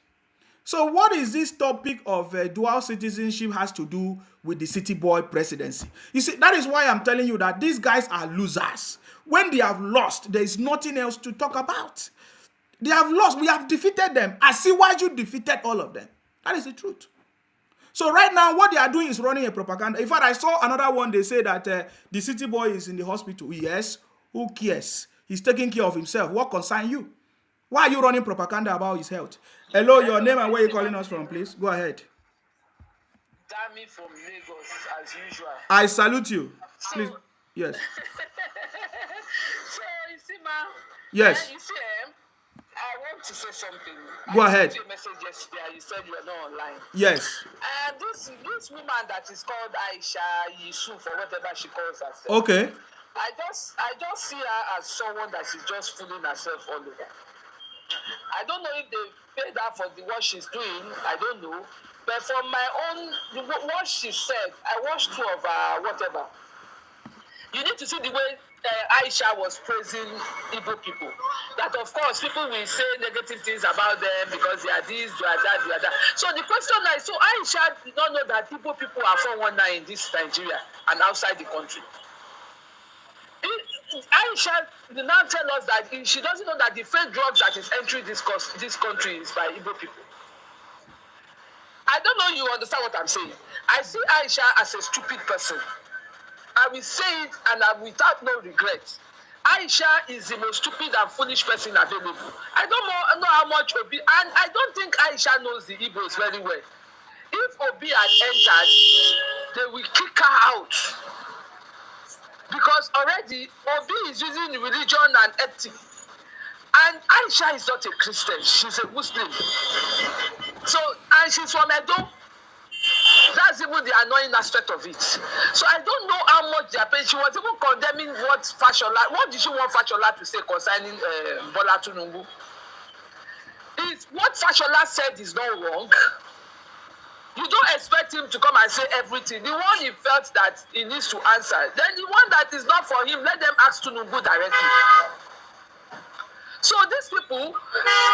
so what is this topic of dual citizenship has to do with the city boy presidency? You see, that is why I'm telling you that these guys are losers. When they have lost, there is nothing else to talk about. They have lost. We have defeated them. I see why you defeated all of them. That is the truth. So right now, what they are doing is running a propaganda. In fact, I saw another one. They say that the city boy is in the hospital. Yes, who cares? He's taking care of himself. What concerns you? Why are you running propaganda about his health? Hello, your name and where you calling us from, please. Go ahead. Dami from Lagos, as usual. I salute you. Please. Yes. So, you see, ma. Yes. You see, I want to say something. Go ahead. I sent you a message yesterday. You said you were not online. Yes. This woman that is called Aisha Yusuf or whatever she calls herself. Okay. I just see her as someone that is just fooling herself all over. I don't know if they paid her for what she's doing. I don't know. But from my own, what she said, I watched two of her, whatever. You need to see the way Aisha was praising Igbo people. That, of course, people will say negative things about them because they are this, they are that, they are that. So the question is, so Aisha did not know that Igbo people are 419 in this Nigeria and outside the country. Aisha did not tell us that she doesn't know that the fake drugs that is entering this country is by Igbo people. I don't know you understand what I'm saying. I see Aisha as a stupid person. I will say it and without no regret. Aisha is the most stupid and foolish person available. I don't know how much Obi, and I don't think Aisha knows the Igbos very well. If Obi had entered, they will kick her out. Because already Obi is using religion and ethic. And Aisha is not a Christian, she's a Muslim. So, and she's from Edo. That's even the annoying aspect of it. So I don't know how much they are paying. She was even condemning what did she want Fashola to say concerning Bola Tinubu? What Fashola said is not wrong. You don't expect him to come and say everything. The one he felt that he needs to answer. Then the one that is not for him, let them ask Tinubu directly. So these people,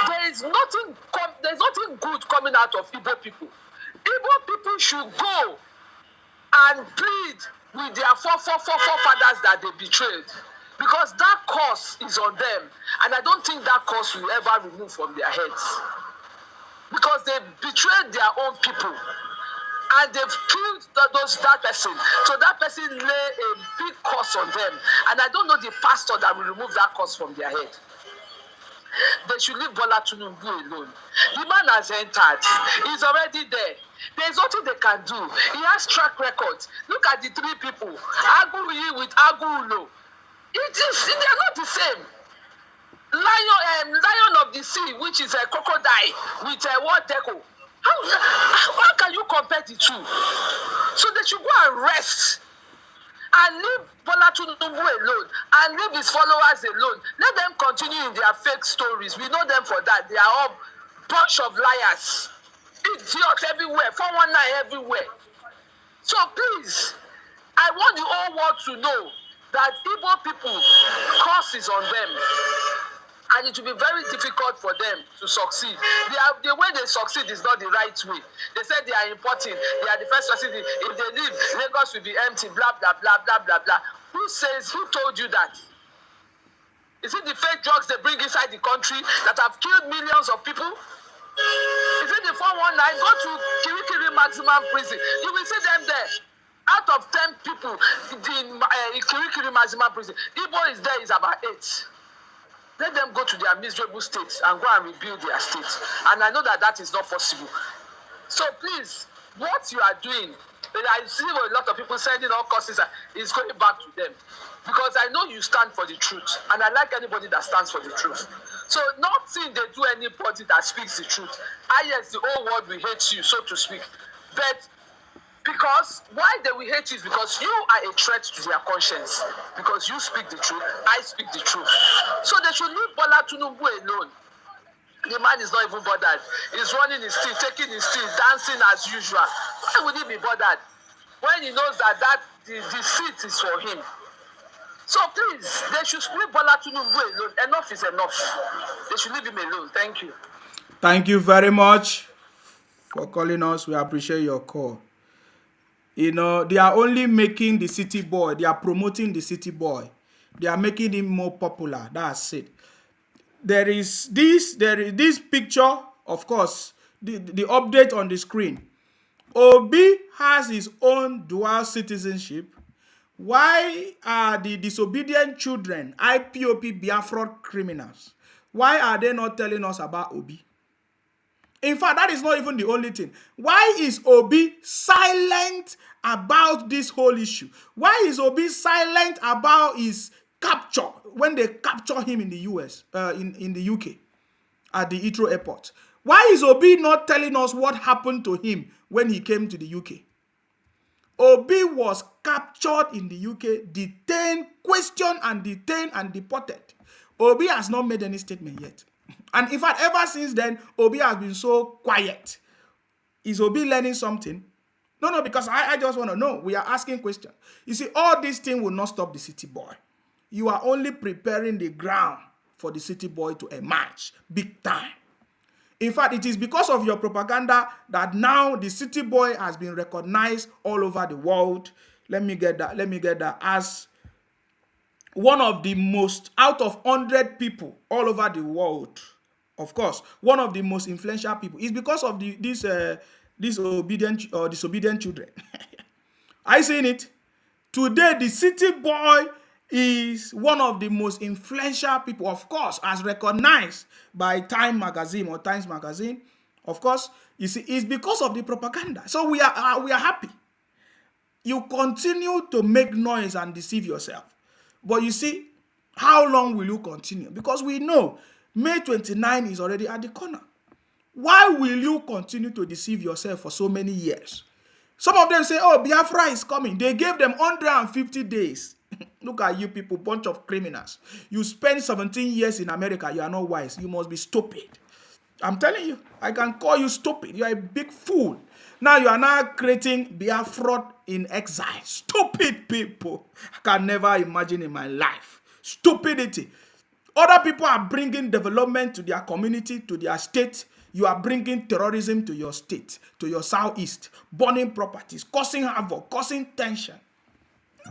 there's nothing good coming out of Igbo people. Igbo people should go and plead with their forefathers that they betrayed. Because that curse is on them. And I don't think that curse will ever remove from their heads. Because they betrayed their own people. And they've killed that person. So that person lay a big curse on them. And I don't know the pastor that will remove that curse from their head. They should leave Bola Tinubu alone. The man has entered. He's already there. There's nothing they can do. He has track records. Look at the three people. Aguyi with Agulo. They're not the same. Lion of the sea, which is a crocodile with a what deco. How can you compare the two? So they should go and rest and leave Bola Tinubu alone and leave his followers alone. Let them continue in their fake stories. We know them for that. They are all bunch of liars. Idiots everywhere. 419 everywhere. So please, I want the whole world to know that Igbo people, curse is on them. and it will be very difficult for them to succeed. The way they succeed is not the right way. They said they are importing, they are the first succeeding. If they leave, Lagos will be empty, blah, blah, blah, blah, blah, blah. Who told you that? Is it the fake drugs they bring inside the country that have killed millions of people? Is it the 419? Go to Kirikiri maximum prison. You will see them there. Out of 10 people in Kirikiri maximum prison, Igbo is there is about 8. Let them go to their miserable states and go and rebuild their state. And I know that that is not possible. So please, what you are doing, I see a lot of people sending all curses, is going back to them. Because I know you stand for the truth. And I like anybody that stands for the truth. So nothing they do anybody that speaks the truth. Yes, the whole world will hate you, so to speak. But because why they will hate you is because you are a threat to their conscience. Because you speak the truth, I speak the truth. So they should leave Bola Tinubu alone. The man is not even bothered. He's running his teeth, taking his teeth, dancing as usual. Why would he be bothered when he knows that the seat is for him? So please, they should leave Bola Tinubu alone. Enough is enough. They should leave him alone. Thank you. Thank you very much for calling us. We appreciate your call. You know, they are only making the city boy. They are promoting the city boy. They are making him more popular. That's it. There is this picture, of course, the update on the screen. Obi has his own dual citizenship. Why are the disobedient children, IPOP Biafra criminals, why are they not telling us about Obi? In fact, that is not even the only thing. Why is Obi silent about this whole issue? Why is Obi silent about his capture when they capture him in the US, in the UK, at the Heathrow airport? Why is Obi not telling us what happened to him when he came to the UK? Obi was captured in the UK, detained, questioned and detained and deported. Obi has not made any statement yet. And in fact, ever since then, Obi has been so quiet. Is Obi learning something? No, because I just want to know. We are asking questions. You see, all these things will not stop the city boy. You are only preparing the ground for the city boy to emerge big time. In fact, it is because of your propaganda that now the city boy has been recognized all over the world. Let me get that. As one of the most, out of 100 people all over the world, of course, one of the most influential people is because of these disobedient children. Are you seeing it? Today, the city boy is one of the most influential people, of course, as recognized by Time magazine or Times magazine. Of course, you see, it's because of the propaganda. So we are happy. You continue to make noise and deceive yourself. But you see, how long will you continue? Because we know May 29 is already at the corner. Why will you continue to deceive yourself for so many years? Some of them say, oh, Biafra is coming. They gave them 150 days. Look at you people, bunch of criminals. You spend 17 years in America. You are not wise. You must be stupid. I'm telling you, I can call you stupid. You are a big fool. Now you are now creating Biafra-in-Exile. Stupid people. I can never imagine in my life. Stupidity. Other people are bringing development to their community, to their state. You are bringing terrorism to your state, to your southeast, burning properties, causing havoc, causing tension.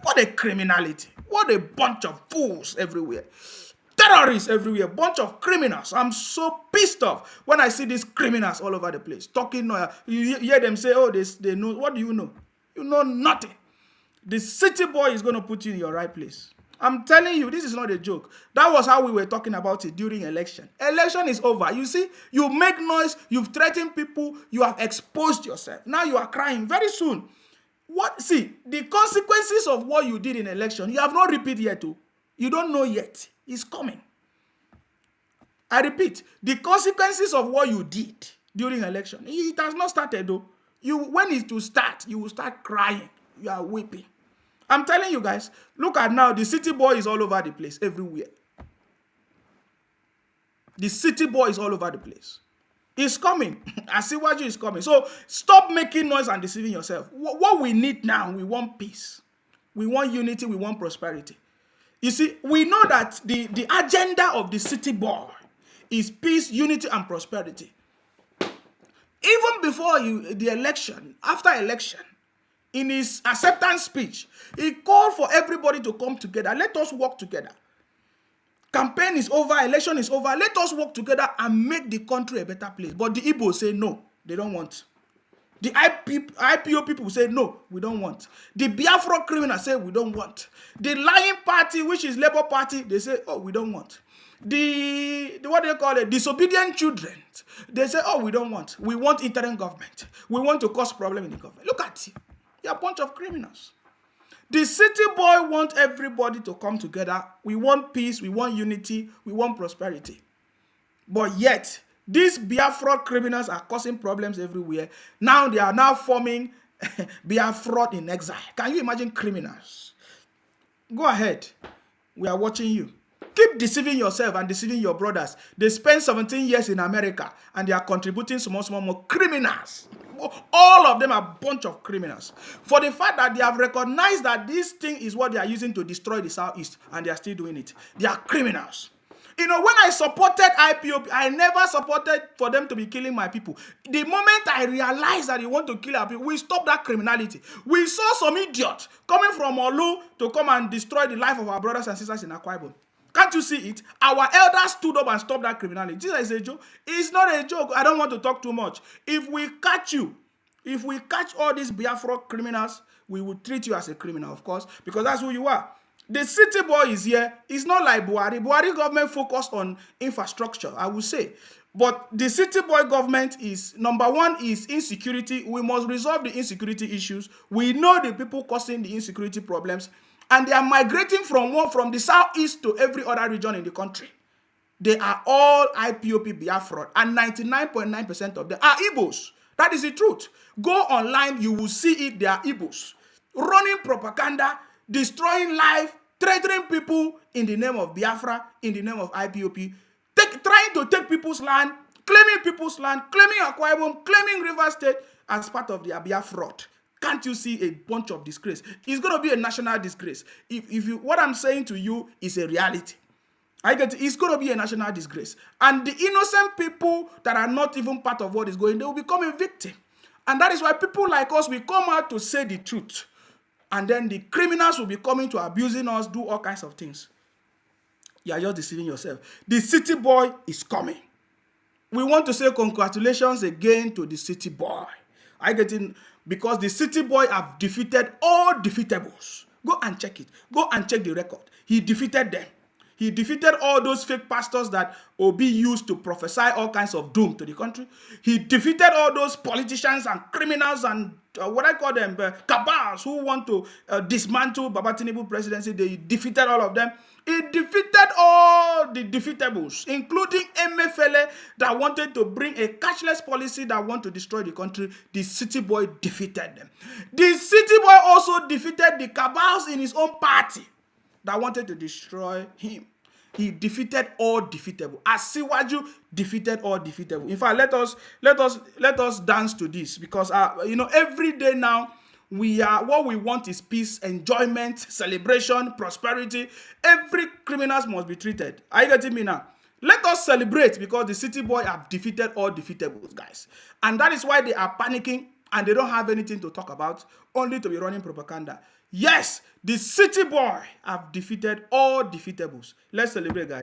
What a criminality. What a bunch of fools everywhere. Terrorists everywhere, bunch of criminals. I'm so pissed off when I see these criminals all over the place. Talking, you hear them say, oh, they know. What do you know? You know nothing. The city boy is going to put you in your right place. I'm telling you, this is not a joke. That was how we were talking about it during election. Election is over. You see, you make noise, you've threatened people, you have exposed yourself. Now you are crying. Very soon. See, the consequences of what you did in election, you have not repeated yet. Too. You don't know yet. It's coming. I repeat, the consequences of what you did during election, it has not started though. When it will start, you will start crying. You are weeping. I'm telling you guys, look at now, the city boy is all over the place, everywhere. The city boy is all over the place. It's coming. Asiwaju is coming. So stop making noise and deceiving yourself. What we need now, we want peace. We want unity. We want prosperity. You see, we know that the agenda of the city boy is peace, unity, and prosperity. Even before the election, after election, in his acceptance speech, he called for everybody to come together. Let us work together. Campaign is over, election is over. Let us work together and make the country a better place. But the Igbo say no, they don't want. The IPO people say no, we don't want. The Biafra criminals say we don't want. The lying party, which is Labour Party, they say, oh, we don't want. The what do they call it? Disobedient children, they say, oh, we don't want. We want interim government. We want to cause problem in the government. Look at you. You're a bunch of criminals. The city boy wants everybody to come together. We want peace, we want unity, we want prosperity. But yet, these Biafra criminals are causing problems everywhere. Now they are now forming Biafra-in-Exile. Can you imagine criminals? Go ahead. We are watching you. Keep deceiving yourself and deceiving your brothers. They spent 17 years in America and they are contributing small more criminals. All of them are a bunch of criminals. For the fact that they have recognized that this thing is what they are using to destroy the Southeast and they are still doing it. They are criminals. You know, when I supported IPOP, I never supported for them to be killing my people. The moment I realized that they want to kill our people, we stopped that criminality. We saw some idiot coming from Olu to come and destroy the life of our brothers and sisters in Akwa Ibom. Can't you see it? Our elders stood up and stopped that criminality. This is a joke. It's not a joke. I don't want to talk too much. If we catch you, if we catch all these Biafra criminals, we will treat you as a criminal, of course, because that's who you are. The city boy is here. It's not like Buhari. Buhari government focused on infrastructure, I would say. But the city boy government is, number one is insecurity. We must resolve the insecurity issues. We know the people causing the insecurity problems. And they are migrating from the southeast to every other region in the country. They are all IPOP Biafra, and 99.9% of them are Igbos. That is the truth. Go online, you will see it. They are Igbos. Running propaganda, destroying life, threatening people in the name of Biafra, in the name of IPOP, trying to take people's land, claiming Akwa Ibom, claiming River State as part of their Biafra. Can't you see a bunch of disgrace? It's going to be a national disgrace. If what I'm saying to you is a reality. I get it. It's going to be a national disgrace. And the innocent people that are not even part of what is going, they will become a victim. And that is why people like us, we come out to say the truth. And then the criminals will be coming to abusing us, do all kinds of things. You are just deceiving yourself. The city boy is coming. We want to say congratulations again to the city boy. I get it. Because the city boy have defeated all defeatables. Go and check it. Go and check the record. He defeated them. He defeated all those fake pastors that Obi used to prophesy all kinds of doom to the country. He defeated all those politicians and criminals and what I call them, cabals who want to dismantle Baba Tinubu presidency. They defeated all of them. He defeated all the defeatables, including MFLA that wanted to bring a cashless policy that want to destroy the country. The city boy defeated them. The city boy also defeated the cabals in his own party that wanted to destroy him. He defeated all defeatable. Asiwaju defeated all defeatable. In fact, let us dance to this, because every day now what we want is peace, enjoyment, celebration, prosperity. Every criminals must be treated. Are you getting me now? Let us celebrate, because the city boy have defeated all defeatables, guys. And that is why they are panicking and they don't have anything to talk about, only to be running propaganda. Yes, the city boy have defeated all defeatables. Let's celebrate, guys.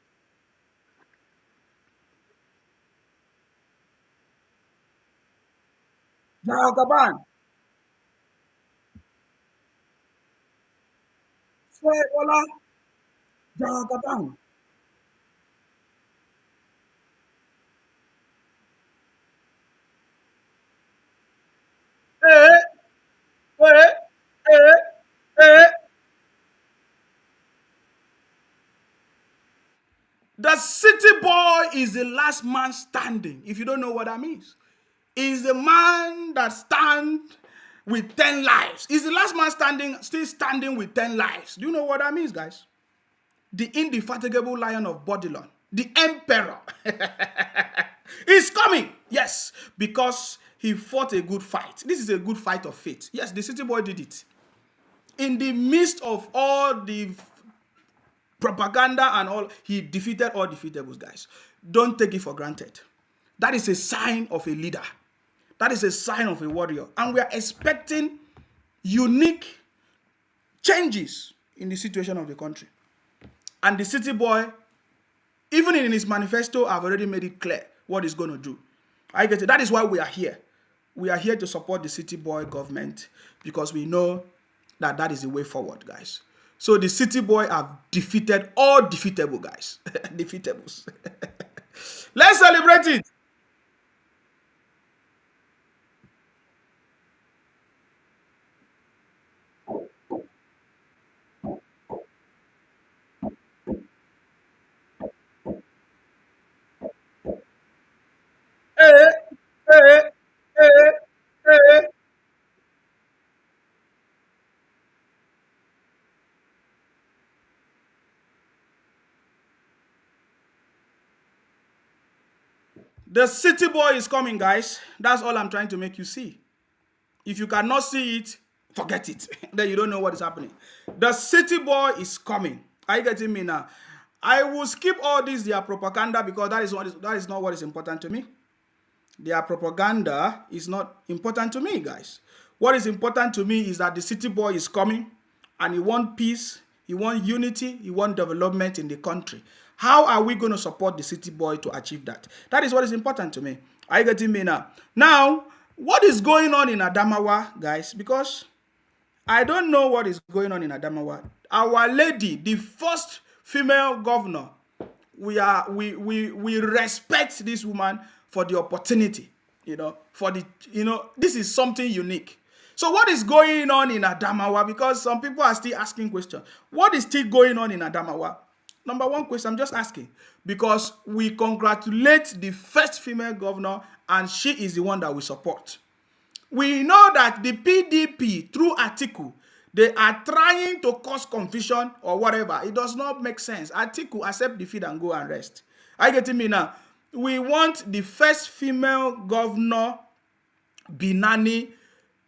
Jagaban. Say hola. Jagaban. Hey, hey, hey, hey. The city boy is the last man standing. If you don't know what that means, is the man that stands with 10 lives. Is the last man still standing with 10 lives. Do you know what that means, guys? The indefatigable lion of Babylon, the emperor, is coming. Yes, because he fought a good fight. This is a good fight of faith. Yes, the city boy did it. In the midst of all the propaganda and all. He defeated all defeatables, guys. Don't take it for granted. That is a sign of a leader. That is a sign of a warrior. And we are expecting unique changes in the situation of the country. And the city boy, even in his manifesto, I've already made it clear what he's going to do. I get it. That is why we are here. We are here to support the city boy government because we know that that is the way forward, guys. So the city boy have defeated all defeatable, guys. Defeatables. Let's celebrate it. Hey, hey, hey, hey. The city boy is coming, guys. That's all I'm trying to make you see. If you cannot see it, forget it. Then you don't know what is happening. The city boy is coming. Are you getting me now? I will skip all this, their propaganda, because that is not what is important to me. Their propaganda is not important to me, guys. What is important to me is that the city boy is coming and he wants peace, he wants unity, he wants development in the country. How are we going to support the city boy to achieve that? That is what is important to me. Are you getting me now? Now, what is going on in Adamawa, guys? Because I don't know what is going on in Adamawa. Our lady, the first female governor, we respect this woman for the opportunity, this is something unique. So what is going on in Adamawa? Because some people are still asking questions. What is still going on in Adamawa? Number one question, I'm just asking, because we congratulate the first female governor and she is the one that we support. We know that the PDP, through Atiku, they are trying to cause confusion or whatever. It does not make sense. Atiku, accept defeat and go and rest. Are you getting me now? We want the first female governor, Binani,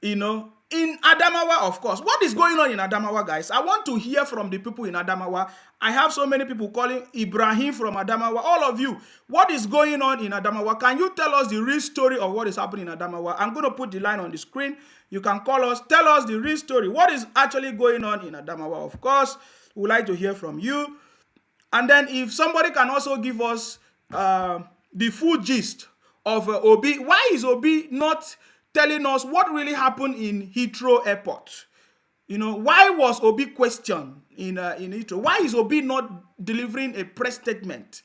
in Adamawa, of course. What is going on in Adamawa, guys? I want to hear from the people in Adamawa. I have so many people calling Ibrahim from Adamawa. All of you, what is going on in Adamawa? Can you tell us the real story of what is happening in Adamawa? I'm going to put the line on the screen. You can call us. Tell us the real story. What is actually going on in Adamawa? Of course, we would like to hear from you. And then if somebody can also give us the full gist of Obi. Why is Obi not telling us what really happened in Heathrow Airport? Why was Obi questioned in Heathrow? Why is Obi not delivering a press statement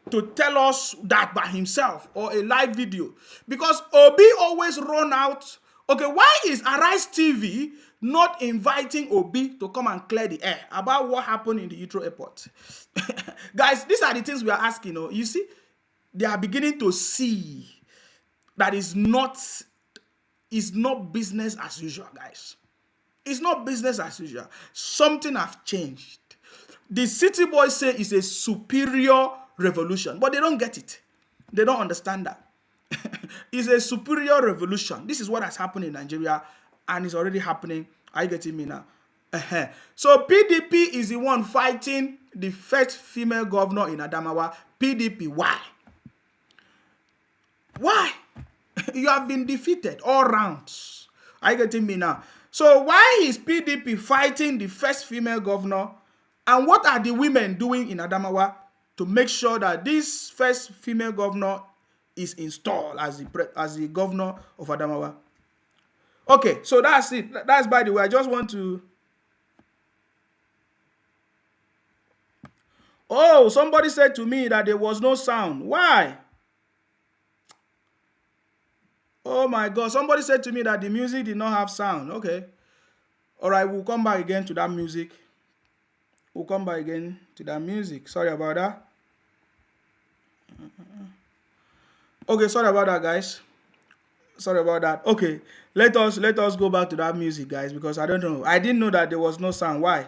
to tell us that by himself or a live video? Because Obi always run out. Okay, why is Arise TV not inviting Obi to come and clear the air about what happened in the Heathrow Airport? Guys, these are the things we are asking. You see, they are beginning to see that is not business as usual, guys. It's not business as usual. Something has changed. The city boys say it's a superior revolution, but they don't get it. They don't understand that. It's a superior revolution. This is what has happened in Nigeria, and it's already happening. Are you getting me now? So PDP is the one fighting the first female governor in Adamawa. PDP, why? Why? You have been defeated all rounds. Are you getting me now? So why is PDP fighting the first female governor? And what are the women doing in Adamawa to make sure that this first female governor is installed as the governor of Adamawa? Okay, so that's it. That's by the way. I just want to... Oh, somebody said to me that there was no sound. Why? Oh my God. Somebody said to me that the music did not have sound. Okay. All right, we'll come back again to that music. We'll come back again to that music. Sorry about that. Okay, sorry about that, guys. Sorry about that. Okay, let us go back to that music, guys, because I don't know. I didn't know that there was no sound. Why?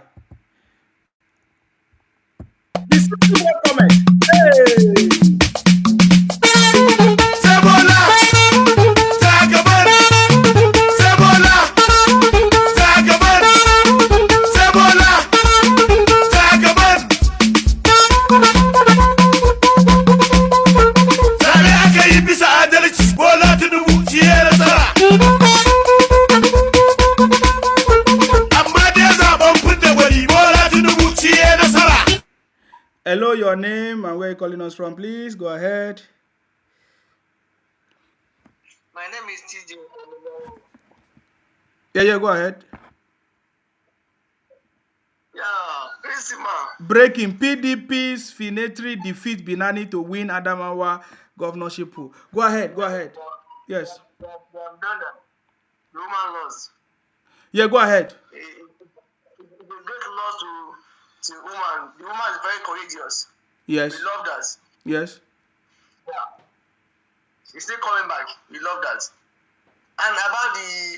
This is the comment. Hey! Hello, your name and where you calling us from, please. Go ahead. My name is TJ. Yeah, go ahead. Yeah, Prisima. Breaking PDP's Finetri defeat Binani to win Adamawa governorship. Go ahead. Yes. They have done that. The woman lost. Yeah, go ahead. It's a great loss to woman. The woman is very courageous. Yes. We love that. Yes. Yeah. She's still coming back. We love that. And about the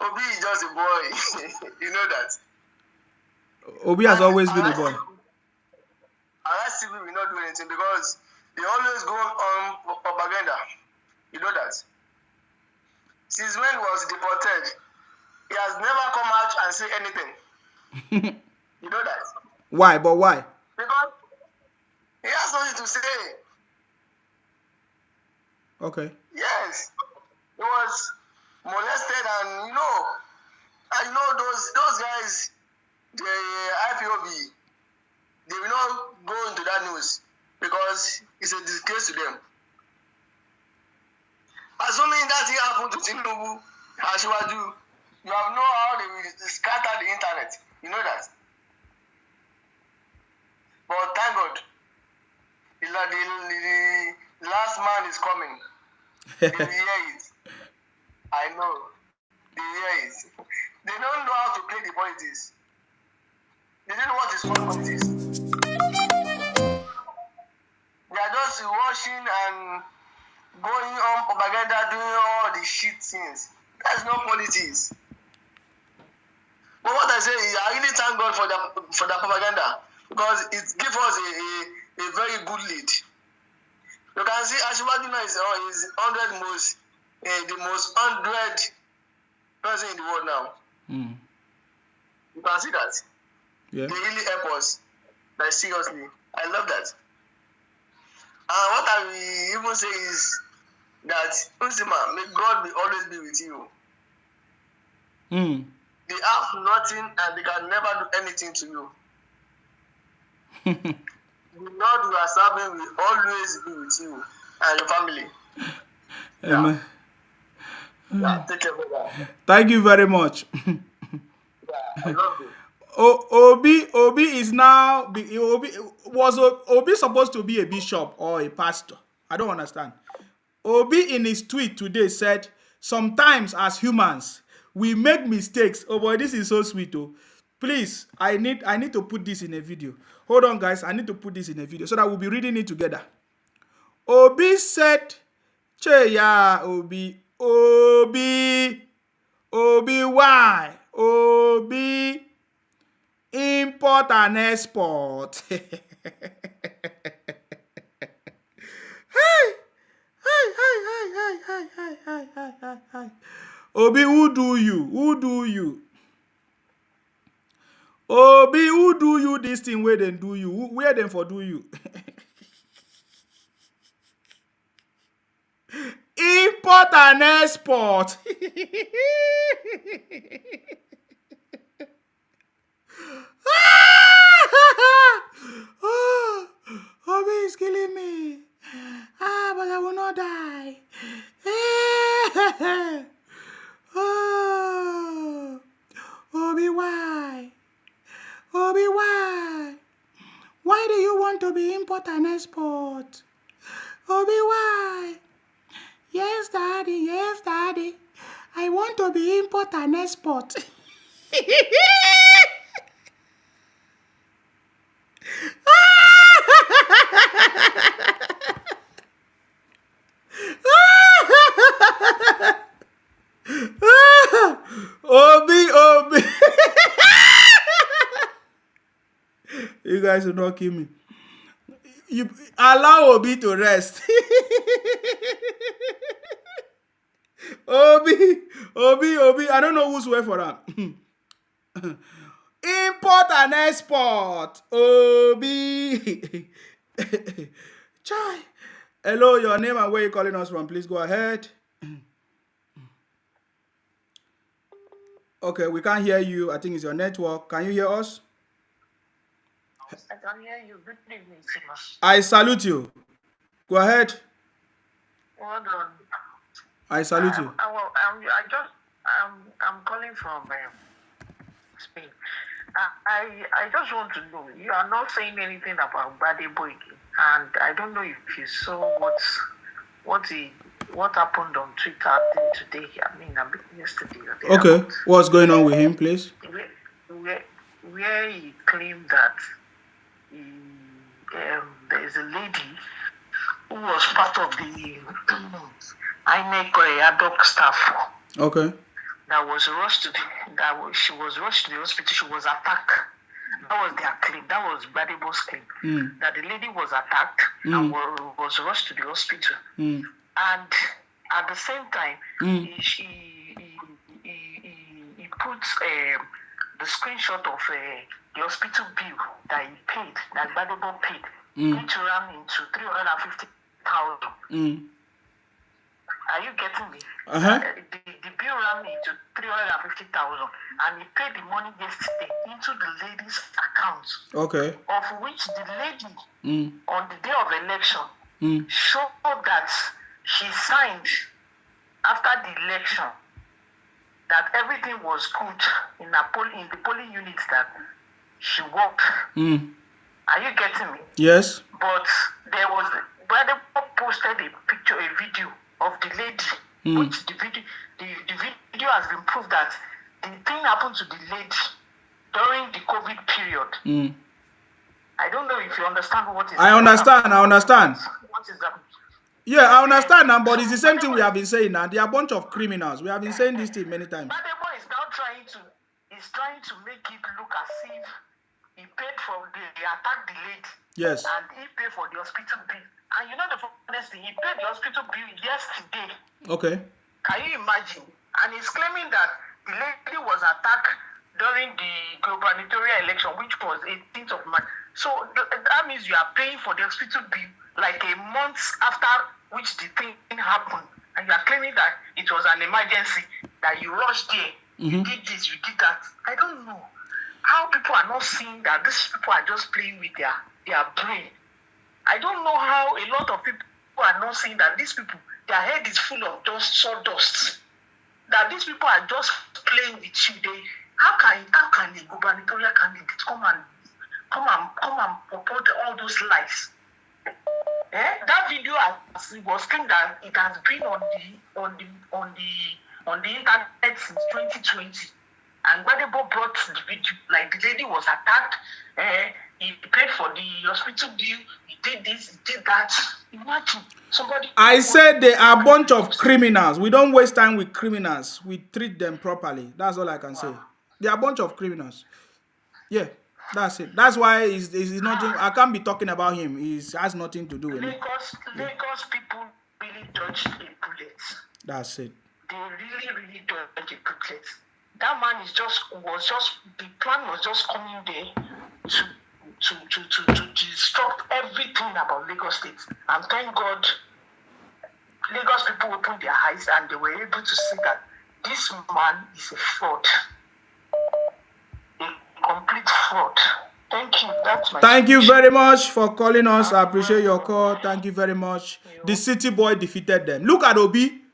Obi is just a boy. You know that. Obi has always been a boy. Arrest TV will not do anything because they always go on propaganda. You know that. Since when he was deported, he has never come out and say anything. You know that. Why? But why? Because he has something to say. Okay. Yes. He was molested and those guys, the IPOB, they will not go into that news because it's a disgrace to them. Assuming that thing happened to Tinubu, Asiwaju, you have know how they will scatter the internet. You know that. But thank God, the last man is coming. They will hear it. I know. They hear it. They don't know how to play the politics. They don't know what is called politics. They are just watching and going on propaganda, doing all the shit things. That's not politics. But what I say is, I really thank God for the propaganda because it gives us a very good lead. You can see Asiwaju now is 100 most, the most 100 person in the world now. You can see that. Yeah. They really help us. Like seriously, I love that. And what I will even say is that Usima, may God be always be with you. They have nothing and they can never do anything to you. The Lord you are serving will always be with you and your family. Amen. Yeah, take care, brother. Thank you very much. Yeah, I love you. Obi is now. Obi supposed to be a bishop or a pastor? I don't understand. Obi in his tweet today said, "Sometimes as humans we make mistakes." Oh boy, this is so sweet. Oh, please, I need to put this in a video. Hold on, guys. I need to put this in a video so that we'll be reading it together. Obi said, "Che ya Obi, why Obi?" Import and export. Hey. Obi, who do you? Obi, who do you this thing where they do you? Where them for do you? Import and export. Oh, Obi is killing me. But I will not die. Oh, Obi, why? Obi, why? Why do you want to be import and export? Obi, why? Yes, daddy. I want to be import and export. Obi. You guys will not kill me. You allow Obi to rest. Obi. I don't know who's way for that. Import and export. Obi. Chai. Hello, your name and where you calling us from? Please go ahead. Okay, we can't hear you. I think it's your network. Can you hear us? I can hear you. Good evening, Simas. I salute you. Go ahead. Well done. I salute you. I'm calling from Spain. I just want to know. You are not saying anything about Badebo again, and I don't know if you saw what happened on Twitter today. I mean, yesterday. Or the Okay, about, what's going on with him, please? Where he claimed that there is a lady who was part of the INEC ad hoc staff. Okay. That was rushed to she was rushed to the hospital. She was attacked. That was their claim. That was Badebo's claim. That the lady was attacked and was rushed to the hospital. And at the same time, he put the screenshot of the hospital bill that he paid, that Badebo paid, which ran into 350,000. Are you getting me? The bill ran into 350,000, and he paid the money yesterday into the lady's account. Okay. Of which the lady, on the day of election, showed that she signed after the election that everything was good in the polling unit that she worked. Are you getting me? Yes. But there was Brother posted a video of the lady, which the video has been proved that the thing happened to the lady during the COVID period. I don't know if you understand what is. I understand. What is that? Yeah, I understand now, but it's the same thing we have been saying now. They are a bunch of criminals. We have been saying this thing many times. Badebo is now trying to make it look as if he paid for the attack the lady. Yes. And he paid for the hospital bill. And you know the funniest thing, he paid the hospital bill yesterday. Okay. Can you imagine? And he's claiming that the lady was attacked during the gubernatorial election, which was 18th of March. So that means you are paying for the hospital bill like a month after which the thing happened. And you are claiming that it was an emergency, that you rushed there, you did this, you did that. I don't know how people are not seeing that these people are just playing with their brain. I don't know how a lot of people are not seeing that these people, their head is full of sawdust. That these people are just playing with you. How can a gubernatorial candidate come and purport all those lies? That video was claimed that it has been on the internet since 2020. And Badebo brought the video, like the lady was attacked, he paid for the hospital bill, he did this, he did that. Imagine somebody. I said they are a bunch of criminals. We don't waste time with criminals. We treat them properly. That's all I can say. They are a bunch of criminals. Yeah, that's it. That's why it's nothing. I can't be talking about him. He has nothing to do with me. Lagos people really dodged a bullet. That's it. They really dodged a bullet. That man the plan was just coming there to disrupt everything about Lagos State. And thank God, Lagos people opened their eyes and they were able to see that this man is a fraud. A complete fraud. Thank you. That's my Thank you very much for calling us. I appreciate your call. Thank you very much. The city boy defeated them. Look at Obi.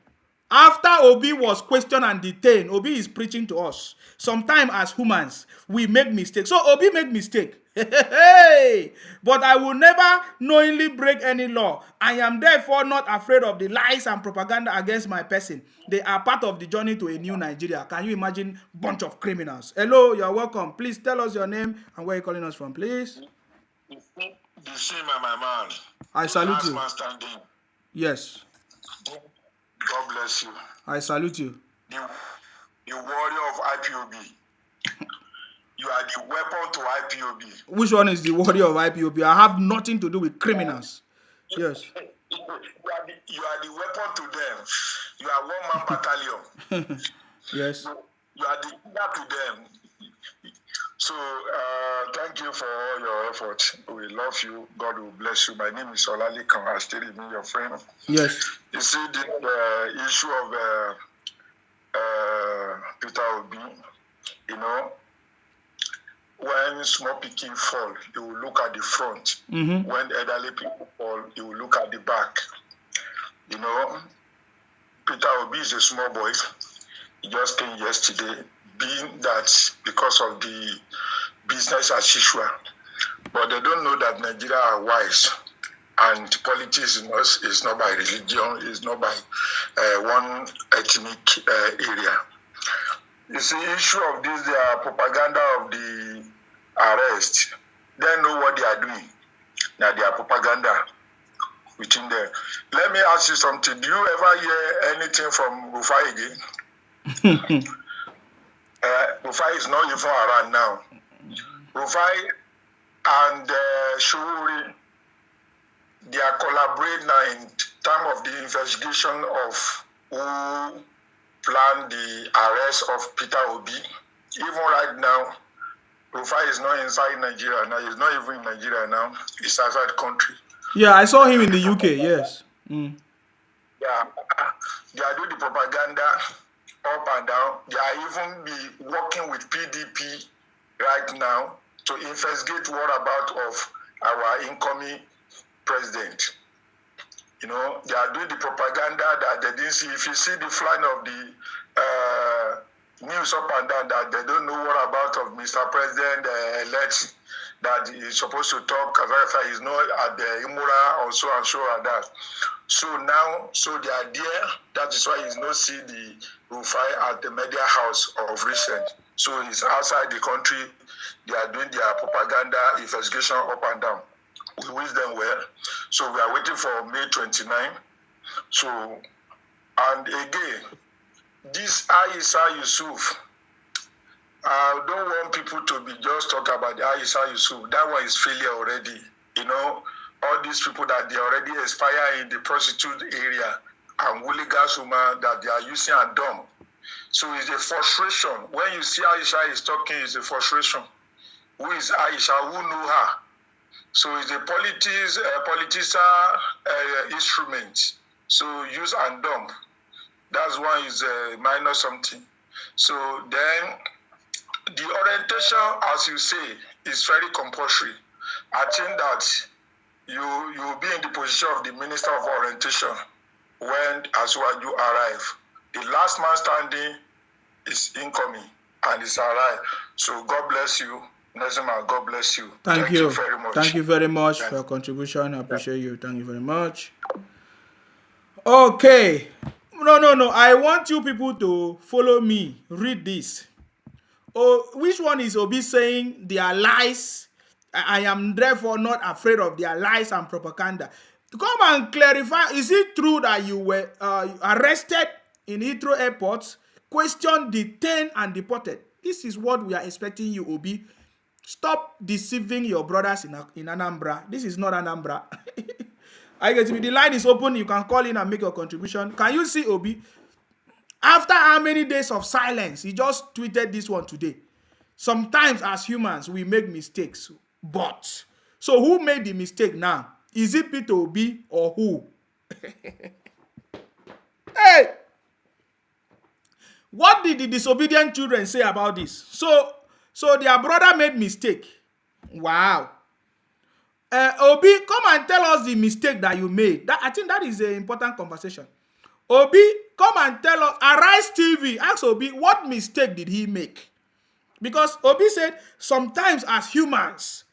After Obi was questioned and detained, Obi is preaching to us. Sometimes as humans, we make mistakes. So Obi made mistake. But I will never knowingly break any law. I am therefore not afraid of the lies and propaganda against my person. They are part of the journey to a new Nigeria. Can you imagine bunch of criminals? Hello, you're welcome. Please tell us your name and where you're calling us from, please. The same, my man. I salute you. Man standing. Yes. God bless you. I salute you. The warrior of IPOB. You are the weapon to IPOB. Which one is the warrior of IPOB? I have nothing to do with criminals. Yes. You are the weapon to them. You are one-man battalion. Yes. You are the leader to them. So thank you for all your effort. We love you. God will bless you. My name is Olalekan. I still remain your friend. Yes. You see the issue of Peter Obi, when small pikin fall, he will look at the front. Mm-hmm. When elderly people fall, he will look at the back. You know, Peter Obi is a small boy. He just came yesterday, being that because of the business as usual. But they don't know that Nigeria are wise. And politics is not by religion, it's not by one ethnic area. You see, issue of this, the propaganda of the arrest, they know what they are doing. Now they are propaganda within them. Let me ask you something. Do you ever hear anything from Rufai again? Rufai is not even around now. Rufai and Shuri, they are collaborating now in terms of the investigation of who planned the arrest of Peter Obi. Even right now, Rufai is not inside Nigeria now. He's not even in Nigeria now. He's outside the country. Yeah, I saw him in the UK. Yes. Mm. Yeah, they are doing the propaganda up and down. They are even be working with PDP right now to investigate what about of our incoming president. You know, they are doing the propaganda that they didn't see. If you see the flying of the news up and down, that they don't know what about of Mr. President elect, that he's supposed to talk, he's not at the Imura or so and so and that. So now, so they are there. That is why he's not see the Rufai at the media house of recent. So he's outside the country. They are doing their propaganda investigation up and down. We wish them well. So we are waiting for May 29. So, and again, this Aisha Yusuf, I don't want people to be just talk about the Aisha Yusuf. That one is failure already. You know, all these people that they already expire in the prostitute area and hooligans women that they are using and dumb. So it's a frustration. When you see Aisha is talking, it's a frustration. Who is Aisha? Who know her? So it's a political instrument. So use and dump. That's one is minor something. So then the orientation, as you say, is very compulsory. I think that you will be in the position of the Minister of Orientation when as well you arrive. The last man standing is incoming and is arrived. So God bless you. Nezima, God bless you. Thank you very much. Thank you very much for your contribution. I appreciate you. Thank you very much. Okay. No. I want you people to follow me. Read this. Oh, which one is Obi saying their lies? I am therefore not afraid of their lies and propaganda. Come and clarify. Is it true that you were arrested in Heathrow Airport, questioned, detained, and deported? This is what we are expecting you, Obi. Stop deceiving your brothers in Anambra. This is not Anambra. I get to me. The line is open. You can call in and make your contribution. Can you see Obi? After how many days of silence, he just tweeted this one today. Sometimes as humans, we make mistakes. But, so who made the mistake now? Is it Peter Obi or who? Hey! What did the disobedient children say about this? So their brother made mistake. Wow. Obi, come and tell us the mistake that you made. I think that is an important conversation. Obi, come and tell us. Arise TV, ask Obi, what mistake did he make? Because Obi said, sometimes as humans,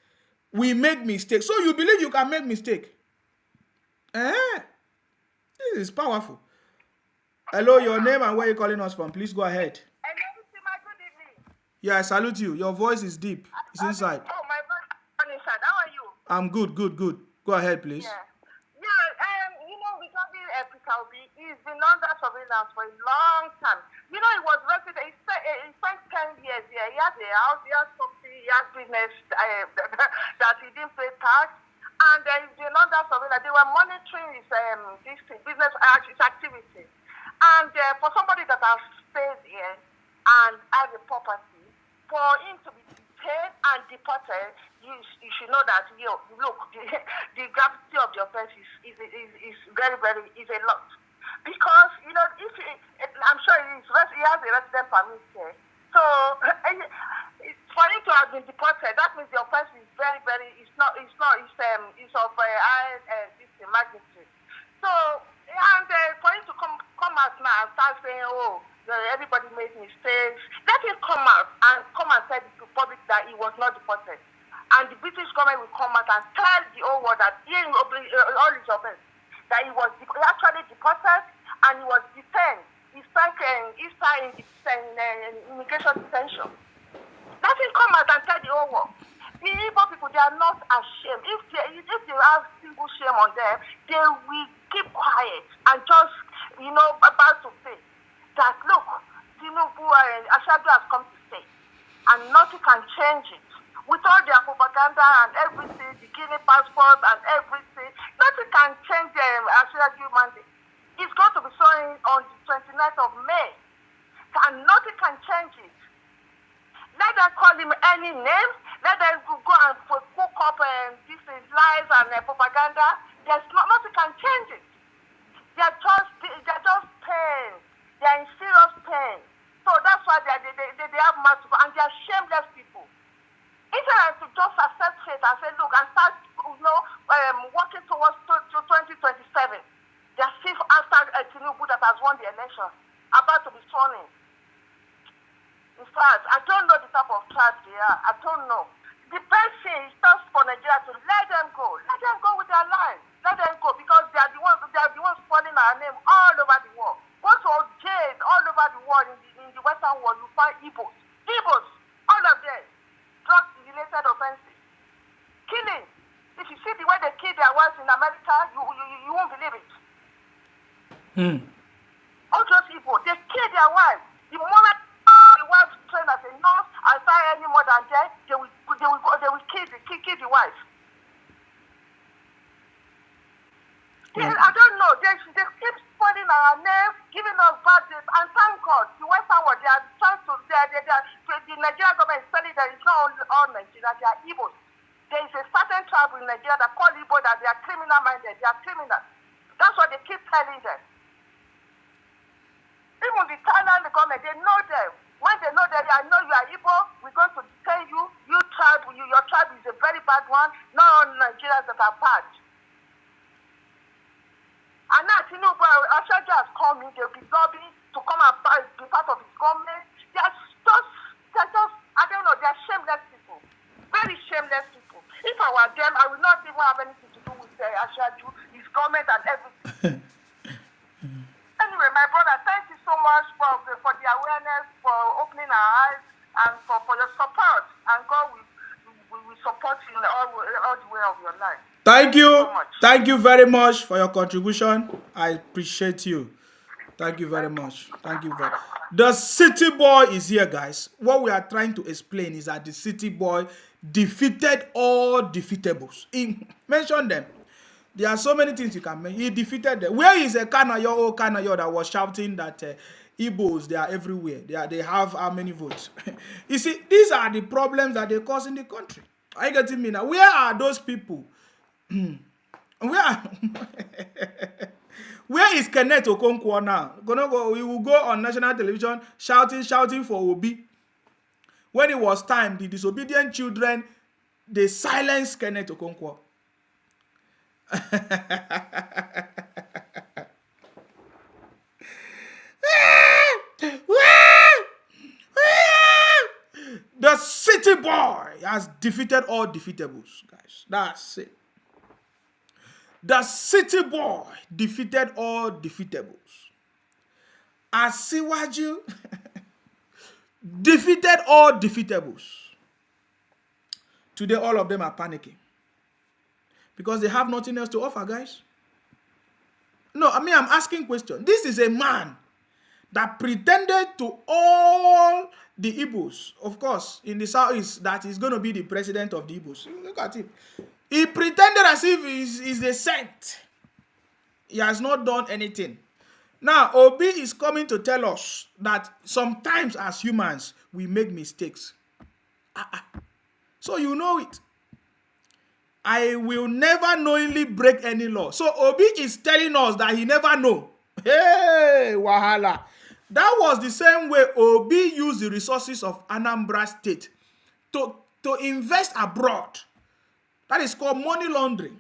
we make mistakes. So you believe you can make mistake? This is powerful. Hello, your name and where you're calling us from. Please go ahead. Hello, good evening. Yeah, I salute you. Your voice is deep. It's inside. Oh, my voice is inside. How are you? I'm good. Go ahead, please. Yeah. Regarding Peter Obi, he's been under surveillance for a long time. He was arrested. He spent 10 years here. He has a house, he has something, he has business that he didn't pay tax. And he's been under surveillance. They were monitoring his business, his activity. And for somebody that has stayed here and has a property, for him to be detained and deported, you should know that, look, the gravity of the offense is very, very, is a lot. Because, I'm sure he has a resident permit here. So, for him to have been deported, that means the offense is very, very, it's of high this magnitude. So, and for him to come out now and start saying, oh, everybody made mistakes, let him come out and tell the public that he was not deported. And the British government will come out and tell the whole world that he all his offense, that he was actually deported and he was detained. He spent in immigration detention. Let him come out and tell the whole world. The Igbo people, they are not ashamed. If they have single shame on them, they will keep quiet and just, about to say that, look, Tinubu and Ashadu has come to stay, and nothing can change it. With all their propaganda and everything, the Guinea passport and everything, nothing can change the Ashadu mandate. It's going to be showing on the 29th of May, and nothing can change it. Let them call him any name. Let them go and cook up this is lies and propaganda. Nothing can change it. They're just pain. They're in serious pain. So that's why they have much, and they're shameless people. Instead of to just accept it and say, look, and start, working towards 2027. They're still after Tinubu that has won the election, about to be sworn in. In fact, I don't know the type of tribe they are. I don't know. The best thing is just for Nigeria to let them go. Let them go with their lives. Let them go because they are the ones spoiling our name all over the world. Go to jails all over the world in the Western world, you find Igbos. Igbos, all of them. Drug-related offenses. Killing. If you see the way they kill their wives in America, you won't believe it. All those people, they kill their wives. The moment the wife trained as a nurse and start any more than that, they will kill the wife. I don't know. They keep spoiling our name, giving us bad names, and thank God, the Western world, they are trying to. The Nigerian government is telling that it's not all Nigeria. They are Igbos. There is a certain tribe in Nigeria that call Igbo that they are criminal-minded. They are criminals. That's what they keep telling them. Even the Thailand government, they know them. When they know that I know you are Igbo, we're going to tell you, your tribe is a very bad one. Not all Nigerians that are bad. And now Tinubu, Ashaja has come in, they'll be lobbying to come and be part of his government. They're just, I don't know, they're shameless people. Very shameless people. If I were them, I would not even have anything to do with Ashaju, his government and everything. Anyway, my brother, thank you so much for the awareness, for opening our eyes, and for your support. And God will support you in all the way of your life. Thank you. So much. Thank you very much for your contribution. I appreciate you. Thank you very much. Thank you very much. The city boy is here, guys. What we are trying to explain is that the city boy defeated all defeatables. Mention them. There are so many things you can mention. He defeated them. Where is a Kanayo that was shouting that Igbos, they are everywhere. They have how many votes? You see, these are the problems that they cause in the country. Are you getting me now? Where are those people? Where is Kenneth Okonkwo now? We will go on national television shouting for Obi. When it was time, the disobedient children, they silenced Kenneth Okonkwo. The city boy has defeated all defeatables, guys. That's it. The city boy defeated all defeatables. Asiwaju defeated all defeatables. Today, all of them are panicking because they have nothing else to offer, guys. No, I mean, I'm asking questions. This is a man that pretended to all the Igbos, of course, in the Southeast, that he's going to be the president of the Igbos. Look at him. He pretended as if he's a saint. He has not done anything. Now, Obi is coming to tell us that sometimes as humans, we make mistakes. So you know it. I will never knowingly break any law. So Obi is telling us that he never know. Hey, wahala. That was the same way Obi used the resources of Anambra State to invest abroad. That is called money laundering.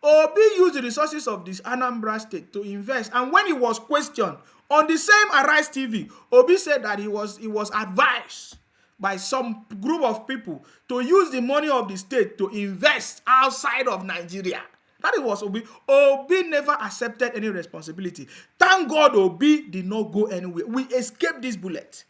Obi used the resources of this Anambra state to invest, and when he was questioned on the same Arise TV, Obi said that he was advised by some group of people to use the money of the state to invest outside of Nigeria. That was Obi. Obi never accepted any responsibility. Thank God Obi did not go anywhere. We escaped this bullet.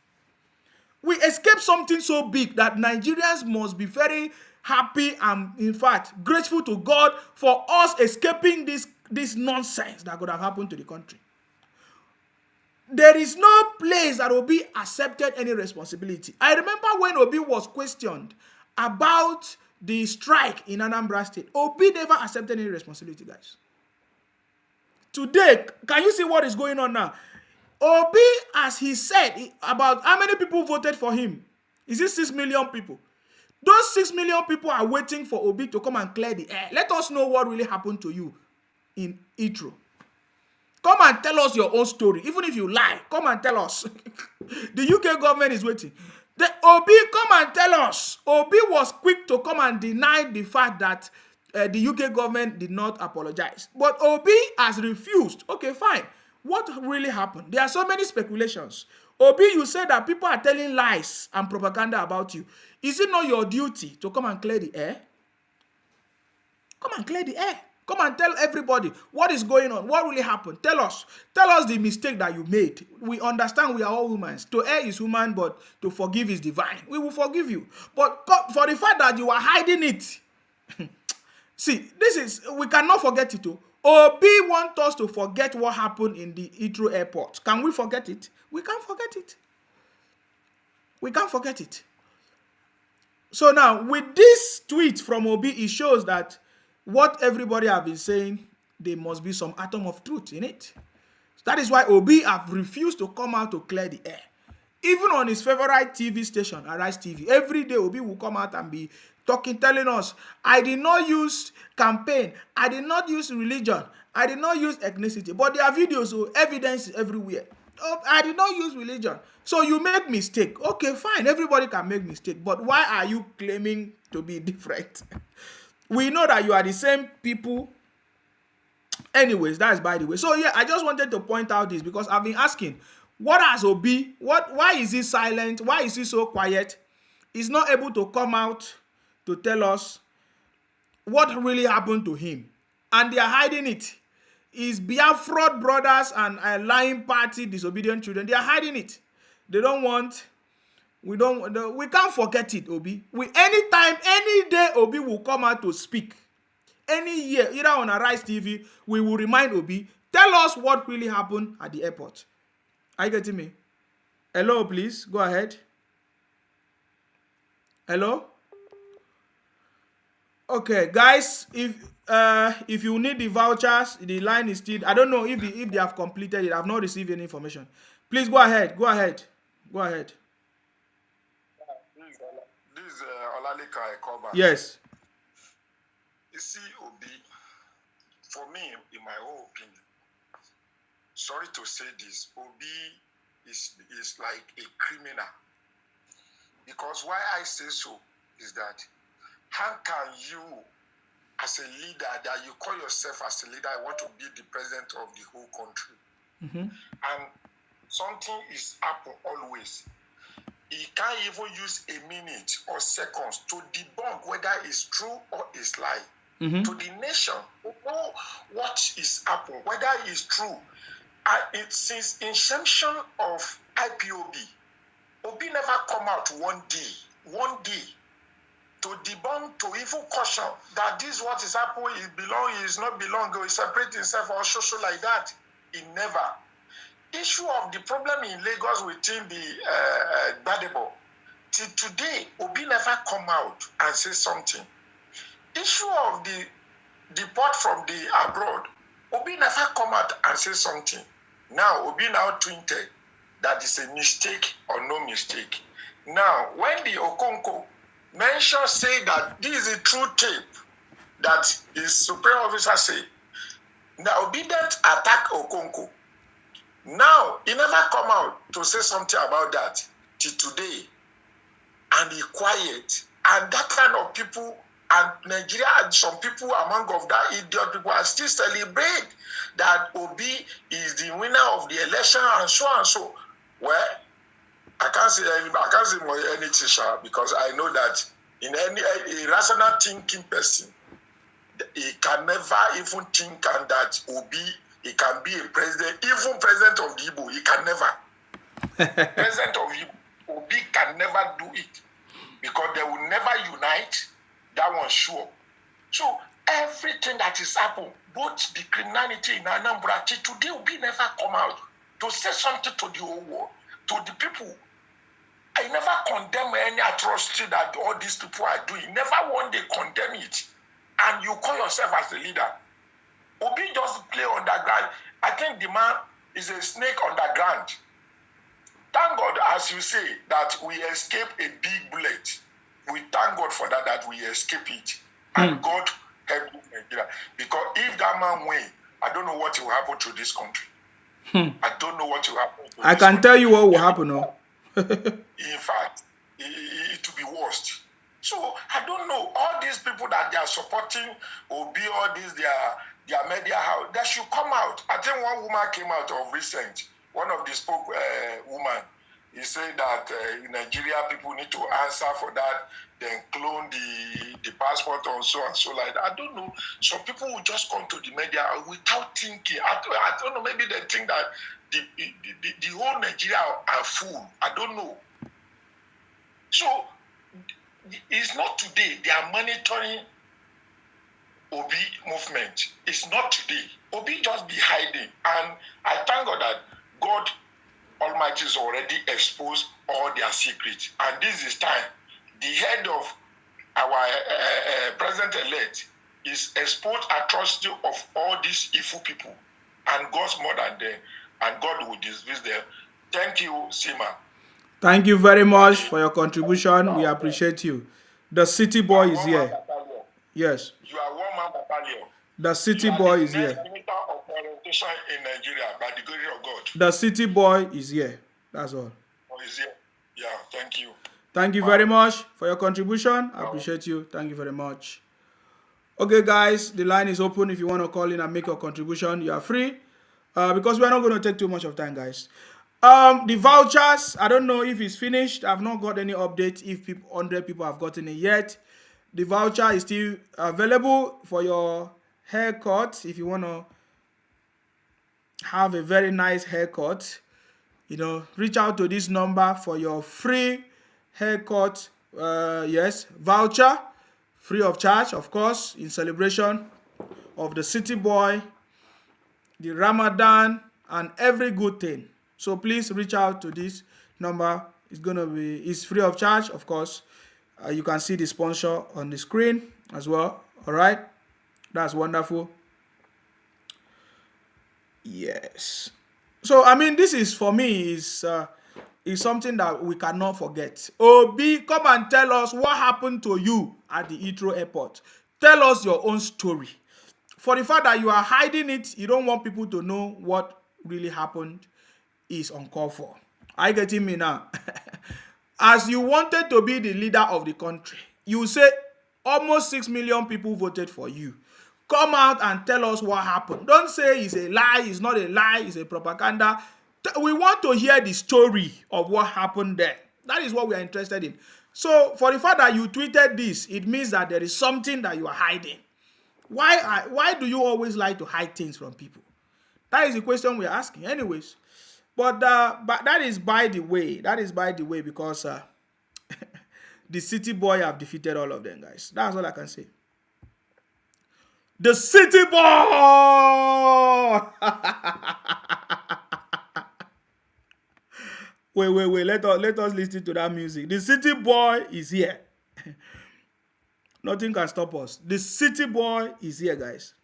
We escaped something so big that Nigerians must be very happy and, in fact, grateful to God for us escaping this nonsense that could have happened to the country. There is no place that Obi accepted any responsibility. I remember when Obi was questioned about the strike in Anambra State. Obi never accepted any responsibility, guys. Today, can you see what is going on now? Obi, as he said, about how many people voted for him. Is it 6 million people? Those 6 million people are waiting for Obi to come and clear the air. Let us know what really happened to you in Itro. Come and tell us your own story. Even if you lie, come and tell us. The UK government is waiting. Obi, come and tell us. Obi was quick to come and deny the fact that the UK government did not apologize. But Obi has refused. Okay, fine. What really happened? There are so many speculations. Obi, you said that people are telling lies and propaganda about you. Is it not your duty to come and clear the air? Come and clear the air. Come and tell everybody what is going on, what really happened. Tell us the mistake that you made. We understand we are all humans. To err is human, but to forgive is divine. We will forgive you. But for the fact that you are hiding it, see, we cannot forget it. Obi wants us to forget what happened in the Heathrow airport. Can we forget it? We can't forget it. We can't forget it. So now, with this tweet from Obi, it shows that what everybody have been saying, there must be some atom of truth in it. That is why Obi have refused to come out to clear the air. Even on his favorite TV station, Arise TV, every day Obi will come out and be talking, telling us, I did not use campaign, I did not use religion, I did not use ethnicity. But there are videos, so evidence is everywhere. Oh, I did not use religion. So you make mistake. Okay, fine, everybody can make mistake. But why are you claiming to be different? We know that you are the same people. Anyways, that's by the way. So yeah, I just wanted to point out this because I've been asking, what has Obi? Why is he silent? Why is he so quiet? He's not able to come out to tell us what really happened to him. And they are hiding it. His Biafra brothers and a lying party, disobedient children, they are hiding it. They don't want. We can't forget it, Obi. Anytime, any day, Obi will come out to speak. Any year, either on Arise TV, we will remind Obi, tell us what really happened at the airport. Are you getting me? Hello, please, go ahead. Hello? Okay, guys, if you need the vouchers, the line is still, I don't know if they have completed it. I've not received any information. Please go ahead. This is Olalika Ekoba. Yes. You see, Obi, for me, in my own opinion, sorry to say this, Obi is like a criminal. Because why I say so is that how can you, as a leader, that you call yourself as a leader, I want to be the president of the whole country. And something is happening always. He can't even use a minute or seconds to debunk whether it's true or it's lie. To the nation, to know what is happening, whether it's true. Since inception of IPOB, Obi never come out one day, to debunk, to even caution that this what is happening, he is not belong, or he separate himself or so like that. He never. Issue of the problem in Lagos within the Badebo, till today, Obi never come out and say something. Issue of the deport from the abroad, Obi never come out and say something. Now, Obi now tweeted that is a mistake or no mistake. Now, when the Okonko mentioned, say that this is a true tape that his superior officer say, now Obi didn't attack Okonko. Now, he never come out to say something about that till today. and he quiet. And that kind of people, and Nigeria and some people among of that idiot people are still celebrate that Obi is the winner of the election and so and so. Well, I can't say more anything, because I know that in any rational thinking person, he can never even think and that Obi, he can be a president, even president of the Igbo, he can never. President of Igbo, Obi can never do it because they will never unite. That one's sure. So everything that is happened, both the criminality in Anambra, today Obi never come out to say something to the whole world, to the people. I never condemn any atrocity that all these people are doing. Never one day condemn it. And you call yourself as a leader. Obi just play underground. I think the man is a snake underground. Thank God, as you say, that we escape a big bullet. We thank God for that, that we escape it. And God help Nigeria. Because if that man win, I don't know what will happen to this country. I don't know what will happen to I can tell you what will happen. No? In fact, it will be worst. So I don't know. All these people that they are supporting Obi, all these their media house, they should come out. I think one woman came out of recent. One of the spoke woman, he said that in Nigeria people need to answer for that, then clone the passport and so like that. I don't know. Some people will just come to the media without thinking. I don't know. Maybe they think that the whole Nigeria are full. I don't know. So it's not today they are monitoring Obi movement. It's not today. Obi just be hiding. And I thank God that God Almighty has already exposed all their secrets. And this is time. The head of our president-elect is exposed atrocity of all these evil people. And God's more than them. And God will dismiss them. Thank you, Sima. Thank you very much for your contribution. We appreciate you. The city boy is here. Yes. You are one man battalion. The city boy is here. Minister of orientation in Nigeria, by the glory of God. The city boy is here. That's all. Oh, is here? Yeah, thank you. Thank you very much for your contribution. I appreciate you. Thank you very much. Okay, guys, the line is open. If you want to call in and make your contribution, you are free. Because we are not going to take too much of time, guys. The vouchers, I don't know if it's finished. I've not got any update if 100 people have gotten it yet. The voucher is still available for your haircut. If you want to have a very nice haircut, reach out to this number for your free haircut. Yes, voucher, free of charge, of course, in celebration of the city boy, the Ramadan, and every good thing. So please reach out to this number. It's free of charge, of course. You can see the sponsor on the screen as well. All right, that's wonderful. Yes. So I mean, this is for me is something that we cannot forget. Obi, come and tell us what happened to you at the Heathrow airport. Tell us your own story. For the fact that you are hiding it, you don't want people to know what really happened, is uncalled for. Are you getting me now? As you wanted to be the leader of the country, you say almost 6 million people voted for you. Come out and tell us what happened. Don't say it's a lie, it's not a lie, it's a propaganda. We want to hear the story of what happened there. That is what we are interested in. So for the fact that you tweeted this, it means that there is something that you are hiding. Why do you always like to hide things from people? That is the question we are asking. Anyways, but that is by the way. That is by the way because the city boy have defeated all of them, guys. That's all I can say. The city boy. Wait. Let us listen to that music. The city boy is here. Nothing can stop us. The city boy is here, guys.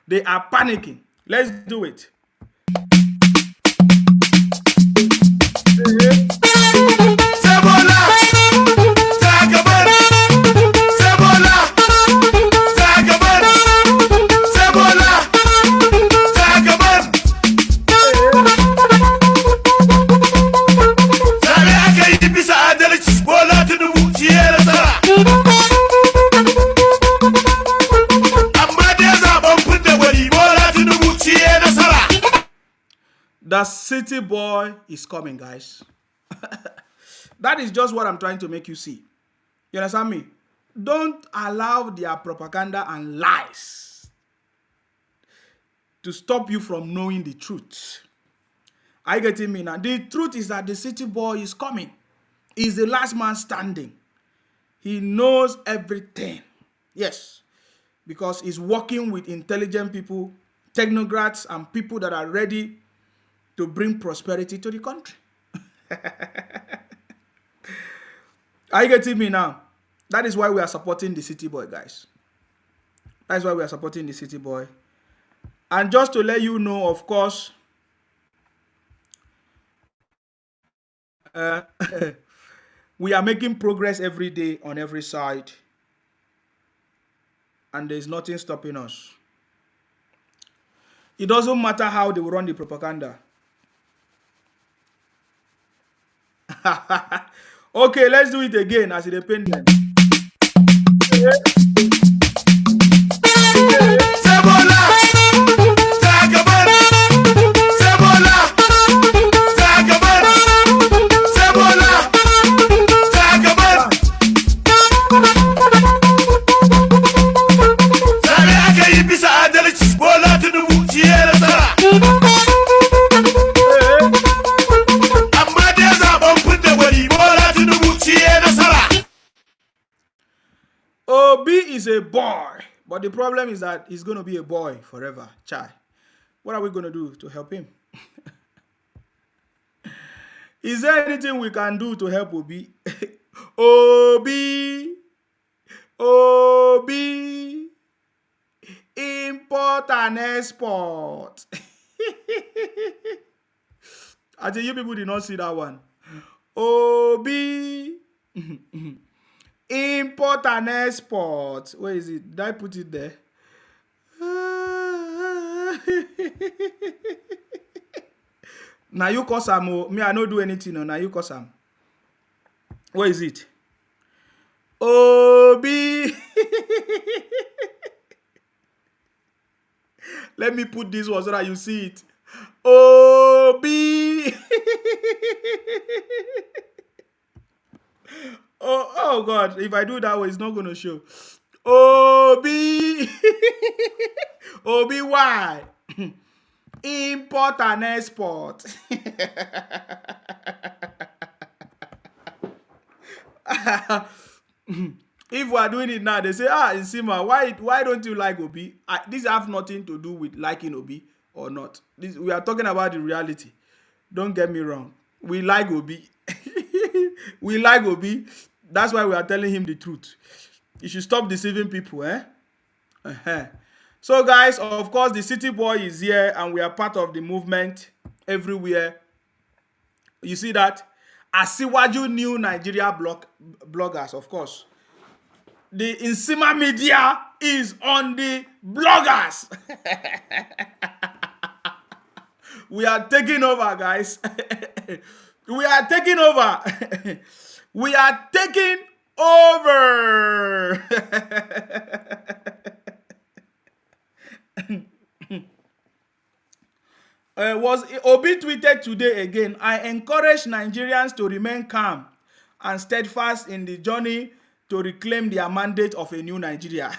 They are panicking. Let's do it. city boy is coming, guys. That is just what I'm trying to make you see. You understand me? Don't allow their propaganda and lies to stop you from knowing the truth. Are you getting me now? The truth is that the city boy is coming. He's the last man standing. He knows everything. Yes. Because he's working with intelligent people, technocrats, and people that are ready to bring prosperity to the country. Are you getting me now? That is why we are supporting the city boy, guys. That is why we are supporting the city boy. And just to let you know, of course, we are making progress every day on every side. And there's nothing stopping us. It doesn't matter how they will run the propaganda. Okay, let's do it again as it depends. Obi is a boy, but the problem is that he's going to be a boy forever. Chai. What are we going to do to help him? Is there anything we can do to help Obi? Obi. Obi. Import and export. I think you people did not see that one. Obi. Import and export. Where is it? Did I put it there? Now you cause am. Me, I don't do anything. No. Now you cause am. Where is it? Obi. Let me put this one so that you see it. Obi. Oh God, if I do that way, it's not going to show. Obi. Obi, why? Import and export. If we are doing it now, they say, Nsima, why don't you like Obi? This have nothing to do with liking Obi or not. We are talking about the reality. Don't get me wrong. We like Obi. We like Obi. That's why we are telling him the truth. You should stop deceiving people, eh? So, guys, of course, the city boy is here, and we are part of the movement everywhere. You see that? Asiwaju new Nigeria bloggers, of course. The Nsima media is on the bloggers. We are taking over, guys. We are taking over. We are taking over. Was Obi tweeted today again, I encourage Nigerians to remain calm and steadfast in the journey to reclaim their mandate of a new Nigeria.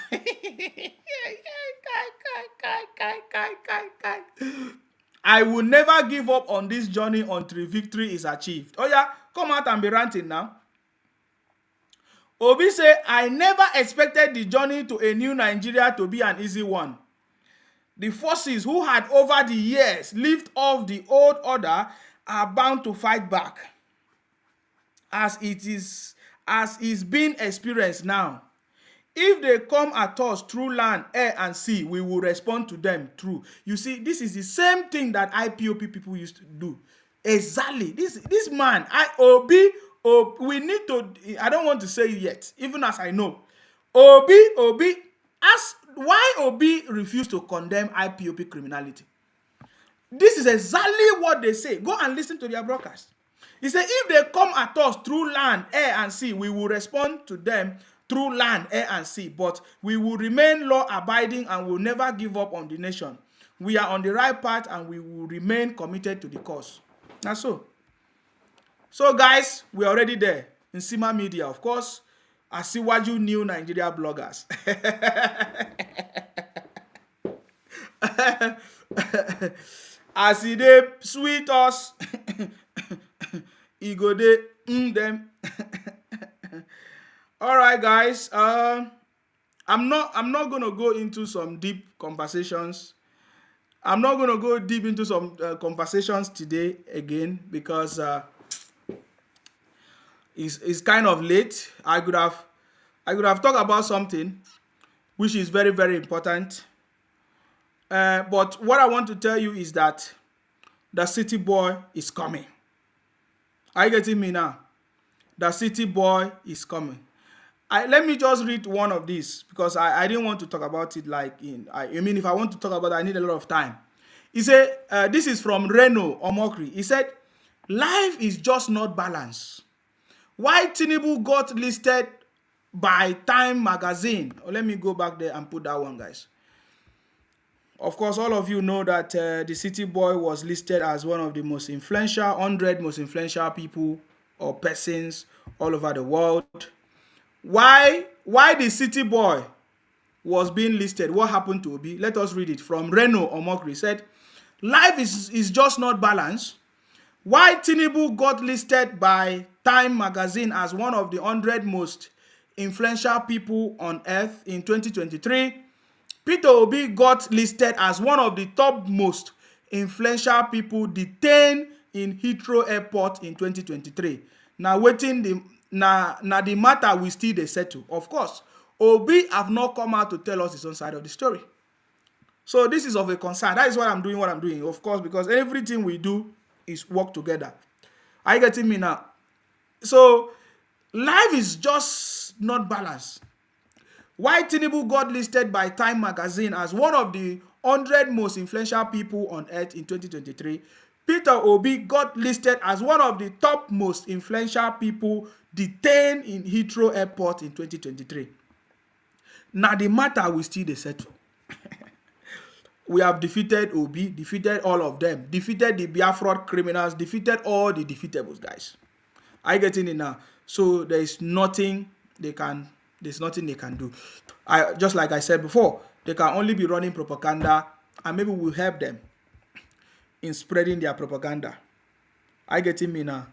I will never give up on this journey until victory is achieved. Oh yeah, come out and be ranting now. Obi say, I never expected the journey to a new Nigeria to be an easy one. The forces who had over the years lived off the old order are bound to fight back, as is being experienced now. If they come at us through land, air, and sea, we will respond to them through. You see, this is the same thing that IPOP people used to do. Exactly. This man, Obi, we need to, I don't want to say it yet, even as I know. Obi, ask why Obi refused to condemn IPOP criminality. This is exactly what they say. Go and listen to their broadcast. He said, if they come at us through land, air, and sea, we will respond to them through land, air, and sea. But we will remain law-abiding and will never give up on the nation. We are on the right path and we will remain committed to the cause. Now so guys, we're already there in Sima Media, of course. Asiwaju new Nigeria bloggers. As they sweet us, he go dey them. All right, guys. I'm not gonna go into some deep conversations. I'm not gonna go deep into some conversations today again because it's kind of late. I could have talked about something which is very, very important. But what I want to tell you is that the city boy is coming. Are you getting me now? The city boy is coming. Let me just read one of these because I didn't want to talk about it I mean, if I want to talk about it, I need a lot of time. He said, this is from Reno Omokri. He said, life is just not balanced. Why Tinubu got listed by Time magazine? Let me go back there and put that one, guys. Of course, all of you know that the city boy was listed as one of the most influential, 100 most influential people or persons all over the world. Why the city boy was being listed? What happened to Obi? Let us read it from Reno Omokri. Said, life is just not balanced. Why Tinubu got listed by Time magazine as one of the 100 most influential people on earth in 2023? Peter Obi got listed as one of the top most influential people detained in Heathrow Airport in 2023. Now, the matter we still dey settle. Of course, Obi have not come out to tell us his own side of the story. So this is of a concern. That is why I'm doing what I'm doing, of course, because everything we do is work together. Are you getting me now? So life is just not balanced. Why Tinubu got listed by Time magazine as one of the 100 most influential people on earth in 2023? Peter Obi got listed as one of the top most influential people detained in Heathrow Airport in 2023. Now the matter we still dey settle. We have defeated Obi, defeated all of them, defeated the Biafra criminals, defeated all the defeatables, guys. Are you getting it now? So there's nothing they can do. Just like I said before, they can only be running propaganda, and maybe we'll help them in spreading their propaganda. Are you getting me now?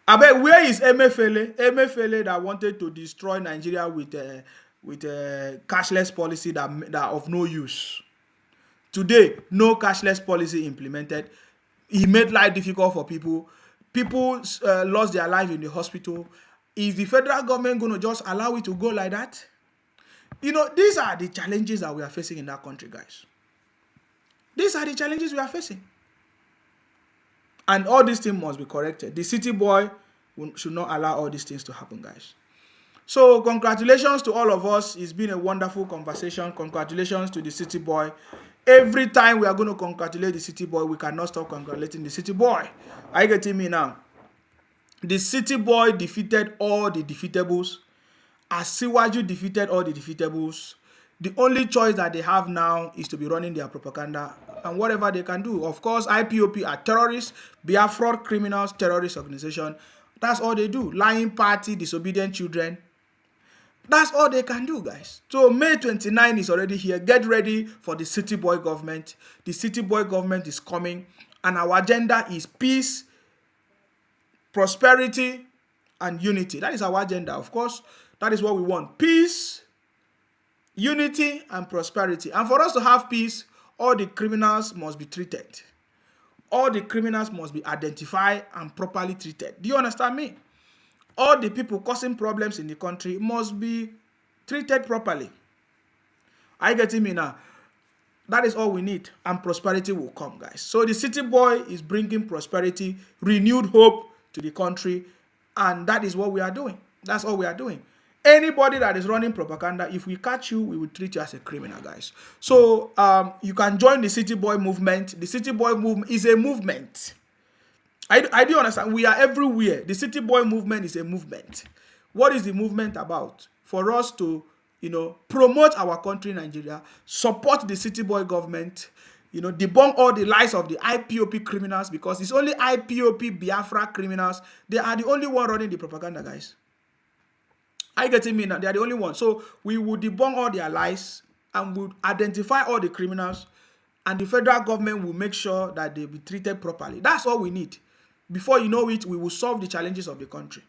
I bet, where is Emefiele? Emefiele that wanted to destroy Nigeria with a cashless policy that of no use. Today, no cashless policy implemented. He made life difficult for people. People lost their life in the hospital. Is the federal government going to just allow it to go like that? You know, these are the challenges that we are facing in that country, guys. These are the challenges we are facing. And all these things must be corrected. The city boy should not allow all these things to happen, guys. So congratulations to all of us. It's been a wonderful conversation. Congratulations to the city boy. Every time we are going to congratulate the city boy, we cannot stop congratulating the city boy. Are you getting me now? The city boy defeated all the defeatables. Asiwaju defeated all the defeatables. The only choice that they have now is to be running their propaganda and whatever they can do. Of course, IPOP are terrorists. Biafra criminals, terrorist organization. That's all they do. Lying party, disobedient children. That's all they can do, guys. So May 29 is already here. Get ready for the city boy government. The city boy government is coming. And our agenda is peace, prosperity, and unity. That is our agenda, of course. That is what we want. Peace, unity, and prosperity. And for us to have peace, all the criminals must be treated. All the criminals must be identified and properly treated. Do you understand me? All the people causing problems in the country must be treated properly. Are you getting me now? That is all we need, and prosperity will come, guys. So the city boy is bringing prosperity, renewed hope to the country, and that is what we are doing. That's all we are doing. Anybody that is running propaganda, if we catch you, we will treat you as a criminal, guys. So you can join the city boy movement. The city boy movement is a movement. I do understand. We are everywhere. The city boy movement is a movement. What is the movement about? For us to, promote our country, Nigeria, support the city boy government, debunk all the lies of the IPOP criminals, because it's only IPOP Biafra criminals. They are the only one running the propaganda, guys. Are you getting me now? They are the only one. So we will debunk all their lies and will identify all the criminals, and the federal government will make sure that they be treated properly. That's all we need. Before you know it, we will solve the challenges of the country.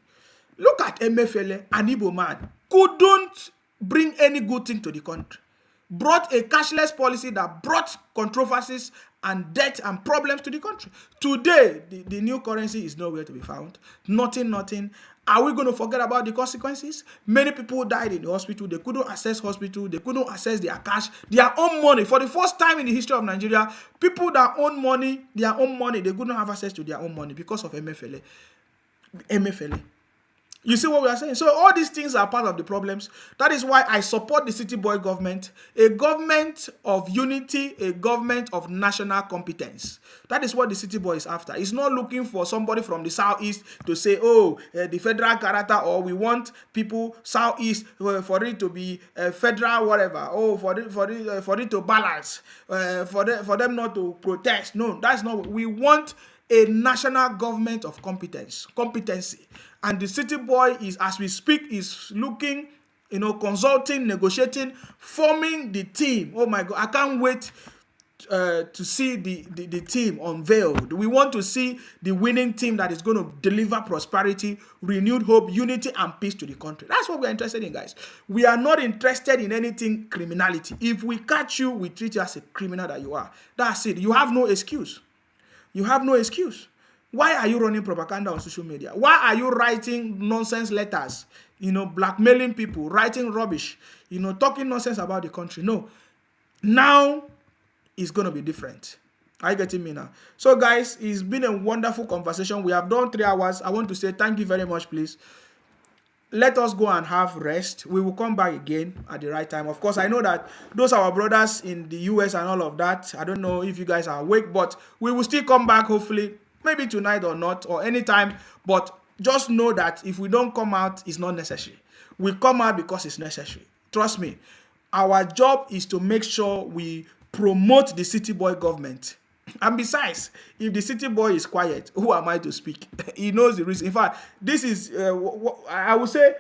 Look at Emefiele, an Igbo man, couldn't bring any good thing to the country. Brought a cashless policy that brought controversies and debt and problems to the country. Today, the new currency is nowhere to be found. Nothing. Are we going to forget about the consequences? Many people died in the hospital. They couldn't access hospital. They couldn't access their cash, their own money. For the first time in the history of Nigeria, people that own money, their own money, they couldn't have access to their own money because of Emefiele. You see what we are saying? So all these things are part of the problems. That is why I support the City Boy government, a government of unity, a government of national competence. That is what the City Boy is after. It's not looking for somebody from the Southeast to say, oh, the federal character, or we want people Southeast for it to be federal whatever. Oh, for it to balance, for them not to protest. No, that's not what we want. A national government of competency. And the City Boy is, as we speak, is looking, consulting, negotiating, forming the team. Oh my God, I can't wait to see the team unveiled. We want to see the winning team that is going to deliver prosperity, renewed hope, unity, and peace to the country. That's what we're interested in, guys. We are not interested in anything criminality. If we catch you, we treat you as a criminal that you are. That's it. You have no excuse. You have no excuse. Why are you running propaganda on social media? Why are you writing nonsense letters, blackmailing people, writing rubbish, talking nonsense about the country? No. Now it's going to be different. Are you getting me now? So, guys, it's been a wonderful conversation. We have done 3 hours. I want to say thank you very much, please. Let us go and have rest. We will come back again at the right time. Of course, I know that those are our brothers in the US and all of that. I don't know if you guys are awake, but we will still come back, hopefully, maybe tonight or not, or anytime. But just know that if we don't come out, it's not necessary. We come out because it's necessary. Trust me. Our job is to make sure we promote the City Boy government. And besides, if the City Boy is quiet, who am I to speak? He knows the reason. In fact, this is, I would say,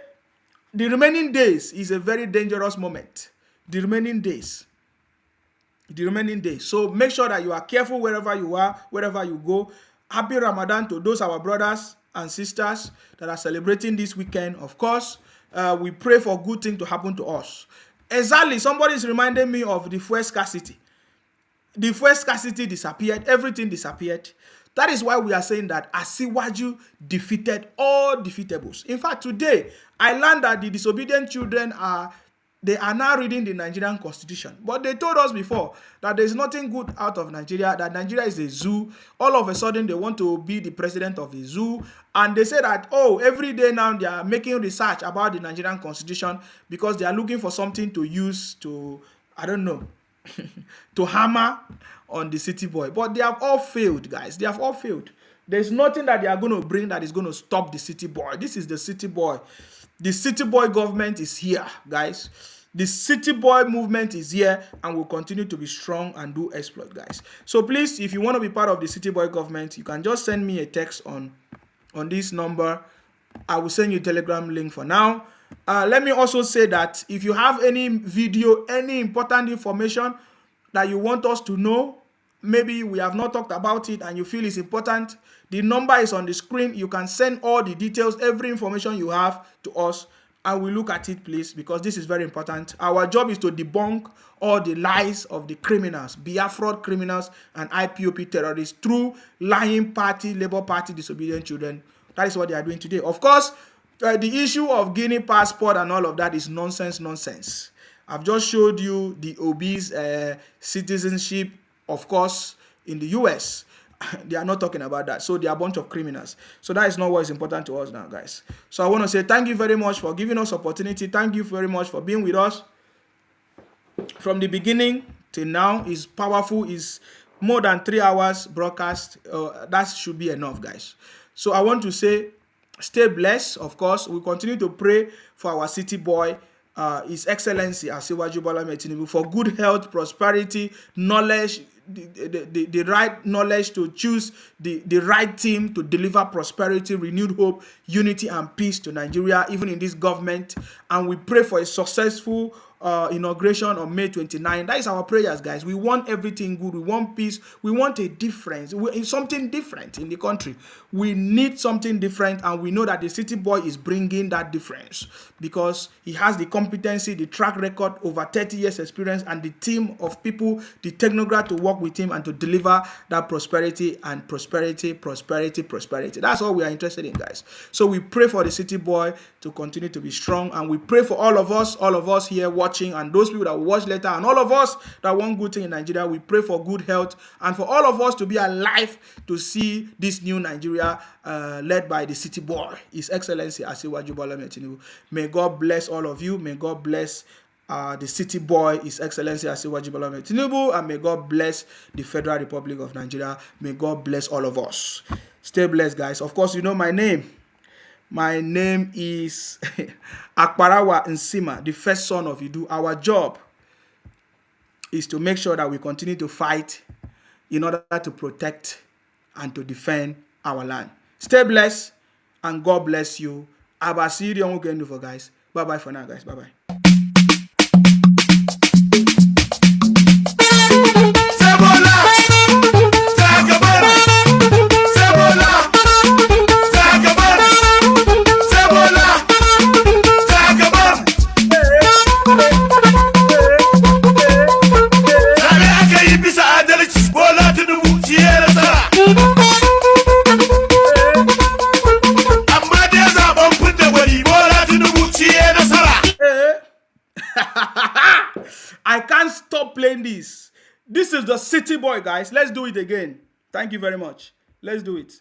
the remaining days is a very dangerous moment. The remaining days. So make sure that you are careful wherever you are, wherever you go. Happy Ramadan to those our brothers and sisters that are celebrating this weekend. Of course, we pray for good things to happen to us. Exactly, somebody is reminding me of the fuel scarcity. The fuel scarcity disappeared. Everything disappeared. That is why we are saying that Asiwaju defeated all defeatables. In fact, today, I learned that the disobedient children are now reading the Nigerian constitution. But they told us before that there is nothing good out of Nigeria, that Nigeria is a zoo. All of a sudden, they want to be the president of the zoo. And they say that, oh, every day now they are making research about the Nigerian constitution because they are looking for something to use to, I don't know, to hammer on the City Boy. But they have all failed, guys. They have all failed. There's nothing that they are going to bring that is going to stop the City Boy. This is the City Boy. The City Boy government is here, guys. The City Boy movement is here and will continue to be strong and do exploit, guys. So please, if you want to be part of the City Boy government, you can just send me a text on this number. I will send you a Telegram link for now. Let me also say that if you have any video, any important information that you want us to know, maybe we have not talked about it and you feel it's important, the number is on the screen. You can send all the details, every information you have to us, and we'll look at it, please, because this is very important. Our job is to debunk all the lies of the criminals, Biafra criminals and IPOP terrorists through lying party, Labour Party, disobedient children. That is what they are doing today. Of course, the issue of Guinea passport and all of that is nonsense. I've just showed you the obese citizenship, of course, in the US. They are not talking about that. So they are a bunch of criminals. So that is not what is important to us now, guys. So I want to say thank you very much for giving us opportunity. Thank you very much for being with us from the beginning till now. Is powerful. Is more than 3 hours broadcast. That should be enough, guys. So I want to say stay blessed. Of course, we continue to pray for our City Boy, His Excellency Asiwaju Bola Ahmed Tinubu, for good health, prosperity, knowledge, the right knowledge to choose the right team to deliver prosperity, renewed hope, unity, and peace to Nigeria, even in this government. And we pray for a successful inauguration on May 29. That is our prayers, guys. We want everything good. We want peace. We want a difference. Something different in the country. We need something different, and we know that the city boy is bringing that difference because he has the competency, the track record, over 30 years experience, and the team of people, the technocrat to work with him and to deliver that prosperity and prosperity. That's all we are interested in, guys. So we pray for the city boy to continue to be strong, and we pray for all of us here watching, and those people that will watch later, and all of us that want good thing in Nigeria. We pray for good health and for all of us to be alive to see this new Nigeria led by the city boy, His Excellency Asiwaju Bola Ahmed Tinubu. May God bless all of you. May God bless the city boy, His Excellency Asiwaju Bola Ahmed Tinubu, and may God bless the Federal Republic of Nigeria. May God bless all of us. Stay blessed, guys. Of course, you know my name. My name is Akparawa Nsima, the first son of Idu. Our job is to make sure that we continue to fight in order to protect and to defend our land. Stay blessed, and God bless you. Abasiri on weekend for guys. Bye-bye for now, guys. Bye-bye. I can't stop playing this. This is the city boy, guys. Let's do it again. Thank you very much. Let's do it.